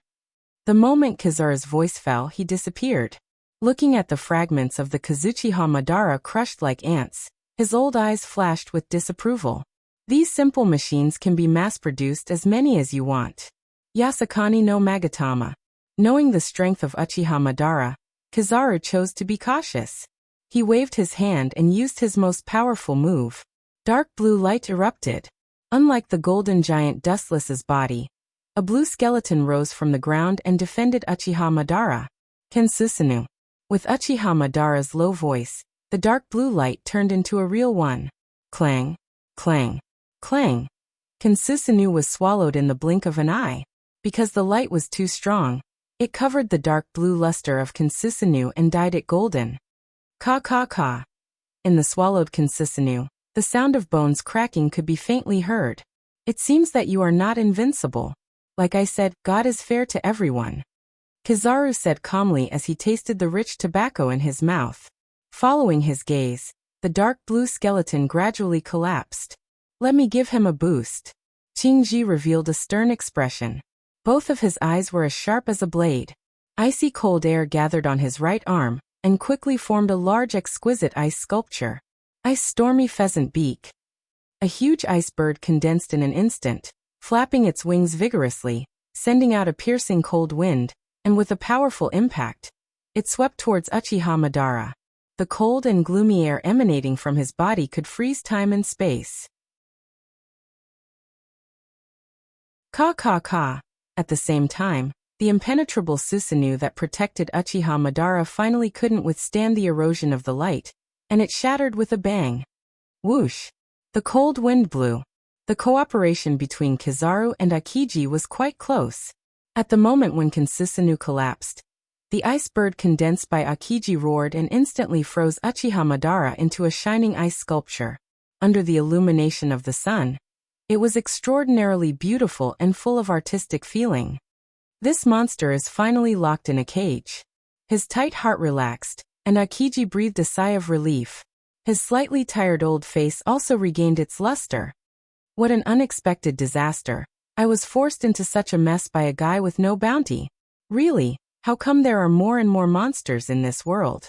The moment Kizaru's voice fell, he disappeared. Looking at the fragments of the Kazuchiha Madara crushed like ants, his old eyes flashed with disapproval. These simple machines can be mass-produced as many as you want. Yasakani no Magatama. Knowing the strength of Uchiha Madara, Kizaru chose to be cautious. He waved his hand and used his most powerful move. Dark blue light erupted. Unlike the golden giant Dustless's body, a blue skeleton rose from the ground and defended Uchiha Madara. Kensusunu. With Uchiha Madara's low voice, the dark blue light turned into a real one. Clang, clang, clang. Kensusunu was swallowed in the blink of an eye. Because the light was too strong, it covered the dark blue luster of Kensusunu and dyed it golden. Ka ka ka. In the swallowed Kensusunu, the sound of bones cracking could be faintly heard. It seems that you are not invincible. Like I said, God is fair to everyone. Kizaru said calmly as he tasted the rich tobacco in his mouth. Following his gaze, the dark blue skeleton gradually collapsed. Let me give him a boost. Qingji revealed a stern expression. Both of his eyes were as sharp as a blade. Icy cold air gathered on his right arm, and quickly formed a large exquisite ice sculpture. Ice stormy pheasant beak. A huge ice bird condensed in an instant, flapping its wings vigorously, sending out a piercing cold wind, and with a powerful impact, it swept towards Uchiha Madara. The cold and gloomy air emanating from his body could freeze time and space. Ka ka ka. At the same time, the impenetrable Susanoo that protected Uchiha Madara finally couldn't withstand the erosion of the light, and it shattered with a bang. Whoosh! The cold wind blew. The cooperation between Kizaru and Akiji was quite close. At the moment when Susanoo collapsed, the ice bird condensed by Akiji roared and instantly froze Uchiha Madara into a shining ice sculpture. Under the illumination of the sun, it was extraordinarily beautiful and full of artistic feeling. This monster is finally locked in a cage. His tight heart relaxed, and Akiji breathed a sigh of relief. His slightly tired old face also regained its luster. What an unexpected disaster. I was forced into such a mess by a guy with no bounty. Really, how come there are more and more monsters in this world?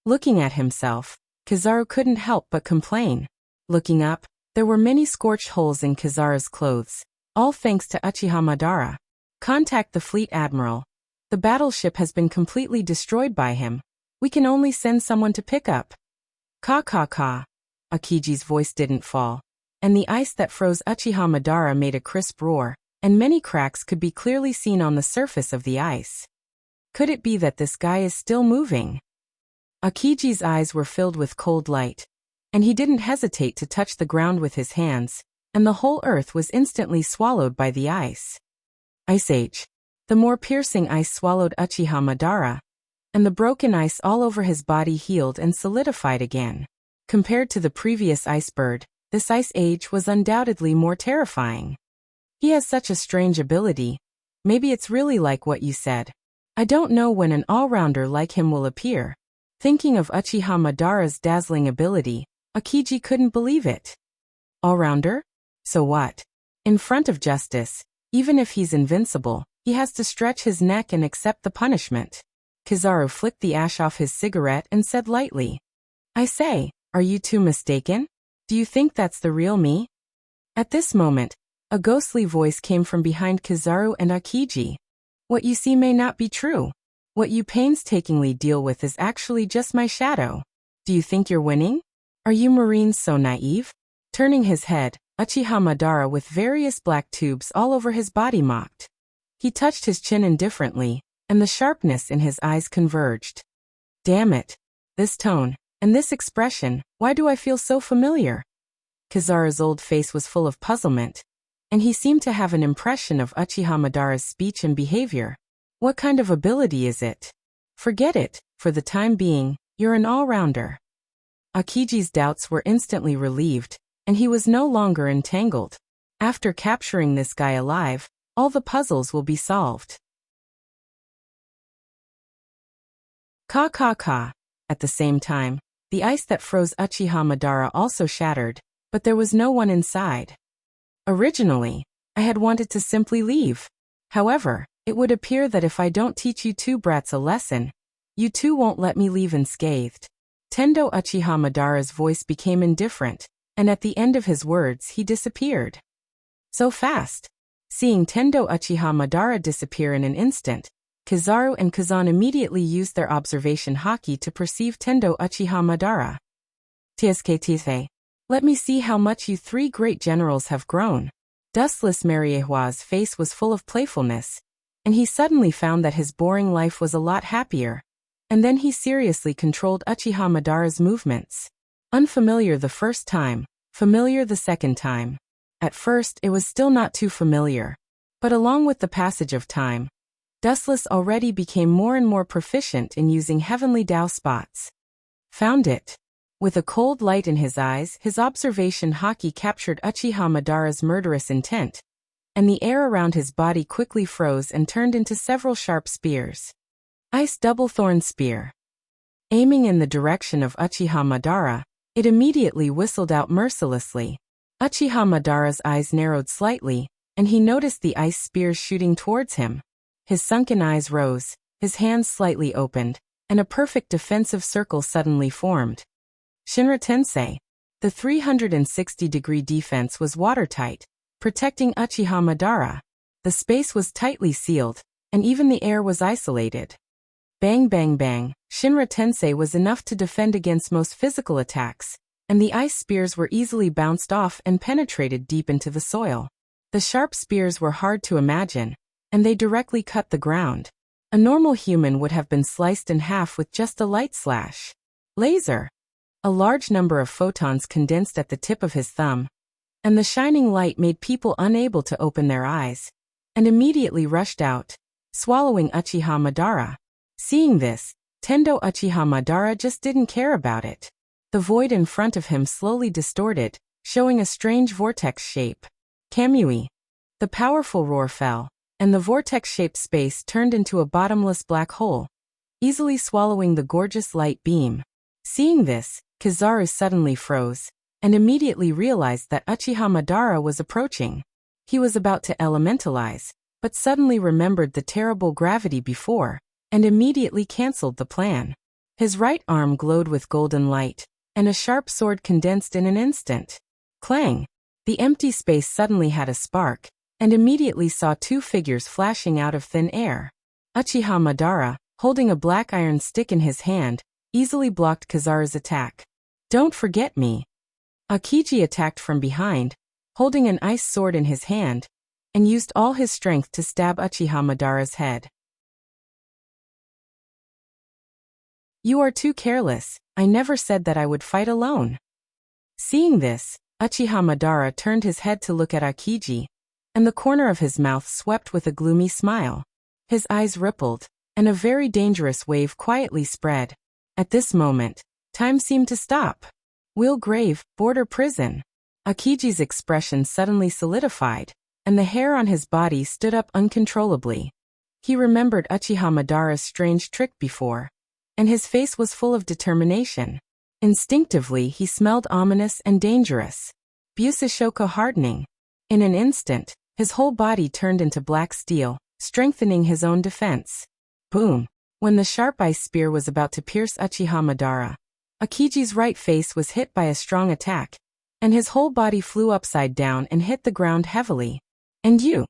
Looking at himself, Kizaru couldn't help but complain. Looking up, there were many scorched holes in Kizaru's clothes, all thanks to Uchiha Madara. Contact the fleet admiral. The battleship has been completely destroyed by him. We can only send someone to pick up. Ka ka ka. Akiji's voice didn't fall, and the ice that froze Uchiha Madara made a crisp roar, and many cracks could be clearly seen on the surface of the ice. Could it be that this guy is still moving? Akiji's eyes were filled with cold light, and he didn't hesitate to touch the ground with his hands, and the whole earth was instantly swallowed by the ice. Ice Age. The more piercing ice swallowed Uchiha Madara, and the broken ice all over his body healed and solidified again. Compared to the previous ice bird, this Ice Age was undoubtedly more terrifying. He has such a strange ability. Maybe it's really like what you said. I don't know when an all-rounder like him will appear. Thinking of Uchiha Madara's dazzling ability, Akiji couldn't believe it. All-rounder? So what? In front of justice, even if he's invincible, he has to stretch his neck and accept the punishment. Kizaru flicked the ash off his cigarette and said lightly, I say, are you two mistaken? Do you think that's the real me? At this moment, a ghostly voice came from behind Kizaru and Akiji. What you see may not be true. What you painstakingly deal with is actually just my shadow. Do you think you're winning? Are you Marines so naive? Turning his head, Uchiha Madara with various black tubes all over his body mocked. He touched his chin indifferently, and the sharpness in his eyes converged. Damn it. This tone, and this expression, why do I feel so familiar? Kizaru's old face was full of puzzlement, and he seemed to have an impression of Uchiha Madara's speech and behavior. What kind of ability is it? Forget it, for the time being, you're an all-rounder. Akiji's doubts were instantly relieved, and he was no longer entangled. After capturing this guy alive, all the puzzles will be solved. Ka ka ka. At the same time, the ice that froze Uchiha Madara also shattered, but there was no one inside. Originally, I had wanted to simply leave. However, it would appear that if I don't teach you two brats a lesson, you two won't let me leave unscathed. Tendo Uchiha Madara's voice became indifferent, and at the end of his words he disappeared. So fast. Seeing Tendo Uchiha Madara disappear in an instant, Kizaru and Kazan immediately used their observation haki to perceive Tendo Uchiha Madara. Tsk, let me see how much you three great generals have grown. Dustless Mariehua's face was full of playfulness, and he suddenly found that his boring life was a lot happier. And then he seriously controlled Uchiha Madara's movements. Unfamiliar the first time, familiar the second time. At first it was still not too familiar, but along with the passage of time, Dustless already became more and more proficient in using heavenly Dao spots. Found it. With a cold light in his eyes, his observation haki captured Uchiha Madara's murderous intent, and the air around his body quickly froze and turned into several sharp spears. Ice Double Thorn Spear. Aiming in the direction of Uchiha Madara, it immediately whistled out mercilessly. Uchiha Madara's eyes narrowed slightly, and he noticed the ice spears shooting towards him. His sunken eyes rose, his hands slightly opened, and a perfect defensive circle suddenly formed. Shinra Tensei. The 360-degree defense was watertight, protecting Uchiha Madara. The space was tightly sealed, and even the air was isolated. Bang bang bang, Shinra Tensei was enough to defend against most physical attacks, and the ice spears were easily bounced off and penetrated deep into the soil. The sharp spears were hard to imagine, and they directly cut the ground. A normal human would have been sliced in half with just a light slash. Laser. A large number of photons condensed at the tip of his thumb, and the shining light made people unable to open their eyes, and immediately rushed out, swallowing Uchiha Madara. Seeing this, Tendo Uchiha Madara just didn't care about it. The void in front of him slowly distorted, showing a strange vortex shape. Kamui. The powerful roar fell, and the vortex-shaped space turned into a bottomless black hole, easily swallowing the gorgeous light beam. Seeing this, Kizaru suddenly froze, and immediately realized that Uchiha Madara was approaching. He was about to elementalize, but suddenly remembered the terrible gravity before, and immediately cancelled the plan. His right arm glowed with golden light, and a sharp sword condensed in an instant. Clang! The empty space suddenly had a spark, and immediately saw two figures flashing out of thin air. Uchiha Madara, holding a black iron stick in his hand, easily blocked Kizaru's attack. Don't forget me. Akiji attacked from behind, holding an ice sword in his hand, and used all his strength to stab Uchiha Madara's head. You are too careless, I never said that I would fight alone. Seeing this, Uchiha Madara turned his head to look at Akiji, and the corner of his mouth swept with a gloomy smile. His eyes rippled, and a very dangerous wave quietly spread. At this moment, time seemed to stop. Will grave, border prison. Akiji's expression suddenly solidified, and the hair on his body stood up uncontrollably. He remembered Uchiha Madara's strange trick before, and his face was full of determination. Instinctively he smelled ominous and dangerous. Busishoka hardening. In an instant, his whole body turned into black steel, strengthening his own defense. Boom! When the sharp ice spear was about to pierce Uchiha Madara, Akiji's right face was hit by a strong attack, and his whole body flew upside down and hit the ground heavily. And you?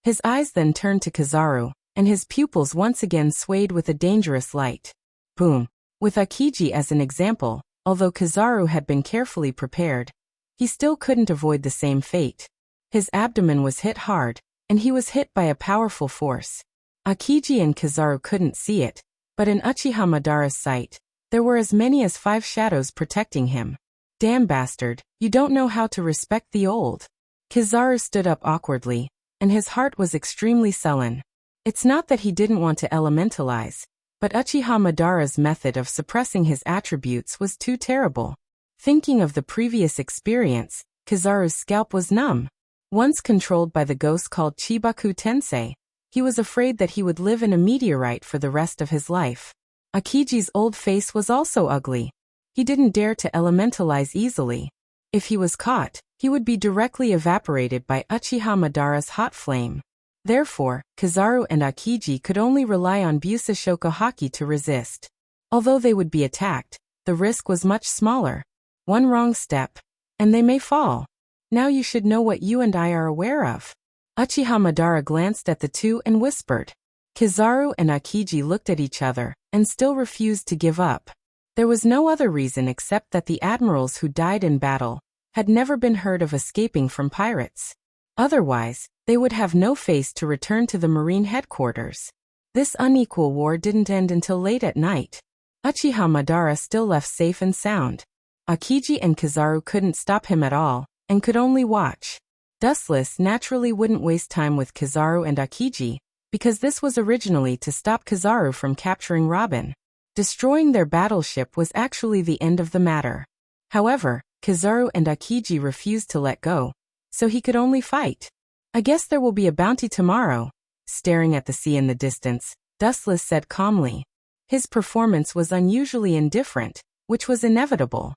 His eyes then turned to Kizaru, and his pupils once again swayed with a dangerous light. Boom! With Akiji as an example, although Kizaru had been carefully prepared, he still couldn't avoid the same fate. His abdomen was hit hard, and he was hit by a powerful force. Akiji and Kizaru couldn't see it, but in Uchiha Madara's sight, there were as many as 5 shadows protecting him. Damn bastard, you don't know how to respect the old. Kizaru stood up awkwardly, and his heart was extremely sullen. It's not that he didn't want to elementalize, but Uchiha Madara's method of suppressing his attributes was too terrible. Thinking of the previous experience, Kizaru's scalp was numb. Once controlled by the ghost called Chibaku Tensei, he was afraid that he would live in a meteorite for the rest of his life. Akiji's old face was also ugly. He didn't dare to elementalize easily. If he was caught, he would be directly evaporated by Uchiha Madara's hot flame. Therefore, Kizaru and Akiji could only rely on Busashoku Haki to resist. Although they would be attacked, the risk was much smaller. One wrong step, and they may fall. Now you should know what you and I are aware of. Uchiha Madara glanced at the two and whispered. Kizaru and Akiji looked at each other, and still refused to give up. There was no other reason except that the admirals who died in battle had never been heard of escaping from pirates. Otherwise, they would have no face to return to the marine headquarters. This unequal war didn't end until late at night. Uchiha Madara still left safe and sound. Akiji and Kizaru couldn't stop him at all, and could only watch. Dustless naturally wouldn't waste time with Kizaru and Akiji, because this was originally to stop Kizaru from capturing Robin. Destroying their battleship was actually the end of the matter. However, Kizaru and Akiji refused to let go, so he could only fight. I guess there will be a bounty tomorrow. Staring at the sea in the distance, Dustless said calmly. His performance was unusually indifferent, which was inevitable.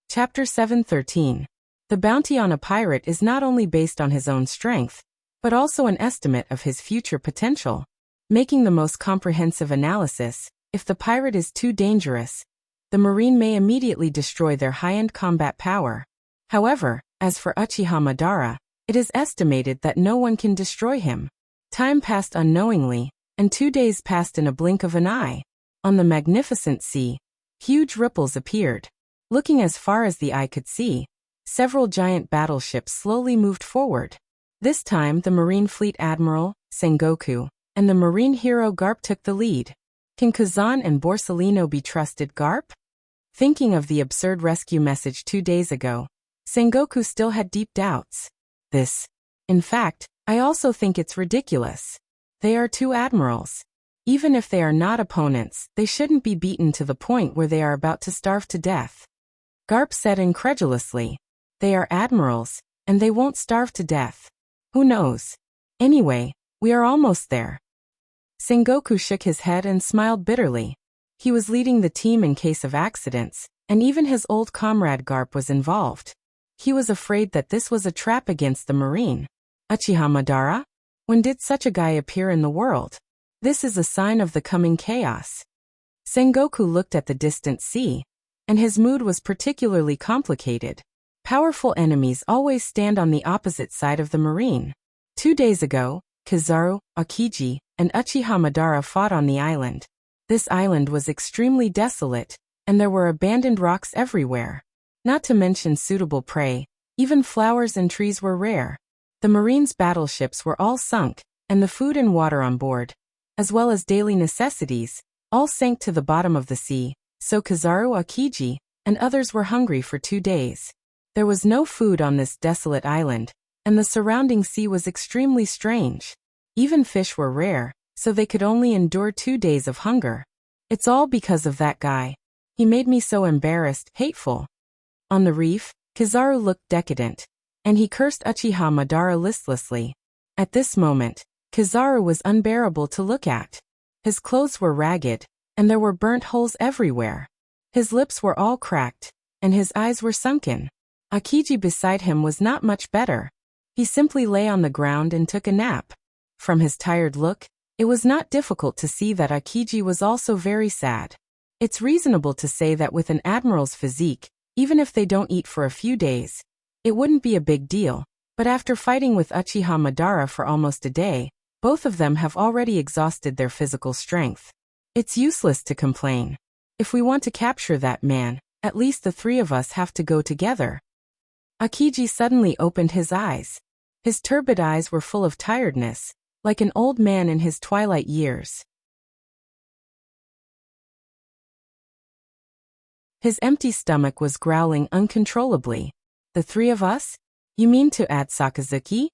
Chapter 7:13. The bounty on a pirate is not only based on his own strength, but also an estimate of his future potential. Making the most comprehensive analysis, if the pirate is too dangerous, the marine may immediately destroy their high-end combat power. However, as for Uchiha Madara, it is estimated that no one can destroy him. Time passed unknowingly, and 2 days passed in a blink of an eye. On the magnificent sea, huge ripples appeared. Looking as far as the eye could see, several giant battleships slowly moved forward. This time the Marine Fleet Admiral, Sengoku, and the Marine hero Garp took the lead. Can Kazan and Borsellino be trusted, Garp? Thinking of the absurd rescue message 2 days ago, Sengoku still had deep doubts. In fact, I also think it's ridiculous. They are two admirals. Even if they are not opponents, they shouldn't be beaten to the point where they are about to starve to death. Garp said incredulously. They are admirals, and they won't starve to death. Who knows? Anyway, we are almost there. Sengoku shook his head and smiled bitterly. He was leading the team in case of accidents, and even his old comrade Garp was involved. He was afraid that this was a trap against the marine. Uchiha Madara? When did such a guy appear in the world? This is a sign of the coming chaos. Sengoku looked at the distant sea, and his mood was particularly complicated. Powerful enemies always stand on the opposite side of the marine. 2 days ago, Kizaru, Akiji, and Uchiha Madara fought on the island. This island was extremely desolate, and there were abandoned rocks everywhere. Not to mention suitable prey, even flowers and trees were rare. The marine's battleships were all sunk, and the food and water on board, as well as daily necessities, all sank to the bottom of the sea, so Kizaru, Akiji, and others were hungry for 2 days. There was no food on this desolate island, and the surrounding sea was extremely strange. Even fish were rare, so they could only endure 2 days of hunger. It's all because of that guy. He made me so embarrassed, hateful. On the reef, Kizaru looked decadent, and he cursed Uchiha Madara listlessly. At this moment, Kizaru was unbearable to look at. His clothes were ragged, and there were burnt holes everywhere. His lips were all cracked, and his eyes were sunken. Akiji beside him was not much better. He simply lay on the ground and took a nap. From his tired look, it was not difficult to see that Akiji was also very sad. It's reasonable to say that with an admiral's physique, even if they don't eat for a few days, it wouldn't be a big deal, but after fighting with Uchiha Madara for almost a day, both of them have already exhausted their physical strength. It's useless to complain. If we want to capture that man, at least the 3 of us have to go together. Akiji suddenly opened his eyes. His turbid eyes were full of tiredness, like an old man in his twilight years. His empty stomach was growling uncontrollably. The three of us? You mean to add Sakazuki?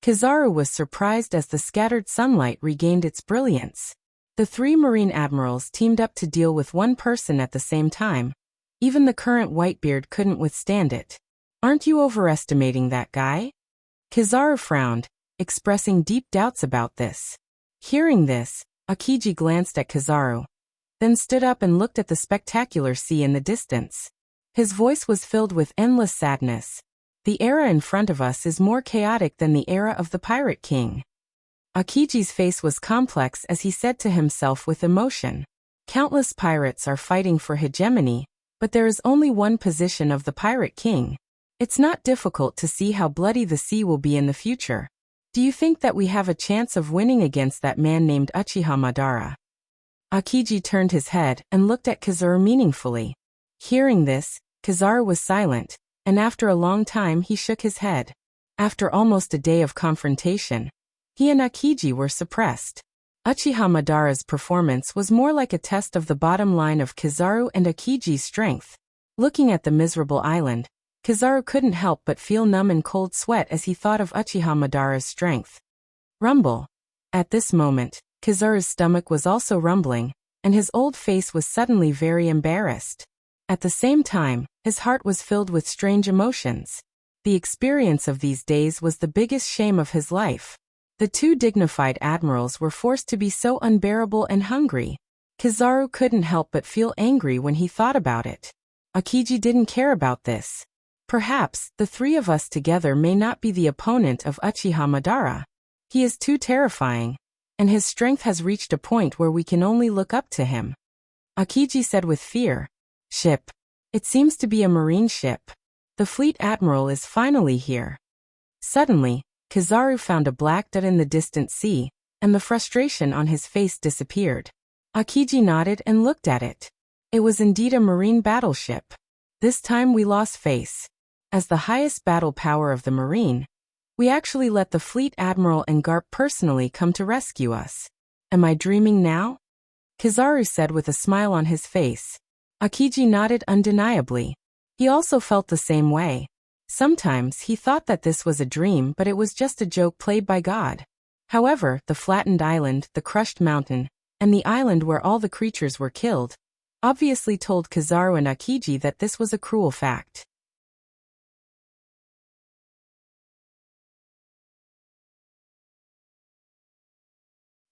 Kizaru was surprised as the scattered sunlight regained its brilliance. The three Marine admirals teamed up to deal with one person at the same time. Even the current Whitebeard couldn't withstand it. Aren't you overestimating that guy? Kizaru frowned, expressing deep doubts about this. Hearing this, Akiji glanced at Kizaru, then stood up and looked at the spectacular sea in the distance. His voice was filled with endless sadness. The era in front of us is more chaotic than the era of the Pirate King. Akiji's face was complex as he said to himself with emotion. Countless pirates are fighting for hegemony, but there is only one position of the Pirate King. It's not difficult to see how bloody the sea will be in the future. Do you think that we have a chance of winning against that man named Uchiha Madara? Akiji turned his head and looked at Kizaru meaningfully. Hearing this, Kizaru was silent, and after a long time he shook his head. After almost a day of confrontation, he and Akiji were suppressed. Uchiha Madara's performance was more like a test of the bottom line of Kizaru and Akiji's strength. Looking at the miserable island, Kizaru couldn't help but feel numb and cold sweat as he thought of Uchiha Madara's strength. Rumble. At this moment, Kizaru's stomach was also rumbling, and his old face was suddenly very embarrassed. At the same time, his heart was filled with strange emotions. The experience of these days was the biggest shame of his life. The two dignified admirals were forced to be so unbearable and hungry. Kizaru couldn't help but feel angry when he thought about it. Akiji didn't care about this. Perhaps, the three of us together may not be the opponent of Uchiha Madara. He is too terrifying, and his strength has reached a point where we can only look up to him. Akiji said with fear. Ship. It seems to be a marine ship. The fleet admiral is finally here. Suddenly, Kizaru found a black dot in the distant sea, and the frustration on his face disappeared. Akiji nodded and looked at it. It was indeed a marine battleship. This time we lost face. As the highest battle power of the marine, we actually let the fleet admiral and Garp personally come to rescue us. Am I dreaming now? Kizaru said with a smile on his face. Akiji nodded undeniably. He also felt the same way. Sometimes he thought that this was a dream, but it was just a joke played by God. However, the flattened island, the crushed mountain, and the island where all the creatures were killed, obviously told Kizaru and Akiji that this was a cruel fact.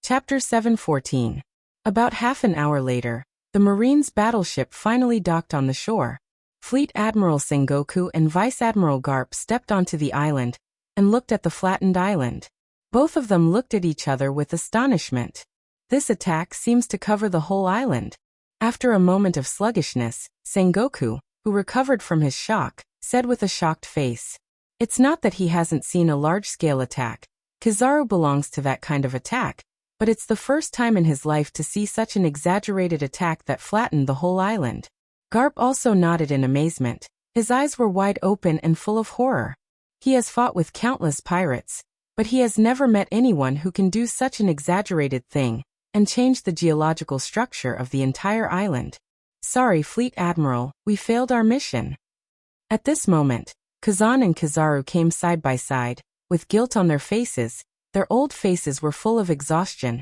Chapter 7:14. About half an hour later, the Marine's battleship finally docked on the shore. Fleet Admiral Sengoku and Vice Admiral Garp stepped onto the island and looked at the flattened island. Both of them looked at each other with astonishment. This attack seems to cover the whole island. After a moment of sluggishness, Sengoku, who recovered from his shock, said with a shocked face. It's not that he hasn't seen a large-scale attack. Kizaru belongs to that kind of attack, but it's the first time in his life to see such an exaggerated attack that flattened the whole island. Garp also nodded in amazement. His eyes were wide open and full of horror. He has fought with countless pirates, but he has never met anyone who can do such an exaggerated thing and change the geological structure of the entire island. Sorry, Fleet Admiral, we failed our mission. At this moment, Kazan and Kizaru came side by side, with guilt on their faces. Their old faces were full of exhaustion,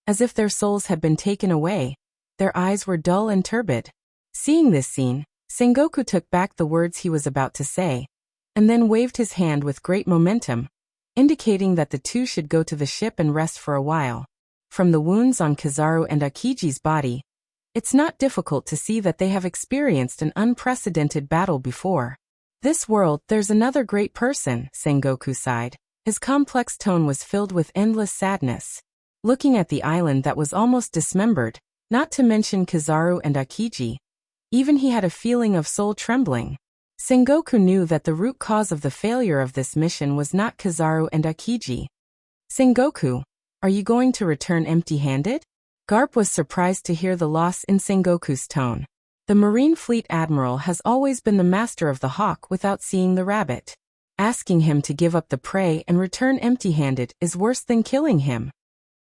as if their souls had been taken away. Their eyes were dull and turbid. Seeing this scene, Sengoku took back the words he was about to say, and then waved his hand with great momentum, indicating that the two should go to the ship and rest for a while. From the wounds on Kizaru and Akiji's body, it's not difficult to see that they have experienced an unprecedented battle before. This world, there's another great person, Sengoku sighed. His complex tone was filled with endless sadness. Looking at the island that was almost dismembered, not to mention Kizaru and Akiji, even he had a feeling of soul trembling. Sengoku knew that the root cause of the failure of this mission was not Kizaru and Akiji. Sengoku, are you going to return empty-handed? Garp was surprised to hear the loss in Sengoku's tone. The Marine Fleet Admiral has always been the master of the hawk without seeing the rabbit. Asking him to give up the prey and return empty-handed is worse than killing him.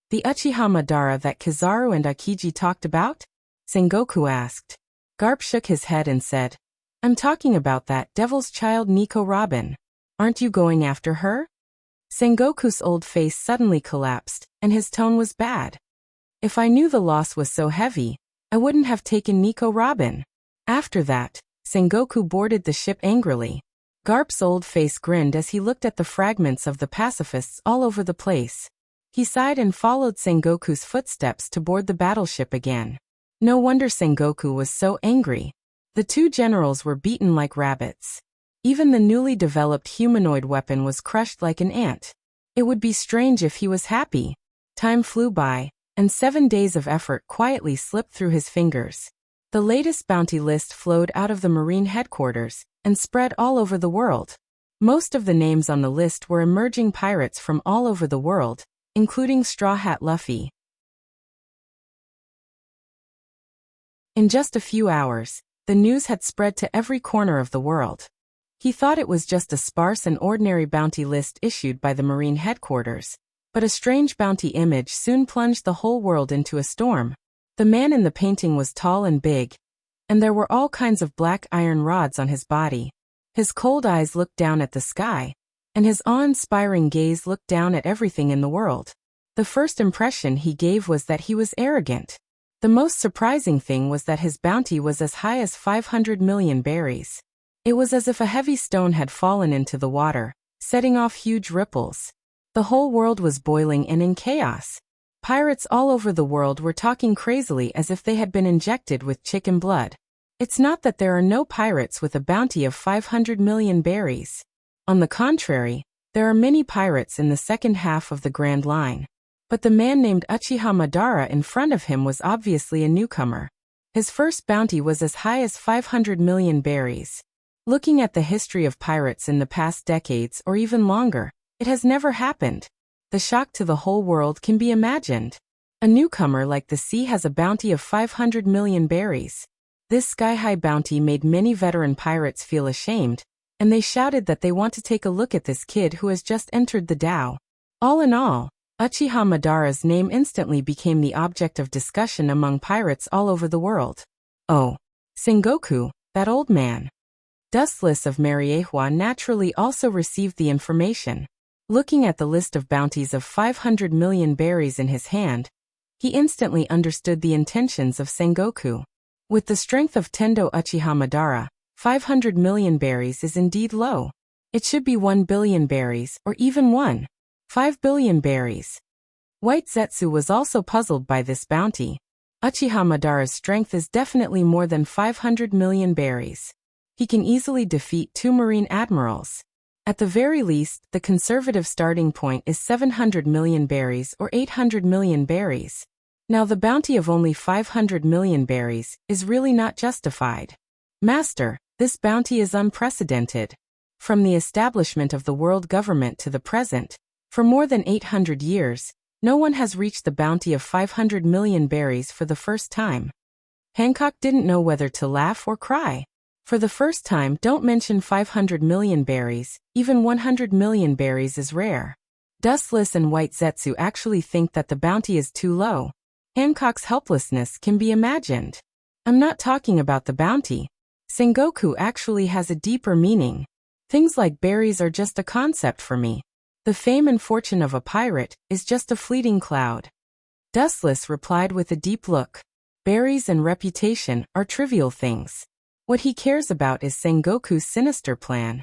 The Uchiha Madara that Kizaru and Akiji talked about? Sengoku asked. Garp shook his head and said, I'm talking about that devil's child Nico Robin. Aren't you going after her? Sengoku's old face suddenly collapsed, and his tone was bad. If I knew the loss was so heavy, I wouldn't have taken Nico Robin. After that, Sengoku boarded the ship angrily. Garp's old face grinned as he looked at the fragments of the pacifists all over the place. He sighed and followed Sengoku's footsteps to board the battleship again. No wonder Sengoku was so angry. The two generals were beaten like rabbits. Even the newly developed humanoid weapon was crushed like an ant. It would be strange if he was happy. Time flew by, and 7 days of effort quietly slipped through his fingers. The latest bounty list flowed out of the Marine headquarters and spread all over the world. Most of the names on the list were emerging pirates from all over the world, including Straw Hat Luffy. In just a few hours, the news had spread to every corner of the world. He thought it was just a sparse and ordinary bounty list issued by the Marine headquarters, but a strange bounty image soon plunged the whole world into a storm. The man in the painting was tall and big, and there were all kinds of black iron rods on his body. His cold eyes looked down at the sky, and his awe-inspiring gaze looked down at everything in the world. The first impression he gave was that he was arrogant. The most surprising thing was that his bounty was as high as 500 million berries. It was as if a heavy stone had fallen into the water, setting off huge ripples. The whole world was boiling and in chaos. Pirates all over the world were talking crazily as if they had been injected with chicken blood. It's not that there are no pirates with a bounty of 500 million berries. On the contrary, there are many pirates in the second half of the Grand Line. But the man named Uchiha Madara in front of him was obviously a newcomer. His first bounty was as high as 500 million berries. Looking at the history of pirates in the past decades or even longer, it has never happened. The shock to the whole world can be imagined. A newcomer like the sea has a bounty of 500 million berries. This sky-high bounty made many veteran pirates feel ashamed, and they shouted that they want to take a look at this kid who has just entered the Dao. All in all, Uchiha Madara's name instantly became the object of discussion among pirates all over the world. Oh, Sengoku, that old man. Dustless of Mariehua naturally also received the information. Looking at the list of bounties of 500 million berries in his hand, he instantly understood the intentions of Sengoku. With the strength of Tendo Uchiha Madara, 500 million berries is indeed low. It should be 1 billion berries or even 5 billion berries. White Zetsu was also puzzled by this bounty. Uchiha Madara's strength is definitely more than 500 million berries. He can easily defeat 2 Marine admirals. At the very least, the conservative starting point is 700 million berries or 800 million berries. Now the bounty of only 500 million berries is really not justified. Master, this bounty is unprecedented. From the establishment of the world government to the present, for more than 800 years, no one has reached the bounty of 500 million berries for the first time. Hancock didn't know whether to laugh or cry. For the first time, don't mention 500 million berries, even 100 million berries is rare. Dustless and White Zetsu actually think that the bounty is too low. Hancock's helplessness can be imagined. I'm not talking about the bounty. Sengoku actually has a deeper meaning. Things like berries are just a concept for me. The fame and fortune of a pirate is just a fleeting cloud. Dustless replied with a deep look. Berries and reputation are trivial things. What he cares about is Sengoku's sinister plan.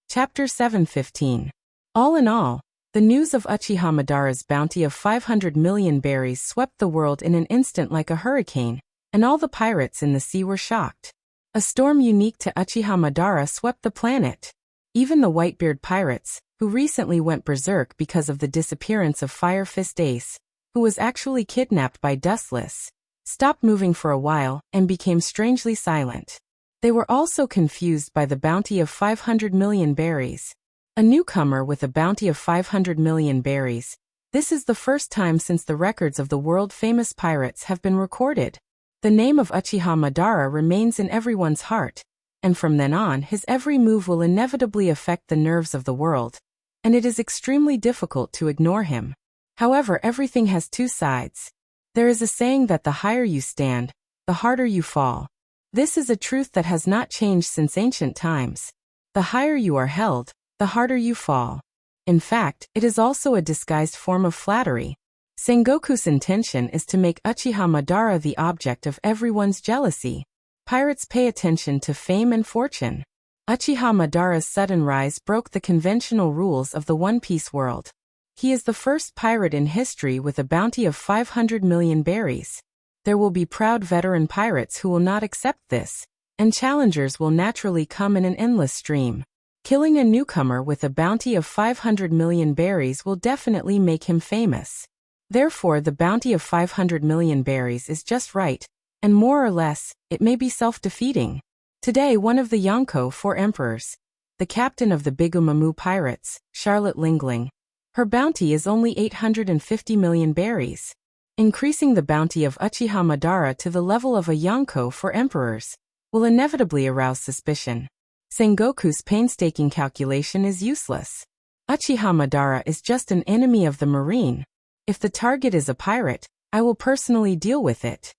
Chapter 7:15. All in all, the news of Uchiha Madara's bounty of 500 million berries swept the world in an instant like a hurricane, and all the pirates in the sea were shocked. A storm unique to Uchiha Madara swept the planet. Even the Whitebeard pirates, who recently went berserk because of the disappearance of Fire Fist Ace, who was actually kidnapped by Dustless, stopped moving for a while and became strangely silent. They were also confused by the bounty of 500 million berries. A newcomer with a bounty of 500 million berries. This is the first time since the records of the world-famous pirates have been recorded. The name of Uchiha Madara remains in everyone's heart, and from then on his every move will inevitably affect the nerves of the world. and it is extremely difficult to ignore him. However, everything has two sides. There is a saying that the higher you stand, the harder you fall. This is a truth that has not changed since ancient times. The higher you are held, the harder you fall. In fact, it is also a disguised form of flattery. Sengoku's intention is to make Uchiha Madara the object of everyone's jealousy. Pirates pay attention to fame and fortune. Uchiha Madara's sudden rise broke the conventional rules of the One Piece world. He is the first pirate in history with a bounty of 500 million berries. There will be proud veteran pirates who will not accept this, and challengers will naturally come in an endless stream. Killing a newcomer with a bounty of 500 million berries will definitely make him famous. Therefore, the bounty of 500 million berries is just right, and more or less, it may be self-defeating. Today, one of the Yonko 4 emperors, the captain of the Bigumamu pirates, Charlotte Lingling, her bounty is only 850 million berries. Increasing the bounty of Uchiha Madara to the level of a Yonko 4 emperors will inevitably arouse suspicion. Sengoku's painstaking calculation is useless. Uchiha Madara is just an enemy of the marine. If the target is a pirate, I will personally deal with it.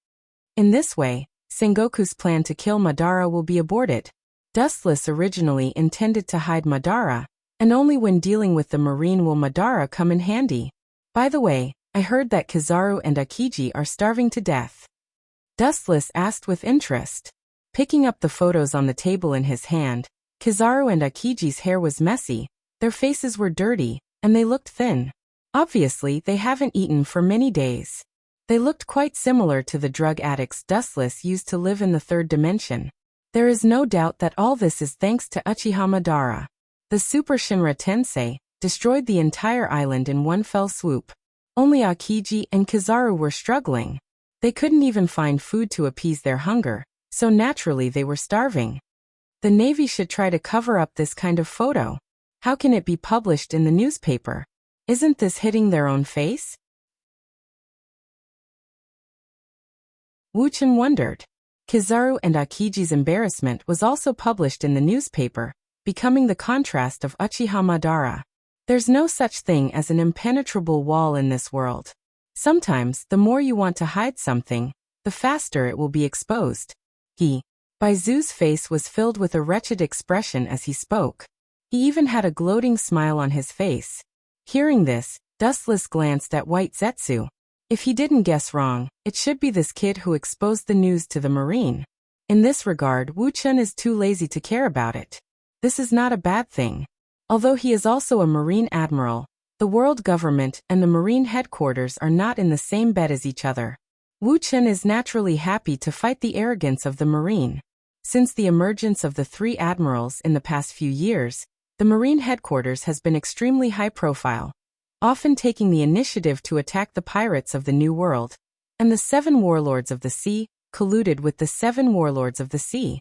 In this way, Sengoku's plan to kill Madara will be aborted. Dustless originally intended to hide Madara, and only when dealing with the marine will Madara come in handy. By the way, I heard that Kizaru and Akiji are starving to death. Dustless asked with interest. Picking up the photos on the table in his hand, Kizaru and Akiji's hair was messy, their faces were dirty, and they looked thin. Obviously, they haven't eaten for many days. They looked quite similar to the drug addicts Dustless used to live in the third dimension. There is no doubt that all this is thanks to Uchiha Madara. The Super Shinra Tensei destroyed the entire island in one fell swoop. Only Akiji and Kizaru were struggling. They couldn't even find food to appease their hunger, so naturally they were starving. The Navy should try to cover up this kind of photo. How can it be published in the newspaper? Isn't this hitting their own face? Wuchen wondered. Kizaru and Akiji's embarrassment was also published in the newspaper, becoming the contrast of Uchiha Madara. There's no such thing as an impenetrable wall in this world. Sometimes, the more you want to hide something, the faster it will be exposed. Baizu's face was filled with a wretched expression as he spoke. He even had a gloating smile on his face. Hearing this, Dustless glanced at White Zetsu. If he didn't guess wrong, it should be this kid who exposed the news to the marine. In this regard, Wu Chun is too lazy to care about it. This is not a bad thing. Although he is also a marine admiral, the world government and the marine headquarters are not in the same bed as each other. Wu Chun is naturally happy to fight the arrogance of the marine. Since the emergence of the 3 admirals in the past few years, the marine headquarters has been extremely high profile, often taking the initiative to attack the pirates of the New World, and the 7 warlords of the sea colluded with the 7 warlords of the sea.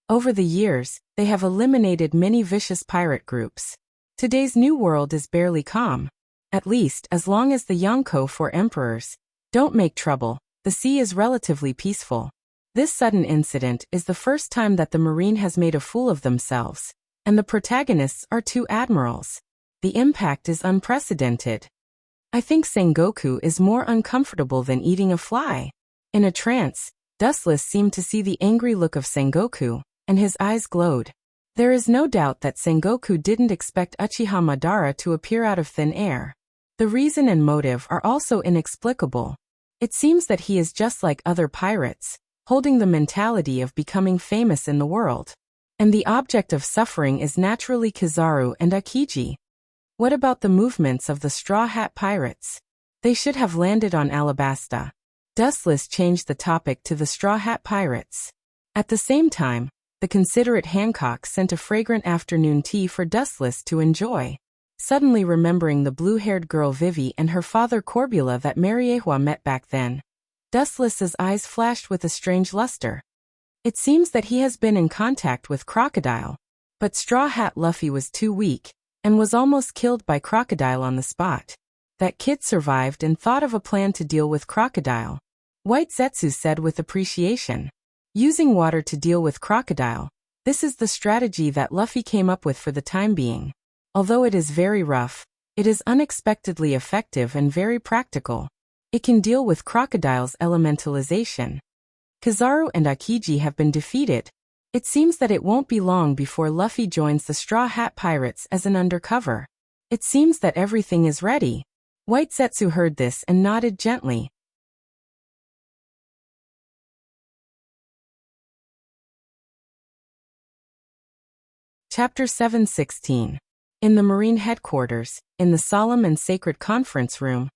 Over the years, they have eliminated many vicious pirate groups. Today's New World is barely calm. At least, as long as the Yonko 4 emperors don't make trouble, the sea is relatively peaceful. This sudden incident is the first time that the marine has made a fool of themselves, and the protagonists are 2 admirals. The impact is unprecedented. I think Sengoku is more uncomfortable than eating a fly. In a trance, Dustless seemed to see the angry look of Sengoku, and his eyes glowed. There is no doubt that Sengoku didn't expect Uchiha Madara to appear out of thin air. The reason and motive are also inexplicable. It seems that he is just like other pirates, holding the mentality of becoming famous in the world. And the object of suffering is naturally Kizaru and Akiji. What about the movements of the Straw Hat Pirates? They should have landed on Alabasta. Dustless changed the topic to the Straw Hat Pirates. At the same time, the considerate Hancock sent a fragrant afternoon tea for Dustless to enjoy. Suddenly remembering the blue-haired girl Vivi and her father Corbula that Mariehua met back then, Dustless's eyes flashed with a strange luster. It seems that he has been in contact with Crocodile, but Straw Hat Luffy was too weak, and was almost killed by Crocodile on the spot. That kid survived and thought of a plan to deal with Crocodile. White Zetsu said with appreciation. Using water to deal with Crocodile, this is the strategy that Luffy came up with for the time being. Although it is very rough, it is unexpectedly effective and very practical. It can deal with crocodiles' elementalization. Kizaru and Akiji have been defeated. It seems that it won't be long before Luffy joins the Straw Hat Pirates as an undercover. It seems that everything is ready. White Zetsu heard this and nodded gently. Chapter 716. In the Marine headquarters, in the solemn and sacred conference room,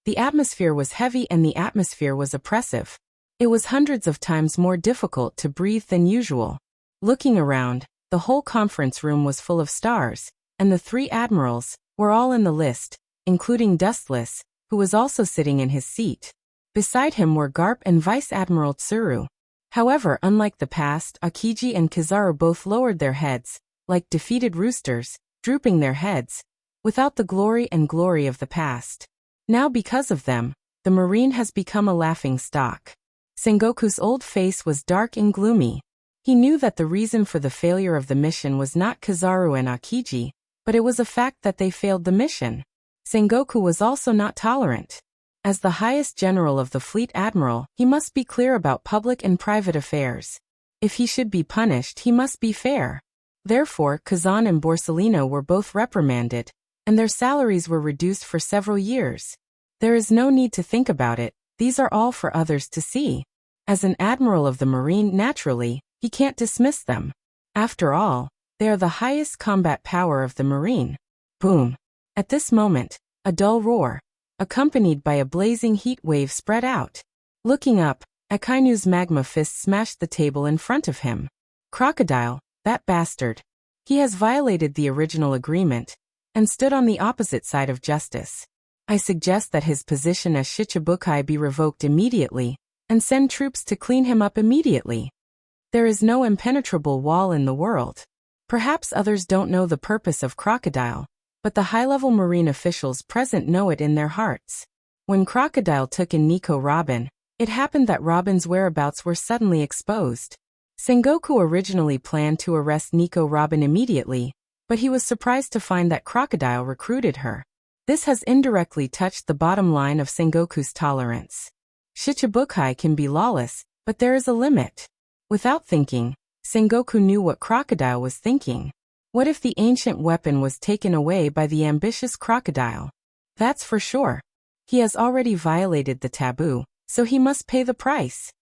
the atmosphere was heavy and the atmosphere was oppressive. It was hundreds of times more difficult to breathe than usual. Looking around, the whole conference room was full of stars, and the 3 admirals were all in the list, including Dustless, who was also sitting in his seat. Beside him were Garp and Vice Admiral Tsuru. However, unlike the past, Akiji and Kizaru both lowered their heads, like defeated roosters, drooping their heads, without the glory of the past. Now because of them, the Marine has become a laughing stock. Sengoku's old face was dark and gloomy. He knew that the reason for the failure of the mission was not Kizaru and Akiji, but it was a fact that they failed the mission. Sengoku was also not tolerant. As the highest general of the fleet admiral, he must be clear about public and private affairs. If he should be punished, he must be fair. Therefore, Kazan and Borsellino were both reprimanded, and their salaries were reduced for several years. There is no need to think about it, these are all for others to see. As an admiral of the Marine, naturally, he can't dismiss them. After all, they are the highest combat power of the Marine. Boom. At this moment, a dull roar, accompanied by a blazing heat wave, spread out. Looking up, Akainu's magma fist smashed the table in front of him. Crocodile, that bastard. He has violated the original agreement, and stood on the opposite side of justice. I suggest that his position as Shichibukai be revoked immediately, and send troops to clean him up immediately. There is no impenetrable wall in the world. Perhaps others don't know the purpose of Crocodile, but the high-level Marine officials present know it in their hearts. When Crocodile took in Nico Robin, it happened that Robin's whereabouts were suddenly exposed. Sengoku originally planned to arrest Nico Robin immediately, but he was surprised to find that Crocodile recruited her. This has indirectly touched the bottom line of Sengoku's tolerance. Shichibukai can be lawless, but there is a limit. Without thinking, Sengoku knew what Crocodile was thinking. What if the ancient weapon was taken away by the ambitious Crocodile? That's for sure. He has already violated the taboo, so he must pay the price.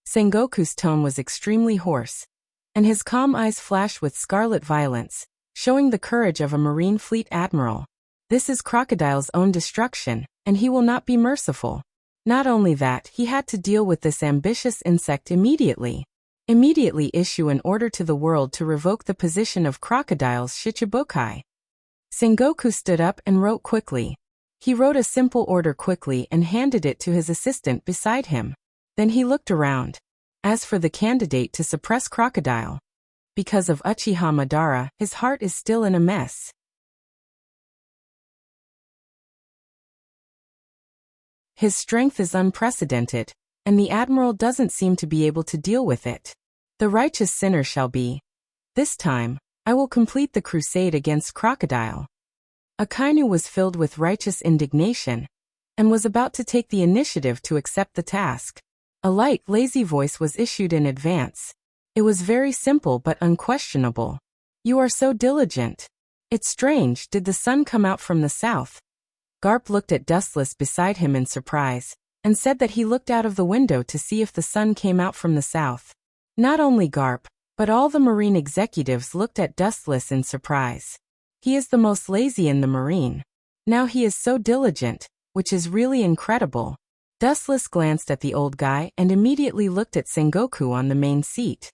Sengoku's tone was extremely hoarse, and his calm eyes flashed with scarlet violence, showing the courage of a Marine fleet admiral. This is Crocodile's own destruction, and he will not be merciful. Not only that, he had to deal with this ambitious insect immediately. Immediately issue an order to the world to revoke the position of Crocodile's Shichibukai. Sengoku stood up and wrote quickly. He wrote a simple order quickly and handed it to his assistant beside him. Then he looked around. As for the candidate to suppress Crocodile, because of Uchiha Madara, his heart is still in a mess. His strength is unprecedented, and the admiral doesn't seem to be able to deal with it. The righteous sinner shall be. This time, I will complete the crusade against Crocodile. Akainu was filled with righteous indignation, and was about to take the initiative to accept the task. A light, lazy voice was issued in advance. It was very simple but unquestionable. You are so diligent. It's strange, did the sun come out from the south? Garp looked at Dustless beside him in surprise, and said that he looked out of the window to see if the sun came out from the south. Not only Garp, but all the Marine executives looked at Dustless in surprise. He is the most lazy in the Marine. Now he is so diligent, which is really incredible. Dustless glanced at the old guy and immediately looked at Sengoku on the main seat.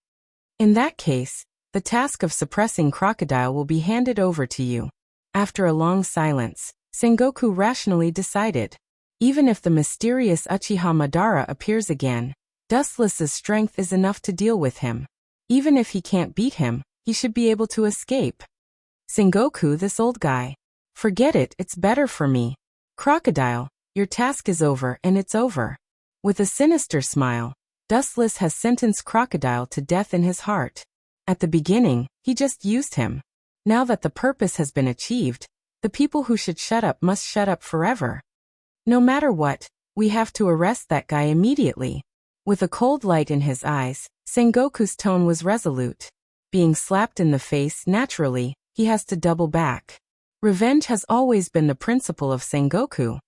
In that case, the task of suppressing Crocodile will be handed over to you. After a long silence, Sengoku rationally decided. Even if the mysterious Uchiha Madara appears again, Dustless's strength is enough to deal with him. Even if he can't beat him, he should be able to escape. Sengoku, this old guy. Forget it, it's better for me. Crocodile, your task is over and it's over. With a sinister smile, Dustless has sentenced Crocodile to death in his heart. At the beginning, he just used him. Now that the purpose has been achieved, the people who should shut up must shut up forever. No matter what, we have to arrest that guy immediately. With a cold light in his eyes, Sengoku's tone was resolute. Being slapped in the face, naturally, he has to double back. Revenge has always been the principle of Sengoku.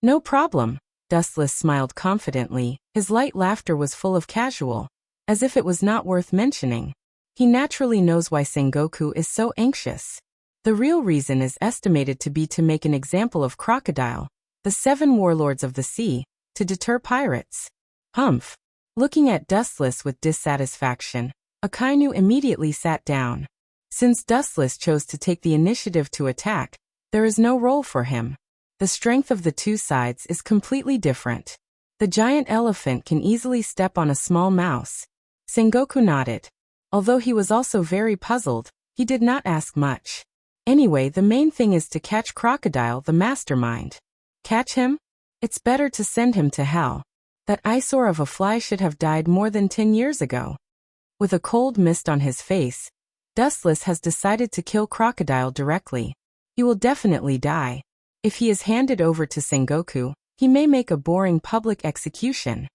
No problem, Dustless smiled confidently. His light laughter was full of casual, as if it was not worth mentioning. He naturally knows why Sengoku is so anxious. The real reason is estimated to be to make an example of Crocodile, the 7 warlords of the sea, to deter pirates. Humph. Looking at Dustless with dissatisfaction, Akainu immediately sat down. Since Dustless chose to take the initiative to attack, there is no role for him. The strength of the two sides is completely different. The giant elephant can easily step on a small mouse. Sengoku nodded. Although he was also very puzzled, he did not ask much. Anyway, the main thing is to catch Crocodile, the mastermind. Catch him? It's better to send him to hell. That eyesore of a fly should have died more than 10 years ago. With a cold mist on his face, Dustless has decided to kill Crocodile directly. He will definitely die. If he is handed over to Sengoku, he may make a boring public execution.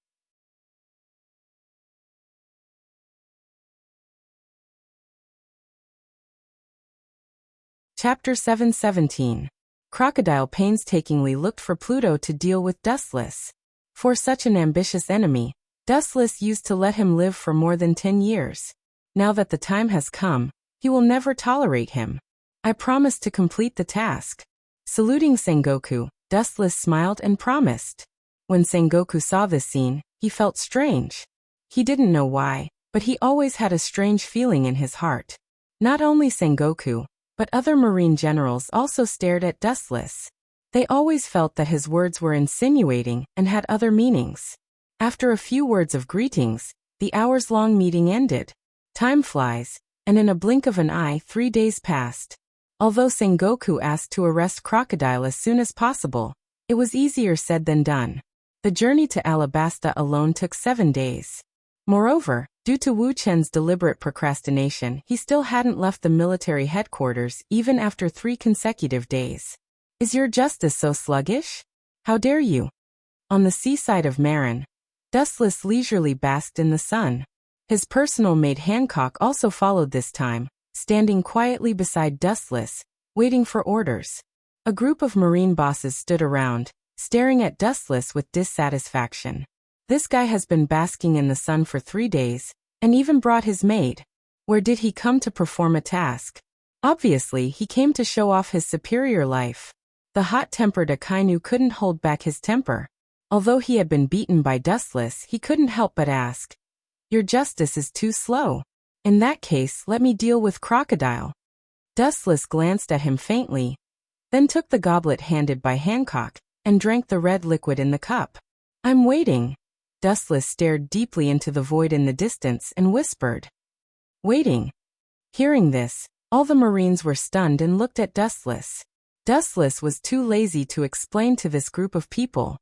Chapter 717. Crocodile painstakingly looked for Pluto to deal with Dustless. For such an ambitious enemy, Dustless used to let him live for more than 10 years. Now that the time has come, he will never tolerate him. I promise to complete the task. Saluting Sengoku, Dustless smiled and promised. When Sengoku saw this scene, he felt strange. He didn't know why, but he always had a strange feeling in his heart. Not only Sengoku, but other marine generals also stared at Dustless. They always felt that his words were insinuating and had other meanings. After a few words of greetings, the hours-long meeting ended. Time flies, and in a blink of an eye 3 days passed. Although Sengoku asked to arrest Crocodile as soon as possible, it was easier said than done. The journey to Alabasta alone took 7 days. Moreover, due to Wu Chen's deliberate procrastination, he still hadn't left the military headquarters even after 3 consecutive days. Is your justice so sluggish? How dare you? On the seaside of Marin, Dustless leisurely basked in the sun. His personal maid Hancock also followed this time, standing quietly beside Dustless, waiting for orders. A group of marine bosses stood around, staring at Dustless with dissatisfaction. This guy has been basking in the sun for 3 days, and even brought his maid. Where did he come to perform a task? Obviously, he came to show off his superior life. The hot-tempered Akainu couldn't hold back his temper. Although he had been beaten by Dustless, he couldn't help but ask, "Your justice is too slow. In that case, let me deal with Crocodile." Dustless glanced at him faintly, then took the goblet handed by Hancock, and drank the red liquid in the cup. "I'm waiting." Dustless stared deeply into the void in the distance and whispered, "Waiting." Hearing this, all the Marines were stunned and looked at Dustless. Dustless was too lazy to explain to this group of people.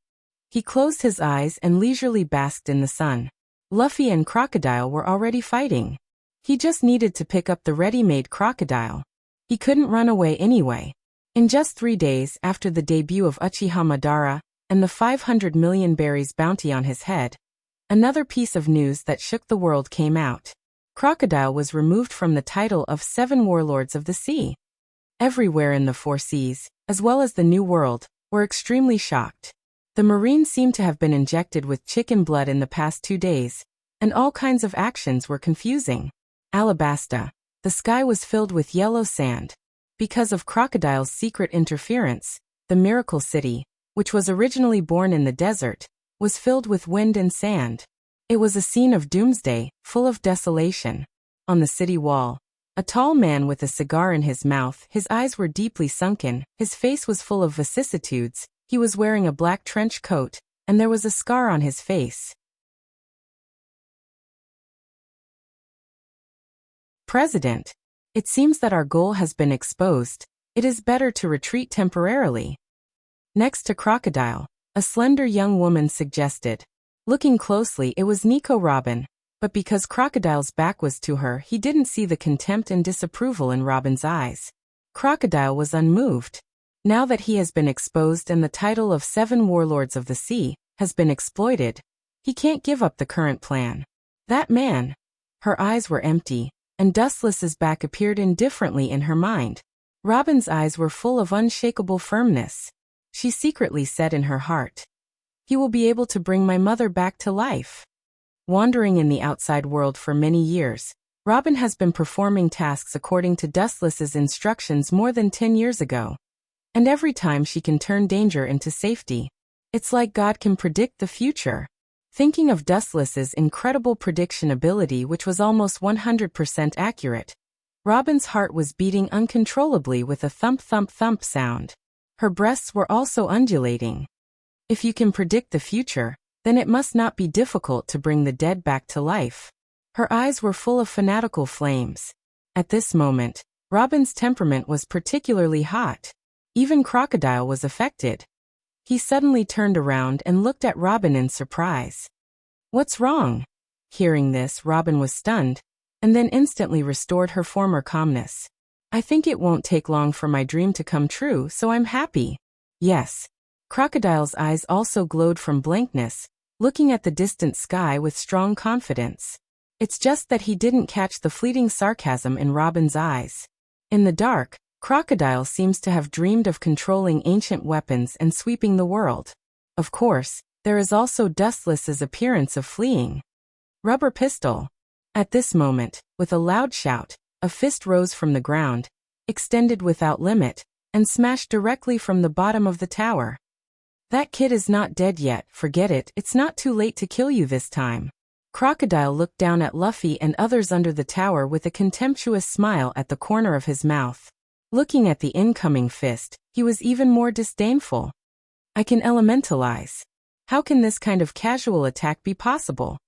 He closed his eyes and leisurely basked in the sun. Luffy and Crocodile were already fighting. He just needed to pick up the ready-made Crocodile. He couldn't run away anyway. In just 3 days after the debut of Uchiha Madara and the 500 million berries bounty on his head, another piece of news that shook the world came out. Crocodile was removed from the title of 7 warlords of the sea. Everywhere in the 4 seas, as well as the New World, were extremely shocked. The Marines seemed to have been injected with chicken blood in the past 2 days, and all kinds of actions were confusing. Alabasta. The sky was filled with yellow sand. Because of Crocodile's secret interference, the Miracle City, which was originally born in the desert, was filled with wind and sand. It was a scene of doomsday, full of desolation. On the city wall, a tall man with a cigar in his mouth, his eyes were deeply sunken, his face was full of vicissitudes. He was wearing a black trench coat, and there was a scar on his face. "President, it seems that our goal has been exposed. It is better to retreat temporarily." Next to Crocodile, a slender young woman suggested. Looking closely, it was Nico Robin, But because Crocodile's back was to her, he didn't see the contempt and disapproval in Robin's eyes. Crocodile was unmoved. Now that he has been exposed and the title of 7 Warlords of the Sea has been exploited, he can't give up the current plan. That man. Her eyes were empty, and Dustless's back appeared indifferently in her mind. Robin's eyes were full of unshakable firmness. She secretly said in her heart, "He will be able to bring my mother back to life." Wandering in the outside world for many years, Robin has been performing tasks according to Dustless's instructions more than 10 years ago. And every time she can turn danger into safety. It's like God can predict the future. Thinking of Dustless's incredible prediction ability, which was almost 100% accurate, Robin's heart was beating uncontrollably with a thump-thump-thump sound. Her breasts were also undulating. If you can predict the future, then it must not be difficult to bring the dead back to life. Her eyes were full of fanatical flames. At this moment, Robin's temperament was particularly hot. Even Crocodile was affected. He suddenly turned around and looked at Robin in surprise. "What's wrong?" Hearing this, Robin was stunned, and then instantly restored her former calmness. "I think it won't take long for my dream to come true, so I'm happy." "Yes." Crocodile's eyes also glowed from blankness, looking at the distant sky with strong confidence. It's just that he didn't catch the fleeting sarcasm in Robin's eyes. In the dark, Crocodile seems to have dreamed of controlling ancient weapons and sweeping the world. Of course, there is also Dustless's appearance of fleeing. Rubber pistol. At this moment, with a loud shout, a fist rose from the ground, extended without limit, and smashed directly from the bottom of the tower. "That kid is not dead yet, forget it, it's not too late to kill you this time." Crocodile looked down at Luffy and others under the tower with a contemptuous smile at the corner of his mouth. Looking at the incoming fist, he was even more disdainful. "I can elementalize. How can this kind of casual attack be possible?"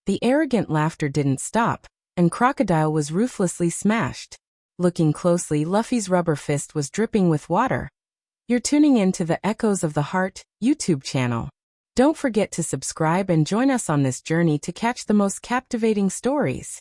The arrogant laughter didn't stop, and Crocodile was ruthlessly smashed. Looking closely, Luffy's rubber fist was dripping with water. You're tuning in to the Echoes of the Heart YouTube channel. Don't forget to subscribe and join us on this journey to catch the most captivating stories.